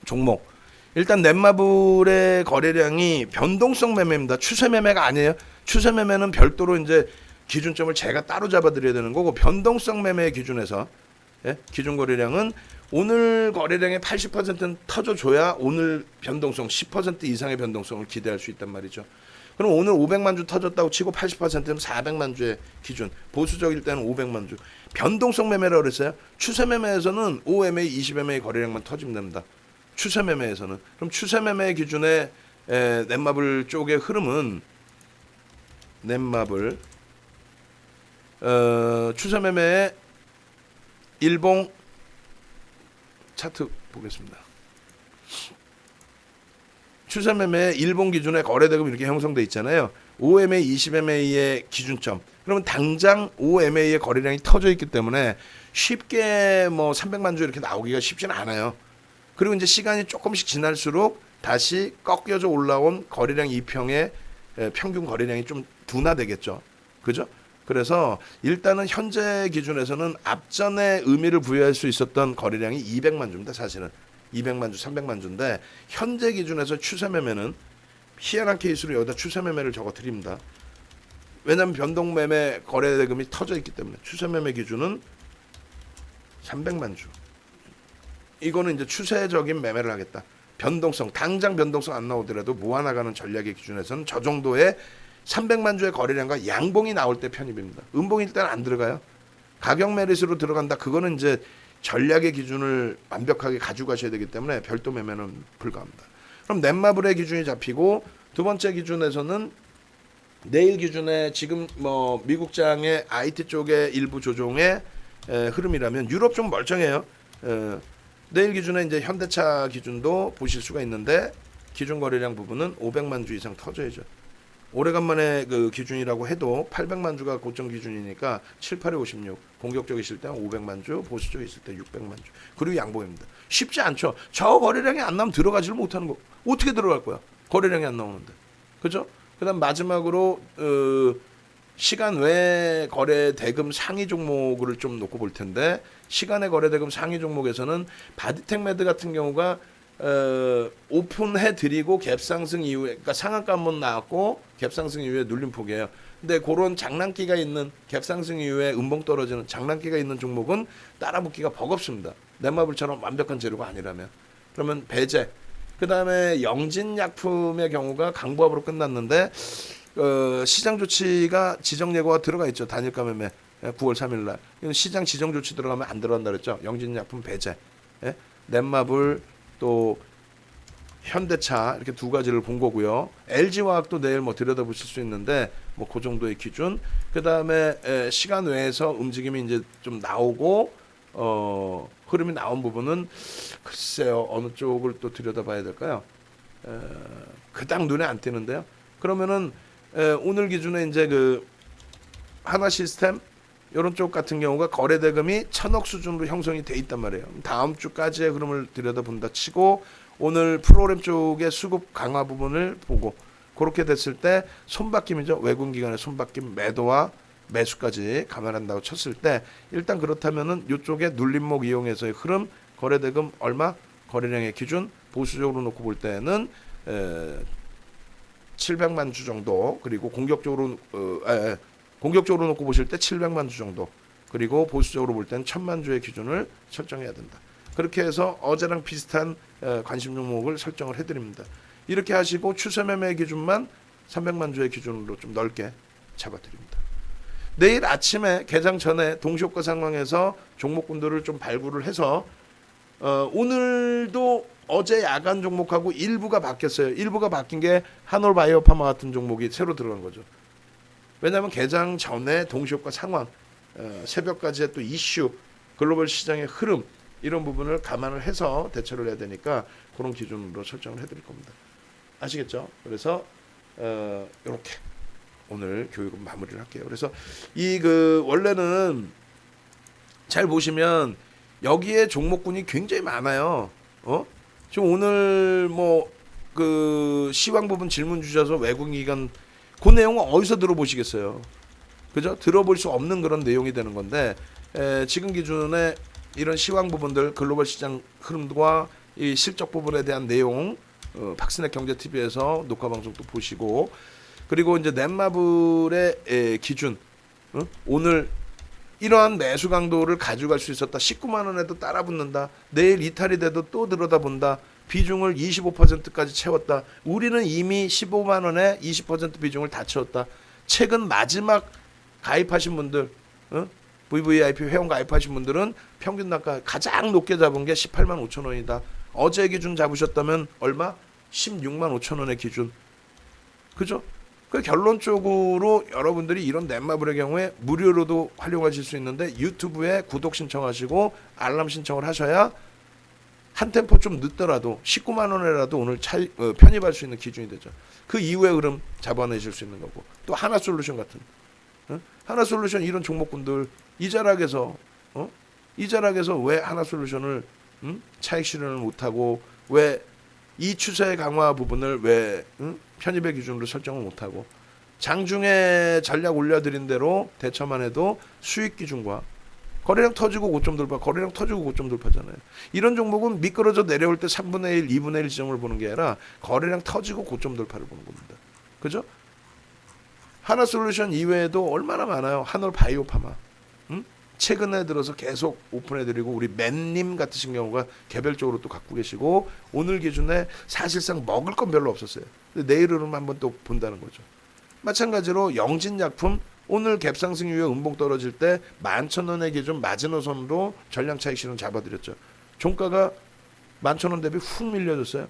Speaker 1: 종목 일단 넷마블의 거래량이 변동성 매매입니다. 추세 매매가 아니에요. 추세 매매는 별도로 이제 기준점을 제가 따로 잡아드려야 되는 거고 변동성 매매 기준에서 기준 거래량은 오늘 거래량의 80%는 터져줘야 오늘 변동성 10% 이상의 변동성을 기대할 수 있단 말이죠. 그럼 오늘 500만 주 터졌다고 치고 80%는 400만 주의 기준, 보수적일 때는 500만 주. 변동성 매매라고 그랬어요. 추세 매매에서는 5MA, 20MA 거래량만 터지면 됩니다. 추세 매매에서는. 그럼 추세 매매 기준의 넷마블 쪽의 흐름은 넷마블 추세 매매의 일봉 차트 보겠습니다. 추세 매매 일본 기준의 거래대금 이렇게 형성돼 있잖아요. 5MA, 20MA의 기준점. 그러면 당장 5MA의 거래량이 터져 있기 때문에 쉽게 뭐 300만 주 이렇게 나오기가 쉽지는 않아요. 그리고 이제 시간이 조금씩 지날수록 다시 꺾여져 올라온 거래량 2평의 평균 거래량이 좀 둔화되겠죠. 그죠? 그래서 일단은 현재 기준에서는 앞전에 의미를 부여할 수 있었던 거래량이 200만 주입니다. 사실은 200만 주, 300만 주인데 현재 기준에서 추세 매매는 희한한 케이스로 여기다 추세 매매를 적어 드립니다. 왜냐하면 변동 매매 거래 대금이 터져 있기 때문에 추세 매매 기준은 300만 주. 이거는 이제 추세적인 매매를 하겠다. 변동성, 당장 변동성 안 나오더라도 모아나가는 전략의 기준에서는 저 정도의 300만 주의 거래량과 양봉이 나올 때 편입입니다. 음봉일 때는 안 들어가요. 가격 메리트로 들어간다. 그거는 이제 전략의 기준을 완벽하게 가지고 가셔야 되기 때문에 별도 매매는 불가합니다. 그럼 넷마블의 기준이 잡히고 두 번째 기준에서는 내일 기준에 지금 뭐 미국장의 IT 쪽의 일부 조정의 흐름이라면 유럽 좀 멀쩡해요. 내일 기준에 이제 현대차 기준도 보실 수가 있는데 기준 거래량 부분은 500만 주 이상 터져야죠. 오래간만에 그 기준이라고 해도 800만 주가 고점 기준이니까 7, 8에 56 공격적이 있을 때는 500만 주, 보수적이 있을 때 600만 주. 그리고 양봉입니다. 쉽지 않죠. 저 거래량이 안 나오면 들어가지를 못하는 거. 어떻게 들어갈 거야? 거래량이 안 나오는데. 그죠? 그다음 마지막으로 시간 외 거래 대금 상위 종목을 좀 놓고 볼 텐데 시간의 거래 대금 상위 종목에서는 바디텍메드 같은 경우가 오픈해 드리고 갭 상승 이후에 그러니까 상한가 한번 나왔고 갭 상승 이후에 눌림폭이에요. 근데 그런 장난기가 있는 갭 상승 이후에 음봉 떨어지는 장난기가 있는 종목은 따라붙기가 버겁습니다. 넷마블처럼 완벽한 재료가 아니라면. 그러면 배제. 그다음에 영진약품의 경우가 강보합으로 끝났는데 시장 조치가 지정 예고가 들어가 있죠. 단일가 매매 9월 3일 날. 시장 지정 조치 들어가면 안 들어간다 그랬죠. 영진약품 배제. 예? 넷마블 또 현대차 이렇게 두 가지를 본 거고요. LG화학도 내일 뭐 들여다보실 수 있는데 뭐 그 정도의 기준. 그다음에 시간 외에서 움직임이 이제 좀 나오고 흐름이 나온 부분은 글쎄요 어느 쪽을 또 들여다봐야 될까요? 그닥 눈에 안 띄는데요. 그러면은 오늘 기준에 이제 그 하나시스템 이런 쪽 같은 경우가 거래 대금이 1000억 수준으로 형성이 돼 있단 말이에요. 다음 주까지의 흐름을 들여다본다 치고 오늘 프로그램 쪽의 수급 강화 부분을 보고 그렇게 됐을 때 손바뀜이죠. 외국 기관의 손바뀜 매도와 매수까지 감안한다고 쳤을 때 일단 그렇다면은 이쪽에 눌림목 이용해서의 흐름 거래 대금 얼마 거래량의 기준 보수적으로 놓고 볼 때는 700만 주 정도 그리고 공격적으로 놓고 보실 때 700만 주 정도 그리고 보수적으로 볼 때는 1000만 주의 기준을 설정해야 된다. 그렇게 해서 어제랑 비슷한 관심 종목을 설정을 해드립니다. 이렇게 하시고 추세 매매 기준만 300만 주의 기준으로 좀 넓게 잡아드립니다. 내일 아침에 개장 전에 동시효과 상황에서 종목군들을 좀 발굴을 해서 오늘도 어제 야간 종목하고 일부가 바뀌었어요. 일부가 바뀐 게 한올바이오파마 같은 종목이 새로 들어간 거죠. 왜냐하면 개장 전에 동시효과 상황, 새벽까지의 또 이슈, 글로벌 시장의 흐름 이런 부분을 감안을 해서 대처를 해야 되니까 그런 기준으로 설정을 해드릴 겁니다. 아시겠죠? 그래서 이렇게 오늘 교육은 마무리를 할게요. 그래서 원래는 잘 보시면 여기에 종목군이 굉장히 많아요. 지금 오늘 뭐 그 시황 부분 질문 주셔서 외국 기관 그 내용은 어디서 들어보시겠어요? 그죠? 들어볼 수 없는 그런 내용이 되는 건데 지금 기준에 이런 시황 부분들 글로벌 시장 흐름과 이 실적 부분에 대한 내용 박스넷 경제 TV에서 녹화 방송도 보시고 그리고 이제 넷마블의 기준 오늘 이러한 매수 강도를 가져갈 수 있었다. 19만 원에도 따라 붙는다. 내일 이탈이 돼도 또 들여다본다. 비중을 25%까지 채웠다. 우리는 이미 15만 원에 20% 비중을 다 채웠다. 최근 마지막 가입하신 분들 VVIP 회원 가입하신 분들은 평균 단가 가장 높게 잡은 게 18만 5천 원이다. 어제 기준 잡으셨다면 얼마? 16만 5천 원의 기준. 그죠? 그 결론적으로 여러분들이 이런 넷마블의 경우에 무료로도 활용하실 수 있는데 유튜브에 구독 신청하시고 알람 신청을 하셔야 한 템포 좀 늦더라도 19만 원에라도 오늘 편입할 수 있는 기준이 되죠. 그 이후의 흐름 잡아내실 수 있는 거고 또 하나솔루션 같은 하나솔루션 이런 종목군들 이 자락에서 왜 하나솔루션을 차익 실현을 못하고 왜 이 추세 강화 부분을 왜 편입의 기준으로 설정을 못하고 장중에 전략 올려드린 대로 대처만 해도 수익 기준과 거래량 터지고 고점 돌파, 거래량 터지고 고점 돌파잖아요. 이런 종목은 미끄러져 내려올 때 3분의 1, 2분의 1 지점을 보는 게 아니라 거래량 터지고 고점 돌파를 보는 겁니다. 그죠? 하나솔루션 이외에도 얼마나 많아요. 한올바이오파마. 최근에 들어서 계속 오픈해드리고 우리 맨님 같으신 경우가 개별적으로 또 갖고 계시고 오늘 기준에 사실상 먹을 건 별로 없었어요. 근데 내일은 한번 또 본다는 거죠. 마찬가지로 영진약품 오늘 갭상승 이후에 음봉 떨어질 때 11,000원의 기준 마지노선으로 전량 차익 실현 잡아드렸죠. 종가가 11,000원 대비 훅 밀려졌어요.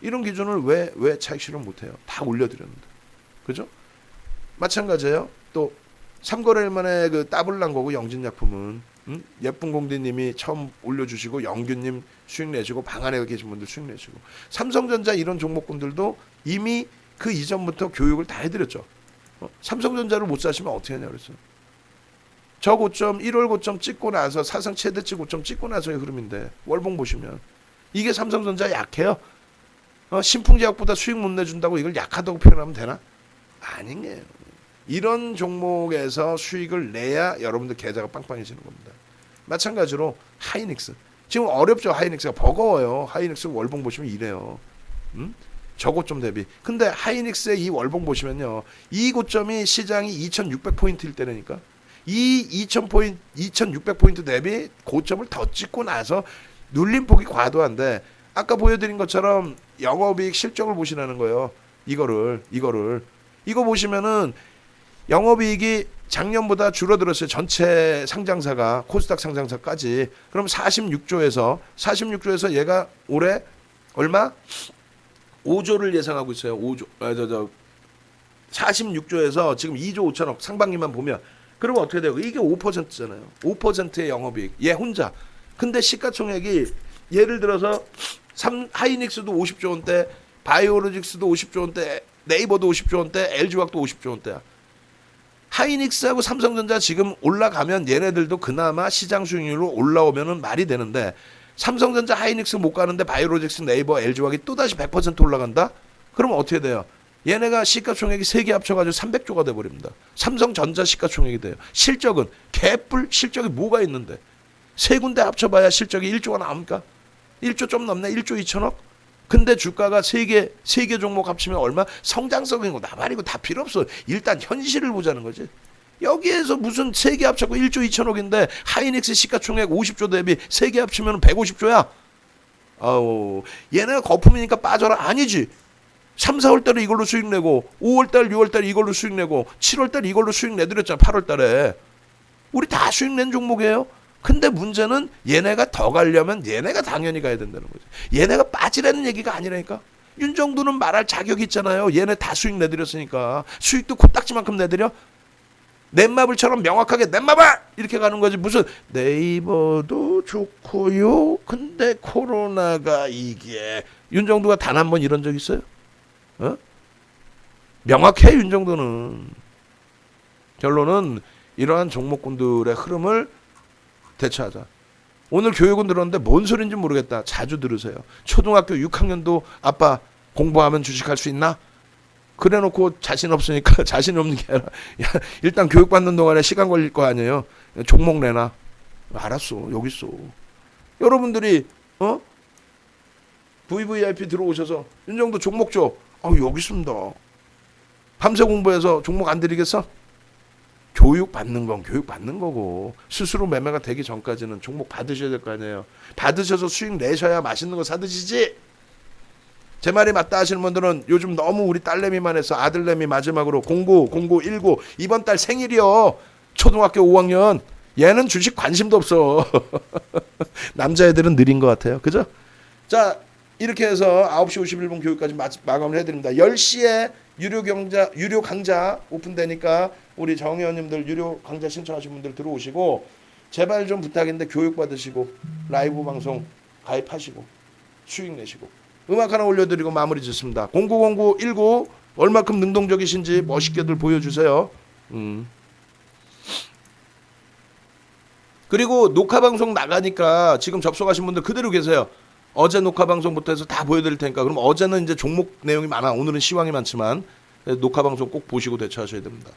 Speaker 1: 이런 기준을 왜 차익 실현 못해요? 다 올려드렸는데. 그죠? 마찬가지예요. 또 3거래일 만에 그 더블 난 거고 영진약품은 예쁜 공디님이 처음 올려주시고 영규님 수익 내시고 방 안에 계신 분들 수익 내시고 삼성전자 이런 종목군들도 이미 그 이전부터 교육을 다 해드렸죠. 삼성전자를 못 사시면 어떻게 하냐 그랬어요. 저 고점 1월 고점 찍고 나서 사상 최대치 고점 찍고 나서의 흐름인데 월봉 보시면 이게 삼성전자 약해요. 신풍제약보다 수익 못 내준다고 이걸 약하다고 표현하면 되나? 아닌 게요. 이런 종목에서 수익을 내야 여러분들 계좌가 빵빵해지는 겁니다. 마찬가지로 하이닉스. 지금 어렵죠. 하이닉스가 버거워요. 하이닉스 월봉 보시면 이래요. 저고점 대비. 근데 하이닉스의 이 월봉 보시면요. 이 고점이 시장이 2600포인트일 때라니까. 이 2600포인트 대비 고점을 더 찍고 나서 눌림폭이 과도한데 아까 보여드린 것처럼 영업이익 실적을 보시라는 거예요. 이거 보시면은 영업이익이 작년보다 줄어들었어요. 전체 상장사가 코스닥 상장사까지. 그럼 46조에서 얘가 올해 얼마? 5조를 예상하고 있어요. 46조에서 지금 2조 5천억 상반기만 보면 그러면 어떻게 돼요? 이게 5%잖아요. 5%의 영업이익. 얘 혼자. 근데 시가총액이 예를 들어서 하이닉스도 50조 원대, 바이오로직스도 50조 원대, 네이버도 50조 원대, LG화학도 50조 원대야. 하이닉스하고 삼성전자 지금 올라가면 얘네들도 그나마 시장 수익률로 올라오면은 말이 되는데 삼성전자 하이닉스 못 가는데 바이오로직스 네이버 LG화학이 또다시 100% 올라간다? 그러면 어떻게 돼요? 얘네가 시가총액이 3개 합쳐가지고 300조가 돼버립니다. 삼성전자 시가총액이 돼요. 실적은 개뿔 실적이 뭐가 있는데 세 군데 합쳐봐야 실적이 1조가 나옵니까? 1조 좀 넘네. 1조 2천억? 근데 주가가 세 개 종목 합치면 얼마? 성장성이고 나발이고 다 필요 없어. 일단 현실을 보자는 거지. 여기에서 무슨 세 개 합쳐고 1조 2천억인데 하이닉스 시가총액 50조 대비 세 개 합치면 150조야. 아우, 얘네가 거품이니까 빠져라. 아니지. 3, 4월 달에 이걸로 수익 내고 5월 달, 6월 달에 이걸로 수익 내고 7월 달에 이걸로 수익 내드렸잖아. 8월 달에. 우리 다 수익 낸 종목이에요. 근데 문제는 얘네가 더 가려면 얘네가 당연히 가야 된다는 거죠. 얘네가 빠지라는 얘기가 아니라니까. 윤정도는 말할 자격이 있잖아요. 얘네 다 수익 내드렸으니까. 수익도 코딱지만큼 내드려. 넷마블처럼 명확하게 넷마블 이렇게 가는 거지. 무슨 네이버도 좋고요. 근데 코로나가 이게 윤정도가 단 한 번 이런 적 있어요? 명확해 윤정도는. 결론은 이러한 종목군들의 흐름을 대처하자. 오늘 교육은 들었는데 뭔 소린지 모르겠다. 자주 들으세요. 초등학교 6학년도 아빠 공부하면 주식할 수 있나? 그래놓고 자신 없으니까 자신 없는 게 아니라 야, 일단 교육받는 동안에 시간 걸릴 거 아니에요. 종목 내놔. 알았어. 여기 있어. 여러분들이 VVIP 들어오셔서 윤정도 종목 줘. 여기 있습니다. 밤새 공부해서 종목 안 드리겠어? 교육 받는 건 교육 받는 거고 스스로 매매가 되기 전까지는 종목 받으셔야 될 거 아니에요. 받으셔서 수익 내셔야 맛있는 거 사드시지. 제 말이 맞다 하시는 분들은 요즘 너무 우리 딸내미만 해서 아들내미 마지막으로 19 이번 달 생일이요. 초등학교 5학년. 얘는 주식 관심도 없어. 남자애들은 느린 것 같아요. 그죠? 자, 이렇게 해서 9시 51분 교육까지 마감을 해드립니다. 10시에 유료 강좌 오픈되니까 우리 정의원님들 유료 강좌 신청하신 분들 들어오시고 제발 좀 부탁인데 교육 받으시고 라이브 방송 가입하시고 수익 내시고 음악 하나 올려드리고 마무리 짓습니다. 090919 얼마큼 능동적이신지 멋있게들 보여주세요. 그리고 녹화 방송 나가니까 지금 접속하신 분들 그대로 계세요. 어제 녹화 방송부터 해서 다 보여드릴 테니까. 그럼 어제는 이제 종목 내용이 많아. 오늘은 시황이 많지만 녹화 방송 꼭 보시고 대처하셔야 됩니다.